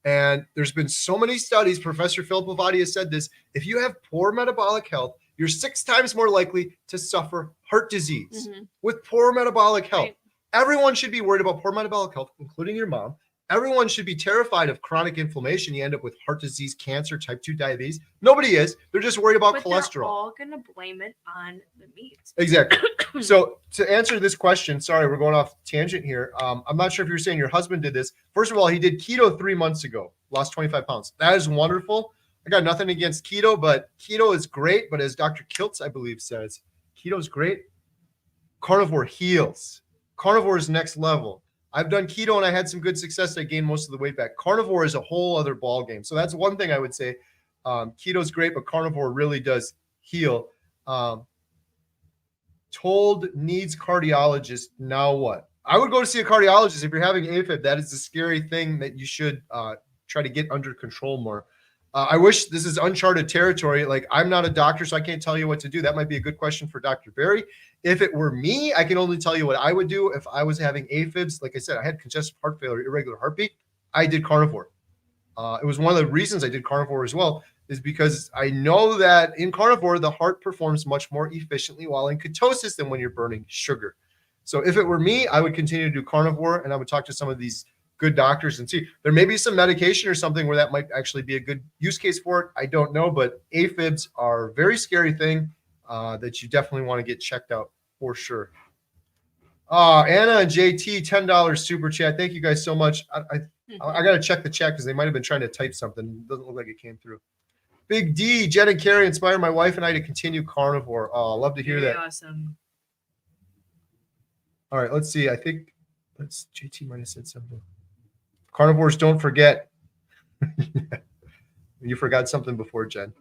And there's been so many studies. Professor Philip Avati has said this. If you have poor metabolic health, you're 6 times more likely to suffer heart disease with poor metabolic health. Right. Everyone should be worried about poor metabolic health, including your mom. Everyone should be terrified of chronic inflammation. You end up with heart disease, cancer, type 2 diabetes. Nobody is. They're just worried about But cholesterol. they're all going to blame it on the meat. Exactly. So to answer this question, sorry, we're going off tangent here. I'm not sure if you're saying your husband did this. First of all, he did keto 3 months ago, lost 25 pounds. That is wonderful. I got nothing against keto, but keto is great. But as Dr. Kiltz, I believe, says, keto is great. Carnivore heals. Carnivore is next level. I've done keto and I had some good success. I gained most of the weight back. Carnivore is a whole other ball game. So that's one thing I would say. Keto is great, but carnivore really does heal. Told needs cardiologist. Now what? I would go to see a cardiologist if you're having AFib. That is a scary thing that you should try to get under control more. I wish this is uncharted territory. Like, I'm not a doctor, so I can't tell you what to do. That might be a good question for Dr. Berry. If it were me, I can only tell you what I would do if I was having AFibs. Like I said, I had congestive heart failure, irregular heartbeat. I did carnivore. It was one of the reasons I did carnivore as well, is because I know that in carnivore, the heart performs much more efficiently while in ketosis than when you're burning sugar. So if it were me, I would continue to do carnivore, and I would talk to some of these good doctors and see. There may be some medication or something where that might actually be a good use case for it. I don't know, but AFibs are a very scary thing that you definitely want to get checked out for sure. Anna and JT, $10 super chat. Thank you guys so much. I got to check the chat because they might have been trying to type something. It doesn't look like it came through. Big D, Jen and Kerry inspired my wife and I to continue carnivore. Oh, I'll love to hear that. Awesome. All right, let's see. I think JT might have said something. Carnivores don't forget. You forgot something before, Jen.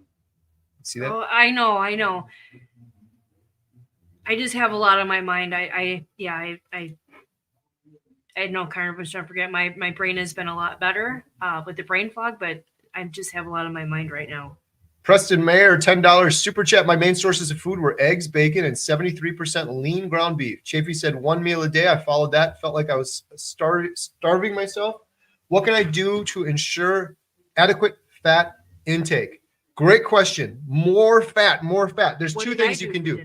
See that? Oh, I know. I just have a lot on my mind. I know carnivores don't forget. My brain has been a lot better with the brain fog, but I just have a lot on my mind right now. Preston Mayer, $10 super chat. My main sources of food were eggs, bacon, and 73% lean ground beef. Chaffee said 1 meal a day. I followed that. Felt like I was starving myself. What can I do to ensure adequate fat intake? Great question. More fat. There's two things you can do.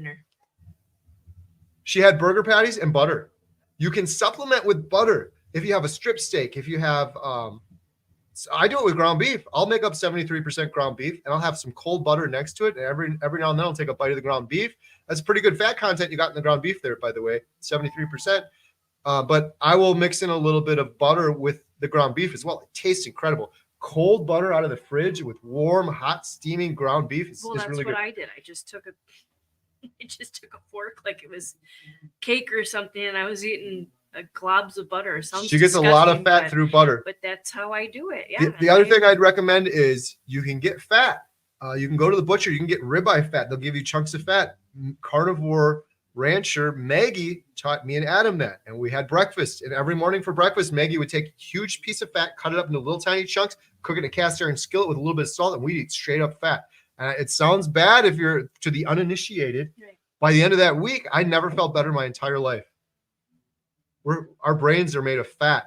She had burger patties and butter. You can supplement with butter if you have a strip steak. If you have, I do it with ground beef. I'll make up 73% ground beef, and I'll have some cold butter next to it. And every now and then I'll take a bite of the ground beef. That's pretty good fat content you got in the ground beef there, by the way, 73%. But I will mix in a little bit of butter with the ground beef as well. It tastes incredible. Cold butter out of the fridge with warm, hot, steaming ground beef is Well, that's really good. what I did. I just took a fork like it was cake or something, and I was eating globs of butter. Sounds She gets a lot of fat through butter. But that's how I do it. Yeah. The other thing I'd recommend is you can get fat. You can go to the butcher. You can get ribeye fat. They'll give you chunks of fat. Carnivore rancher Maggie taught me and Adam that, and we had breakfast. And every morning for breakfast, Maggie would take a huge piece of fat, cut it up into little tiny chunks, cook it in a cast iron skillet with a little bit of salt, and we'd eat straight up fat. It sounds bad if you're to the uninitiated. Right. By the end of that week, I never felt better my entire life. Our brains are made of fat.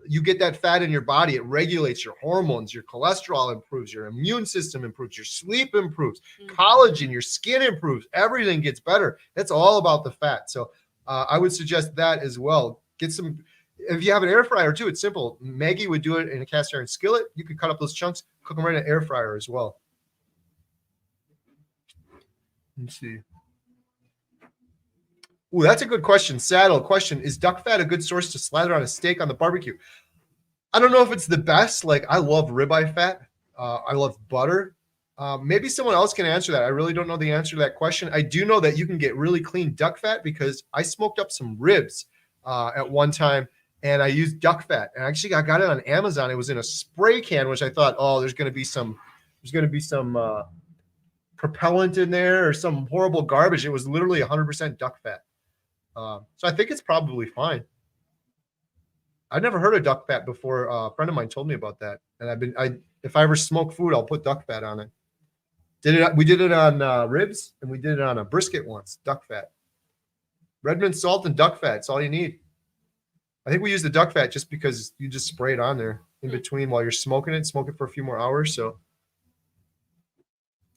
You get that fat in your body, it regulates your hormones, your cholesterol improves, your immune system improves, your sleep improves, collagen, your skin improves, everything gets better. That's all about the fat. So I would suggest that as well. Get some, if you have an air fryer too, it's simple. Maggie would do it in a cast iron skillet. You could cut up those chunks, cook them right in an air fryer as well. Let's see. Ooh, that's a good question. Saddle question. Is duck fat a good source to slather on a steak on the barbecue? I don't know if it's the best. Like, I love ribeye fat. I love butter. Maybe someone else can answer that. I really don't know the answer to that question. I do know that you can get really clean duck fat because I smoked up some ribs at one time and I used duck fat. And actually, I got it on Amazon. It was in a spray can, which I thought, oh, there's going to be some propellant in there or some horrible garbage. It was literally 100% duck fat. So I think it's probably fine. I've never heard of duck fat before. A friend of mine told me about that, and if I ever smoke food, I'll put duck fat on it. We did it on ribs, and we did it on a brisket once. Duck fat, Redmond salt, and duck fat. It's all you need. I think we use the duck fat just because you just spray it on there in between while you're smoking it. Smoke it for a few more hours. So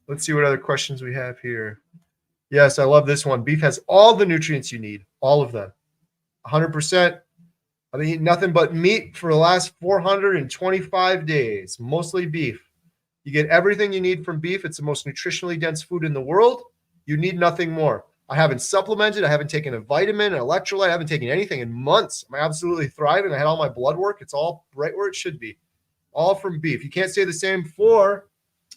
let's see what other questions we have here. Yes, I love this one. Beef has all the nutrients you need, all of them. 100%. I've been eating nothing but meat for the last 425 days, mostly beef. You get everything you need from beef. It's the most nutritionally dense food in the world. You need nothing more. I haven't supplemented. I haven't taken a vitamin, an electrolyte. I haven't taken anything in months. I'm absolutely thriving. I had all my blood work. It's all right where it should be. All from beef. You can't say the same for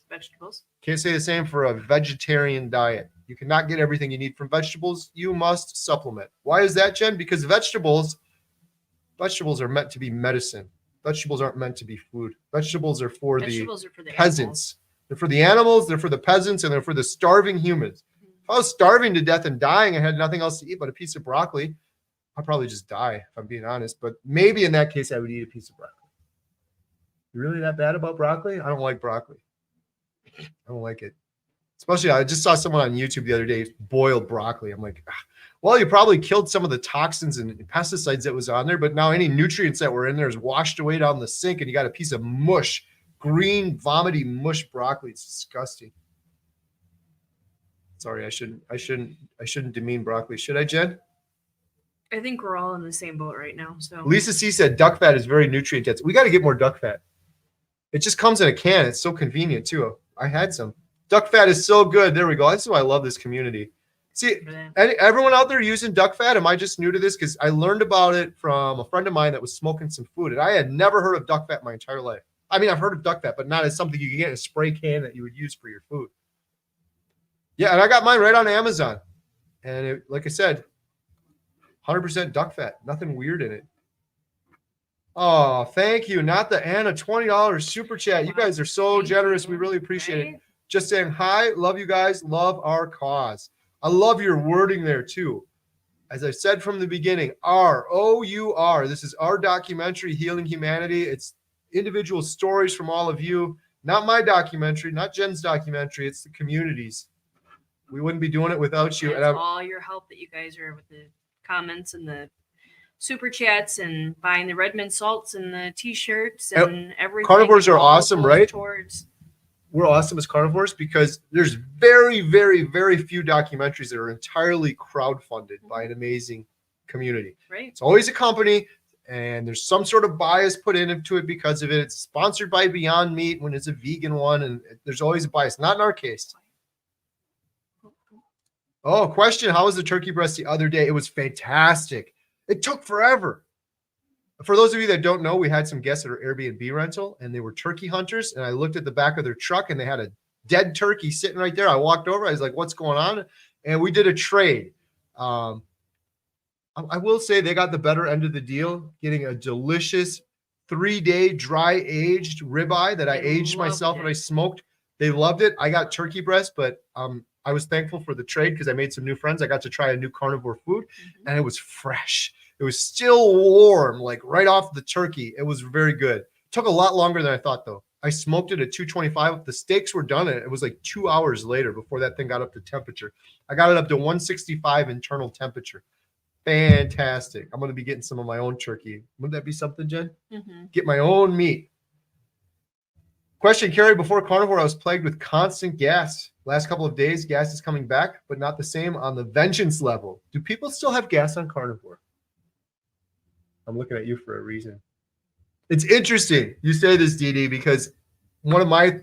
vegetables. Can't say the same for a vegetarian diet. You cannot get everything you need from vegetables. You must supplement. Why is that, Jen? Because vegetables are meant to be medicine. Vegetables aren't meant to be food. Vegetables are for the peasants. Animals. They're for the animals, they're for the peasants, and they're for the starving humans. If I was starving to death and dying and had nothing else to eat but a piece of broccoli, I'd probably just die, if I'm being honest. But maybe in that case, I would eat a piece of broccoli. You really that bad about broccoli? I don't like broccoli. I don't like it. Especially, I just saw someone on YouTube the other day boiled broccoli. I'm like, well, you probably killed some of the toxins and pesticides that was on there, but now any nutrients that were in there is washed away down the sink, and you got a piece of mush, green, vomity mush broccoli. It's disgusting. Sorry, I shouldn't demean broccoli. Should I, Jen? I think we're all in the same boat right now. So Lisa C said duck fat is very nutrient dense. We got to get more duck fat. It just comes in a can. It's so convenient too. I had some. Duck fat is so good. There we go. That's why I love this community. See, everyone out there using duck fat, am I just new to this? Because I learned about it from a friend of mine that was smoking some food, and I had never heard of duck fat my entire life. I mean, I've heard of duck fat, but not as something you can get in a spray can that you would use for your food. Yeah, and I got mine right on Amazon. And it, like I said, 100% duck fat. Nothing weird in it. Oh, thank you. Not the Anna $20 super chat. You guys are so generous. We really appreciate it. Just saying hi. Love you guys. Love our cause. I love your wording there too. As I said from the beginning, R-O-U-R. This is our documentary, Healing Humanity. It's individual stories from all of you. Not my documentary, not Jen's documentary. It's the community's. We wouldn't be doing it without you. and all your help that you guys are with the comments and the super chats and buying the Redmond salts and the t-shirts and everything. Carnivores are all awesome, goes right? Towards We're awesome as carnivores because there's very, very, very few documentaries that are entirely crowdfunded by an amazing community. Right. It's always a company, and there's some sort of bias put into it because of it. It's sponsored by Beyond Meat when it's a vegan one, and there's always a bias. Not in our case. Oh, question. How was the turkey breast the other day? It was fantastic. It took forever. For those of you that don't know, we had some guests at our Airbnb rental, and they were turkey hunters. And I looked at the back of their truck, and they had a dead turkey sitting right there. I walked over. I was like, what's going on? And we did a trade. I will say they got the better end of the deal, getting a delicious 3-day dry-aged ribeye that I aged myself and I smoked. They loved it. I got turkey breast, but I was thankful for the trade because I made some new friends. I got to try a new carnivore food, and it was fresh. It was still warm, like right off the turkey. It was very good. It took a lot longer than I thought, though. I smoked it at 225. The steaks were done, and it was like 2 hours later before that thing got up to temperature. I got it up to 165 internal temperature. Fantastic. I'm going to be getting some of my own turkey. Wouldn't that be something, Jen? Get my own meat. Question, Kerry, before carnivore, I was plagued with constant gas. Last couple of days, gas is coming back, but not the same on the vengeance level. Do people still have gas on carnivore? I'm looking at you for a reason. It's interesting you say this, DD, because one of my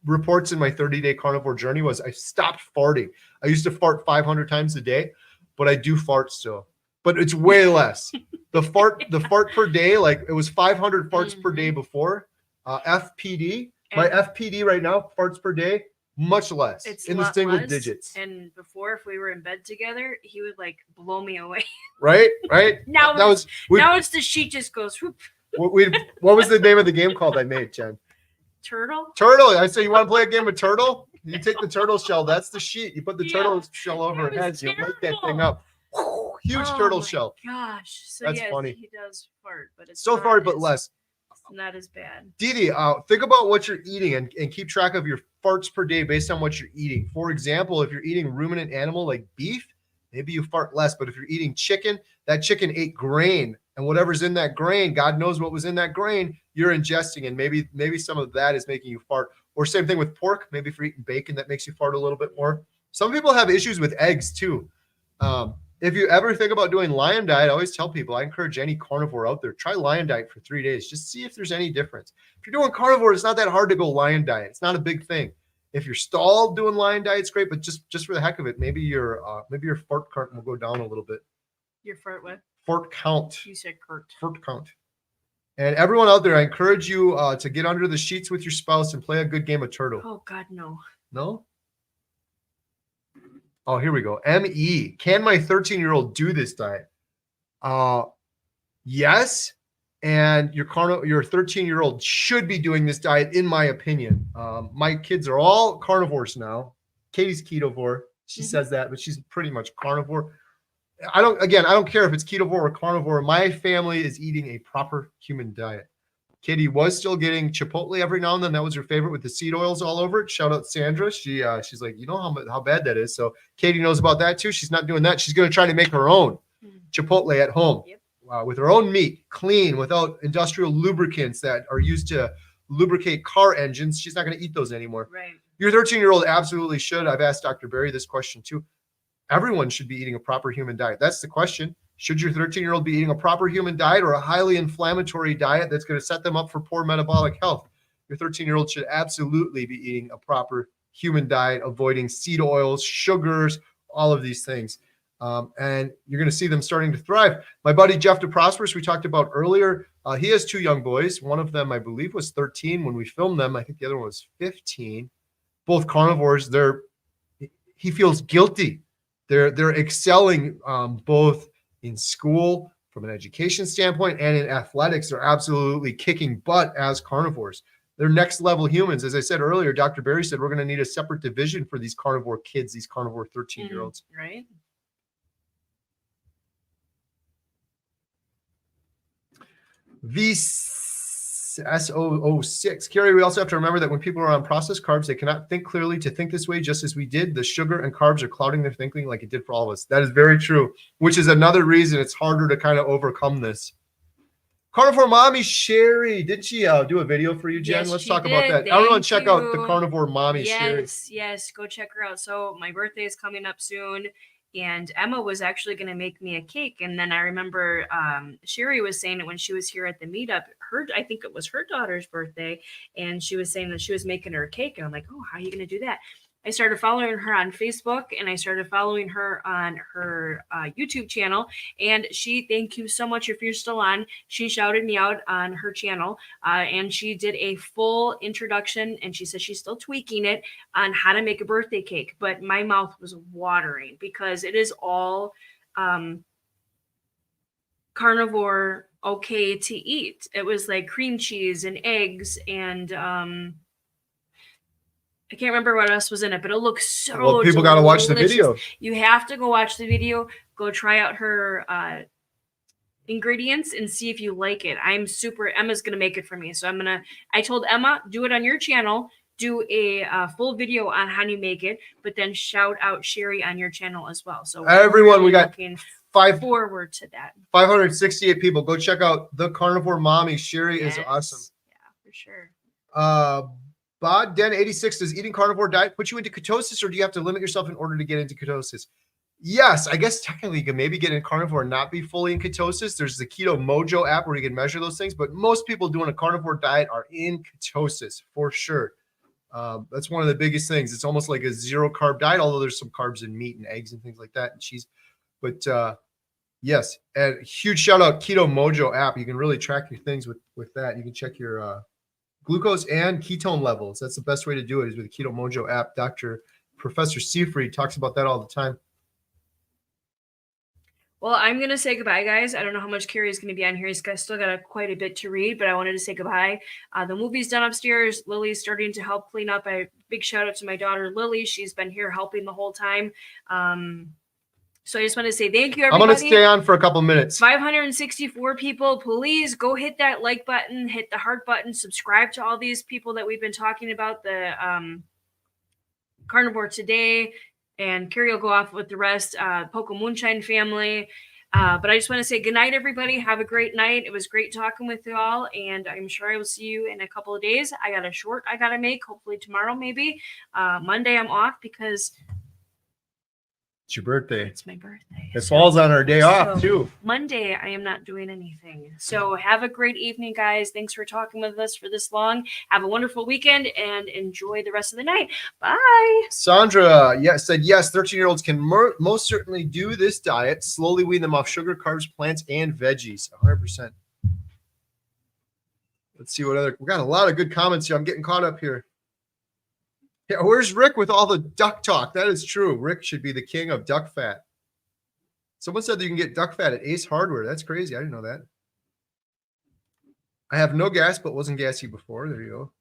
reports in my 30-day carnivore journey was I stopped farting. I used to fart 500 times a day, but I do fart still. But it's way less. The fart per day, like it was 500 farts per day before. FPD, my FPD right now, farts per day, much less. It's in a the lot single less, digits. And before, if we were in bed together, he would like blow me away. Right? now that now it's the sheet just goes whoop. What was the name of the game called I made, Jen? Turtle. I say, you want to play a game of turtle? You take the turtle shell. That's the sheet. You put the turtle shell over it heads. You light that thing up. Huge turtle shell. Gosh. So That's yes, funny. he does fart, but it's So not far, but as- less. Not as bad. Didi, think about what you're eating and keep track of your farts per day based on what you're eating. For example, if you're eating ruminant animal like beef, maybe you fart less. But if you're eating chicken, that chicken ate grain, and whatever's in that grain, God knows what was in that grain, you're ingesting, and maybe some of that is making you fart. Or same thing with pork. Maybe if you're eating bacon, that makes you fart a little bit more. Some people have issues with eggs too. If you ever think about doing lion diet, I always tell people, I encourage any carnivore out there, try lion diet for 3 days. Just see if there's any difference. If you're doing carnivore, it's not that hard to go lion diet. It's not a big thing. If you're stalled doing lion diet, it's great, but just for the heck of it, maybe your fart count will go down a little bit. Your fart what? Fart count. You said Kurt. Fart count. And everyone out there, I encourage you to get under the sheets with your spouse and play a good game of turtle. Oh God, no. No? Oh, here we go. ME. Can my 13-year-old do this diet? Yes. And your 13-year-old should be doing this diet, in my opinion. My kids are all carnivores now. Katie's ketovore. She says that, but she's pretty much carnivore. I don't care if it's ketovore or carnivore. My family is eating a proper human diet. Katie was still getting Chipotle every now and then. That was her favorite with the seed oils all over it. Shout out Sandra. She's like, you know how bad that is. So Katie knows about that too. She's not doing that. She's going to try to make her own Chipotle at home. Yep. With her own meat, clean, without industrial lubricants that are used to lubricate car engines. She's not going to eat those anymore. Right. Your 13-year-old absolutely should. I've asked Dr. Berry this question too. Everyone should be eating a proper human diet. That's the question. Should your 13-year-old be eating a proper human diet or a highly inflammatory diet that's going to set them up for poor metabolic health? Your 13-year-old should absolutely be eating a proper human diet, avoiding seed oils, sugars, all of these things. And you're going to see them starting to thrive. My buddy Jeff DeProsperous, we talked about earlier, he has 2 young boys. One of them, I believe, was 13 when we filmed them. I think the other one was 15. Both carnivores. He feels guilty. They're excelling both in school from an education standpoint and in athletics. They're absolutely kicking butt as carnivores. They're next level humans. As I said earlier, Dr. Berry said we're going to need a separate division for these carnivore kids, these carnivore 13-year-olds. Right. VSO06. Kerry, we also have to remember that when people are on processed carbs, they cannot think clearly to think this way, just as we did. The sugar and carbs are clouding their thinking like it did for all of us. That is very true, which is another reason it's harder to kind of overcome this. Carnivore Mommy Sherry, did she do a video for you, Jen? Yes, Let's she talk about did. that. Everyone Thank check out the you. Carnivore Mommy Sherry. Yes, go check her out. So my birthday is coming up soon, and Emma was actually going to make me a cake. And then I remember Sherry was saying it when she was here at the meetup. I think it was her daughter's birthday, and she was saying that she was making her a cake. And I'm like, oh, how are you going to do that? I started following her on Facebook, and I started following her on her YouTube channel. And thank you so much if you're still on. She shouted me out on her channel, and she did a full introduction, and she said she's still tweaking it on how to make a birthday cake. But my mouth was watering because it is all carnivore okay to eat. It was like cream cheese and eggs and I can't remember what else was in it, but it looks so Well, people got to watch the delicious. video. You have to go watch the video. Go try out her ingredients and see if you like it. Emma's going to make it for me. So I told Emma, do it on your channel, do a full video on how you make it, but then shout out Sherry on your channel as well. So everyone, we got forward to that. 568 people. Go check out the Carnivore Mommy. Sherry is awesome. Yeah, for sure. Bod Den 86 does eating carnivore diet put you into ketosis, or do you have to limit yourself in order to get into ketosis? Yes, I guess technically you can maybe get in carnivore and not be fully in ketosis. There's the Keto Mojo app where you can measure those things, but most people doing a carnivore diet are in ketosis for sure. That's one of the biggest things. It's almost like a zero carb diet, although there's some carbs in meat and eggs and things like that and cheese. But yes, and huge shout out Keto Mojo app. You can really track your things with that. You can check your glucose and ketone levels. That's the best way to do it is with the Keto Mojo app. Professor Seafried talks about that all the time. Well, I'm going to say goodbye, guys. I don't know how much Kerry is going to be on here. He's still got quite a bit to read, but I wanted to say goodbye. The movie's done upstairs. Lily's starting to help clean up. A big shout out to my daughter, Lily. She's been here helping the whole time. So I just want to say thank you, everybody. I'm going to stay on for a couple minutes. 564 people. Please go hit that like button, hit the heart button, subscribe to all these people that we've been talking about, the Carnivore Today, and Kerry will go off with the rest, Poco Moonshine family. But I just want to say good night, everybody. Have a great night. It was great talking with you all, and I'm sure I will see you in a couple of days. I got a short I got to make, hopefully tomorrow maybe. Monday I'm off because It's your birthday. It's my birthday. It falls on our day off, too. Monday, I am not doing anything. So have a great evening, guys. Thanks for talking with us for this long. Have a wonderful weekend and enjoy the rest of the night. Bye. Sandra said, yes, 13-year-olds can most certainly do this diet. Slowly wean them off sugar, carbs, plants, and veggies. 100%. Let's see what other. We got a lot of good comments here. I'm getting caught up here. Yeah, where's Rick with all the duck talk? That is true. Rick should be the king of duck fat. Someone said that you can get duck fat at Ace Hardware. That's crazy. I didn't know that. I have no gas, but wasn't gassy before. There you go.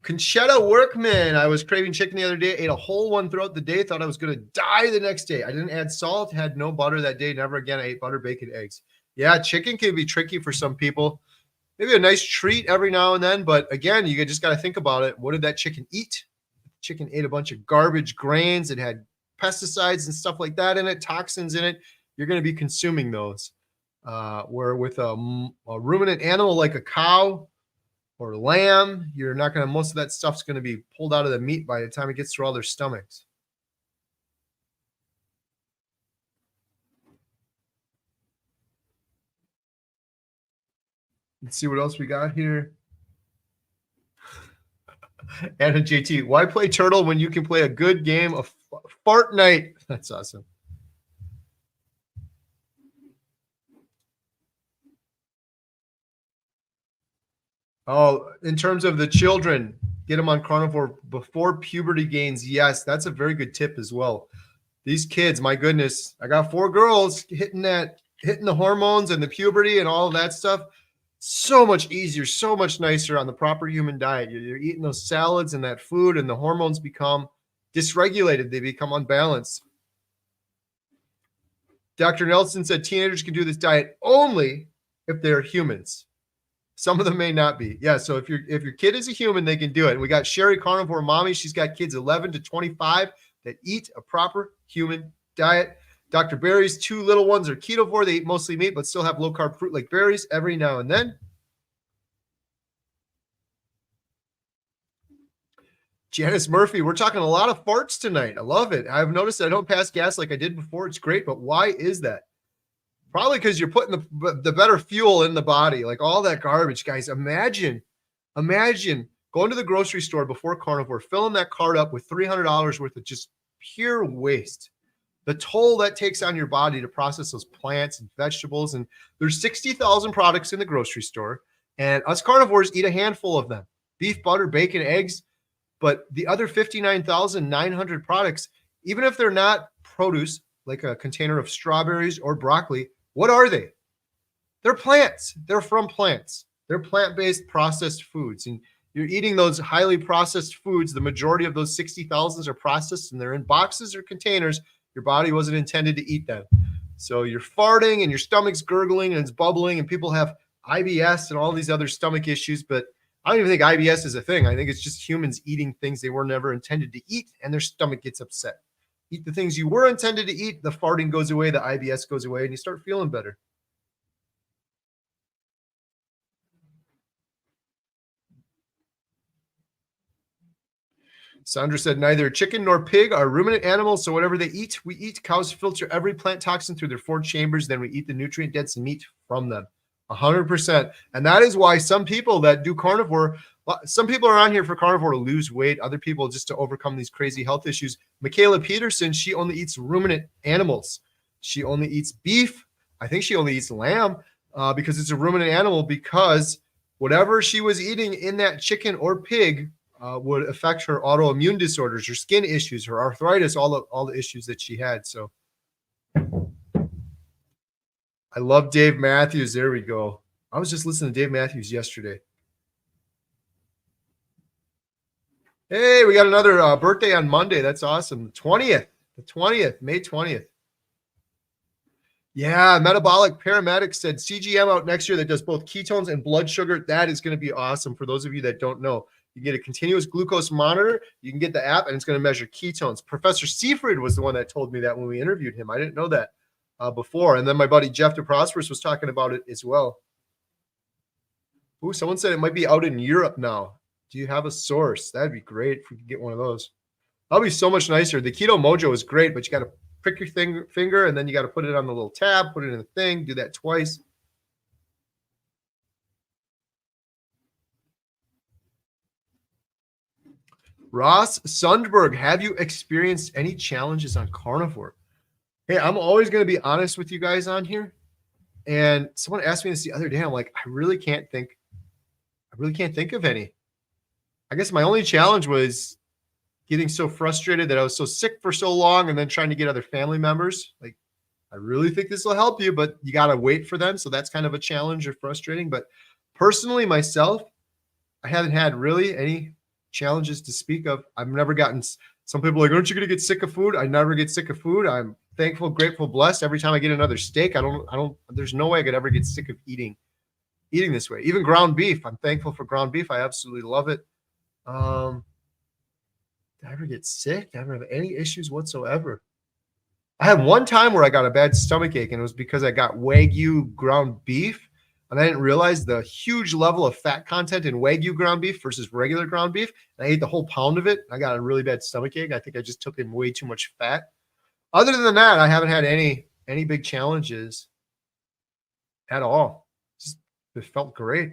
Conchetta Workman. I was craving chicken the other day. Ate a whole one throughout the day. Thought I was going to die the next day. I didn't add salt. Had no butter that day. Never again. I ate butter, bacon, eggs. Yeah, chicken can be tricky for some people. Maybe a nice treat every now and then, but again, you just got to think about it. What did that chicken eat? Chicken ate a bunch of garbage grains. It had pesticides and stuff like that in it, toxins in it. You're going to be consuming those. Where with a ruminant animal like a cow or lamb, you're not going to, most of that stuff's going to be pulled out of the meat by the time it gets through all their stomachs. Let's see what else we got here. Anna JT, why play Turtle when you can play a good game of Fortnite? That's awesome. Oh, in terms of the children, get them on Carnivore before puberty gains. Yes, that's a very good tip as well. These kids, my goodness, I got 4 girls hitting the hormones and the puberty and all of that stuff. So much easier, so much nicer on the proper human diet. You're eating those salads and that food, and the hormones become dysregulated. They become unbalanced. Dr. Nelson said teenagers can do this diet only if they're humans. Some of them may not be. Yeah, so if your kid is a human, they can do it. And we got Sherry Carnivore Mommy. She's got kids 11 to 25 that eat a proper human diet. Dr. Berry's 2 little ones are ketovore. They eat mostly meat, but still have low-carb fruit like berries every now and then. Janice Murphy, we're talking a lot of farts tonight. I love it. I've noticed I don't pass gas like I did before. It's great, but why is that? Probably because you're putting the better fuel in the body, like all that garbage, guys. Imagine going to the grocery store before Carnivore, filling that cart up with $300 worth of just pure waste. The toll that takes on your body to process those plants and vegetables. And there's 60,000 products in the grocery store, and us carnivores eat a handful of them. Beef, butter, bacon, eggs. But the other 59,900 products, even if they're not produce, like a container of strawberries or broccoli, what are they? They're plants. They're from plants. They're plant-based processed foods. And you're eating those highly processed foods. The majority of those 60,000 are processed, and they're in boxes or containers. Your body wasn't intended to eat them. So you're farting and your stomach's gurgling and it's bubbling, and people have IBS and all these other stomach issues, but I don't even think IBS is a thing. I think it's just humans eating things they were never intended to eat, and their stomach gets upset. Eat the things you were intended to eat, the farting goes away, the IBS goes away, and you start feeling better. Sandra said, neither chicken nor pig are ruminant animals, so whatever they eat, we eat. Cows filter every plant toxin through their 4 chambers, then we eat the nutrient-dense meat from them. 100%. And that is why some people that do carnivore, some people are on here for carnivore to lose weight, other people just to overcome these crazy health issues. Michaela Peterson, she only eats ruminant animals. She only eats beef. I think she only eats lamb because it's a ruminant animal, because whatever she was eating in that chicken or pig would affect her autoimmune disorders, her skin issues, her arthritis, all the issues that she had. So I love Dave Matthews. There we go. I was just listening to Dave Matthews yesterday. Hey, we got another birthday on Monday. That's awesome. The 20th, May 20th. Yeah, Metabolic Paramedic said CGM out next year that does both ketones and blood sugar. That is going to be awesome. For those of you that don't know, you get a continuous glucose monitor. You can get the app, and it's going to measure ketones. Professor Seafried was the one that told me that when we interviewed him. I didn't know that before. And then my buddy Jeff DeProsperous was talking about it as well. Ooh, someone said it might be out in Europe now. Do you have a source? That'd be great if we could get one of those. That'll be so much nicer. The Keto Mojo is great, but you got to prick your finger and then you got to put it on the little tab, put it in the thing, do that twice. Ross Sundberg, have you experienced any challenges on Carnivore? Hey, I'm always going to be honest with you guys on here. And someone asked me this the other day. I'm like, I really can't think of any. I guess my only challenge was getting so frustrated that I was so sick for so long and then trying to get other family members. Like, I really think this will help you, but you got to wait for them. So that's kind of a challenge or frustrating. But personally, myself, I haven't had really any challenges to speak of. I've never gotten, some people are like, aren't you going to get sick of food? I never get sick of food. I'm thankful, grateful, blessed. Every time I get another steak, there's no way I could ever get sick of eating this way. Even ground beef. I'm thankful for ground beef. I absolutely love it. Did I ever get sick? Did I ever have any issues whatsoever? I had one time where I got a bad stomach ache, and it was because I got Wagyu ground beef, and I didn't realize the huge level of fat content in Wagyu ground beef versus regular ground beef. And I ate the whole pound of it. I got a really bad stomach ache. I think I just took in way too much fat. Other than that, I haven't had any big challenges at all. It felt great.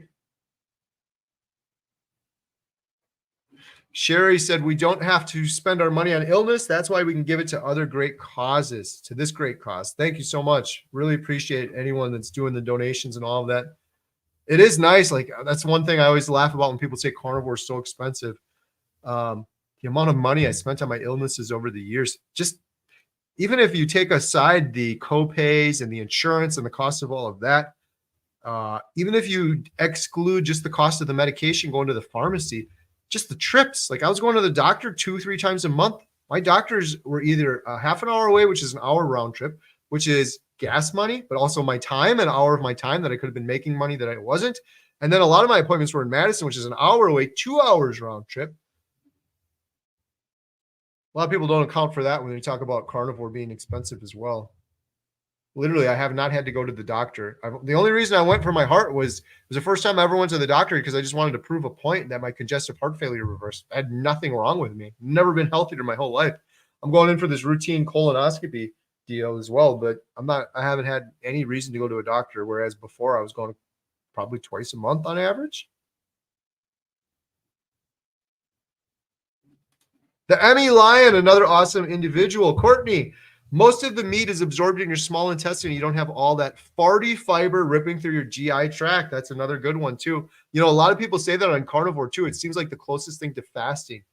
Sherry said, we don't have to spend our money on illness. That's why we can give it to other great causes, to this great cause. Thank you so much. Really appreciate anyone that's doing the donations and all of that. It is nice. Like, that's one thing I always laugh about when people say carnivore is so expensive. The amount of money I spent on my illnesses over the years, just even if you take aside the co-pays and the insurance and the cost of all of that, even if you exclude just the cost of the medication going to the pharmacy, just the trips. Like, I was going to the doctor 2-3 times a month. My doctors were either a half an hour away, which is an hour round trip, which is gas money, but also my time, an hour of my time that I could have been making money that I wasn't. And then a lot of my appointments were in Madison, which is an hour away, 2 hours round trip. A lot of people don't account for that when they talk about carnivore being expensive as well. Literally, I have not had to go to the doctor. The only reason I went for my heart was the first time I ever went to the doctor because I just wanted to prove a point that my congestive heart failure reversed. I had nothing wrong with me. Never been healthier my whole life. I'm going in for this routine colonoscopy deal as well, but I haven't had any reason to go to a doctor, whereas before I was going probably twice a month on average. The Emmy Lion, another awesome individual. Courtney, most of the meat is absorbed in your small intestine. You don't have all that farty fiber ripping through your GI tract. That's another good one too. You know, a lot of people say that on carnivore too. It seems like the closest thing to fasting.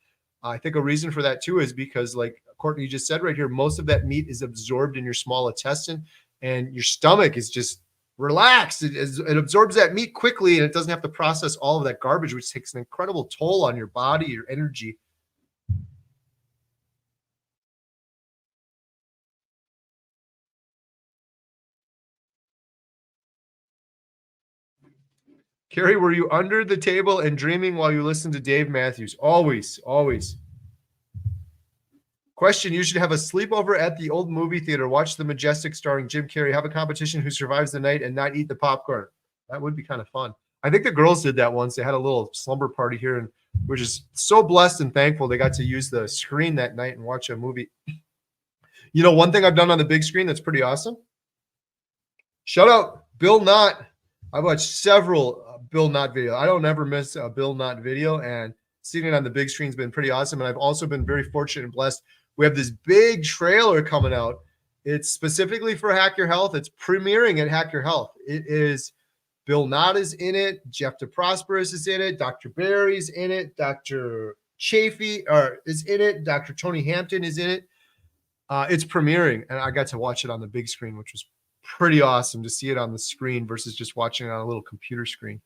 I think a reason for that too is because, like Courtney just said right here, most of that meat is absorbed in your small intestine, and your stomach is just relaxed. It absorbs that meat quickly, and it doesn't have to process all of that garbage, which takes an incredible toll on your body, your energy. Kerry, were you under the table and dreaming while you listened to Dave Matthews? Always, always. Question, you should have a sleepover at the old movie theater. Watch The Majestic starring Jim Carrey. Have a competition who survives the night and not eat the popcorn. That would be kind of fun. I think the girls did that once. They had a little slumber party here, and we're just so blessed and thankful they got to use the screen that night and watch a movie. You know, one thing I've done on the big screen that's pretty awesome. Shout out Bill Knott. I watched several Bill Knott videos. I don't ever miss a Bill Knott video, and seeing it on the big screen has been pretty awesome. And I've also been very fortunate and blessed. We have this big trailer coming out. It's specifically for Hack Your Health. It's premiering at Hack Your Health. It is Bill Knott is in it. Jeff DeProsperous is in it. Dr. Barry's in it. Dr. Chaffee is in it. Dr. Tony Hampton is in it. It's premiering, and I got to watch it on the big screen, which was pretty awesome to see it on the screen versus just watching it on a little computer screen.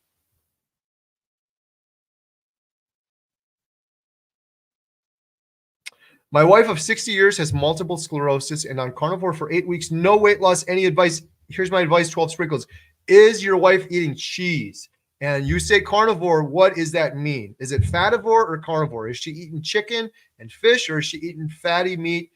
My wife of 60 years has multiple sclerosis and on carnivore for 8 weeks. No weight loss. Any advice? Here's my advice, 12 sprinkles. Is your wife eating cheese? And you say carnivore, what does that mean? Is it fativore or carnivore? Is she eating chicken and fish, or is she eating fatty meat?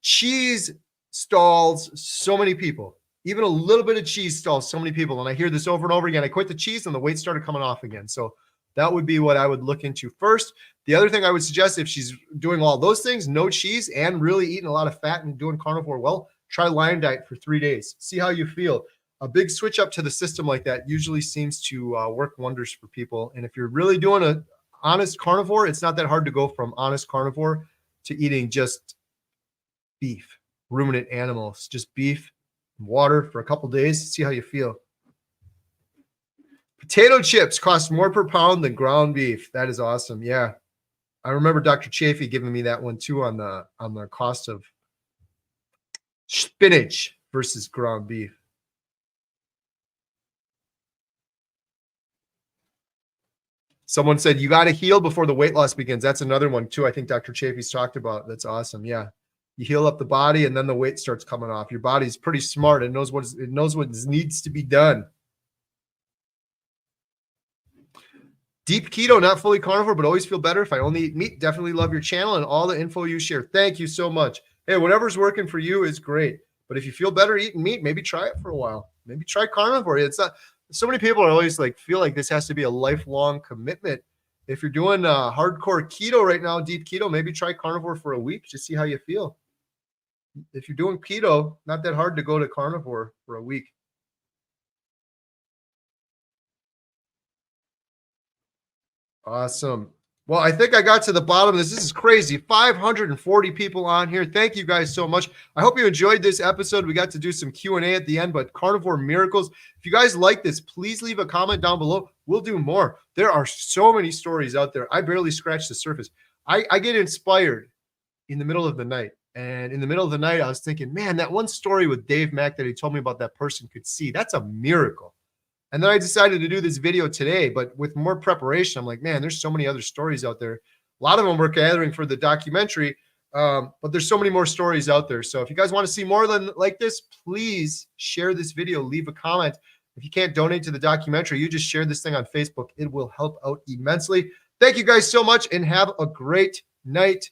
Cheese stalls so many people. Even a little bit of cheese stalls so many people. And I hear this over and over again. I quit the cheese and the weight started coming off again. So That would be what I would look into first. The other thing I would suggest, if she's doing all those things, no cheese and really eating a lot of fat and doing carnivore well, try Lion Diet for 3 days. See how you feel. A big switch up to the system like that usually seems to work wonders for people. And if you're really doing a honest carnivore, it's not that hard to go from honest carnivore to eating just beef, ruminant animals, just beef, water for a couple days. See how you feel. Potato chips cost more per pound than ground beef. That is awesome. Yeah. I remember Dr. Chaffee giving me that one too on the cost of spinach versus ground beef. Someone said, you got to heal before the weight loss begins. That's another one too. I think Dr. Chaffee's talked about. That's awesome. Yeah. You heal up the body and then the weight starts coming off. Your body's pretty smart. It knows what needs to be done. Deep keto, not fully carnivore, but always feel better if I only eat meat. Definitely love your channel and all the info you share. Thank you so much. Hey, whatever's working for you is great. But if you feel better eating meat, maybe try it for a while. Maybe try carnivore. It's not. So many people are always like, feel like this has to be a lifelong commitment. If you're doing hardcore keto right now, deep keto, maybe try carnivore for a week. Just see how you feel. If you're doing keto, not that hard to go to carnivore for a week. Awesome. Well, I think I got to the bottom of this. This is crazy. 540 people on here. Thank you guys so much. I hope you enjoyed this episode. We got to do some Q&A at the end, but Carnivore Miracles. If you guys like this, please leave a comment down below. We'll do more. There are so many stories out there. I barely scratched the surface. I get inspired in the middle of the night. And in the middle of the night, I was thinking, man, that one story with Dave Mack that he told me about that person could see, that's a miracle. And then I decided to do this video today, but with more preparation, I'm like, man, there's so many other stories out there. A lot of them we're gathering for the documentary, but there's so many more stories out there. So if you guys want to see more like this, please share this video, leave a comment. If you can't donate to the documentary, you just share this thing on Facebook. It will help out immensely. Thank you guys so much and have a great night.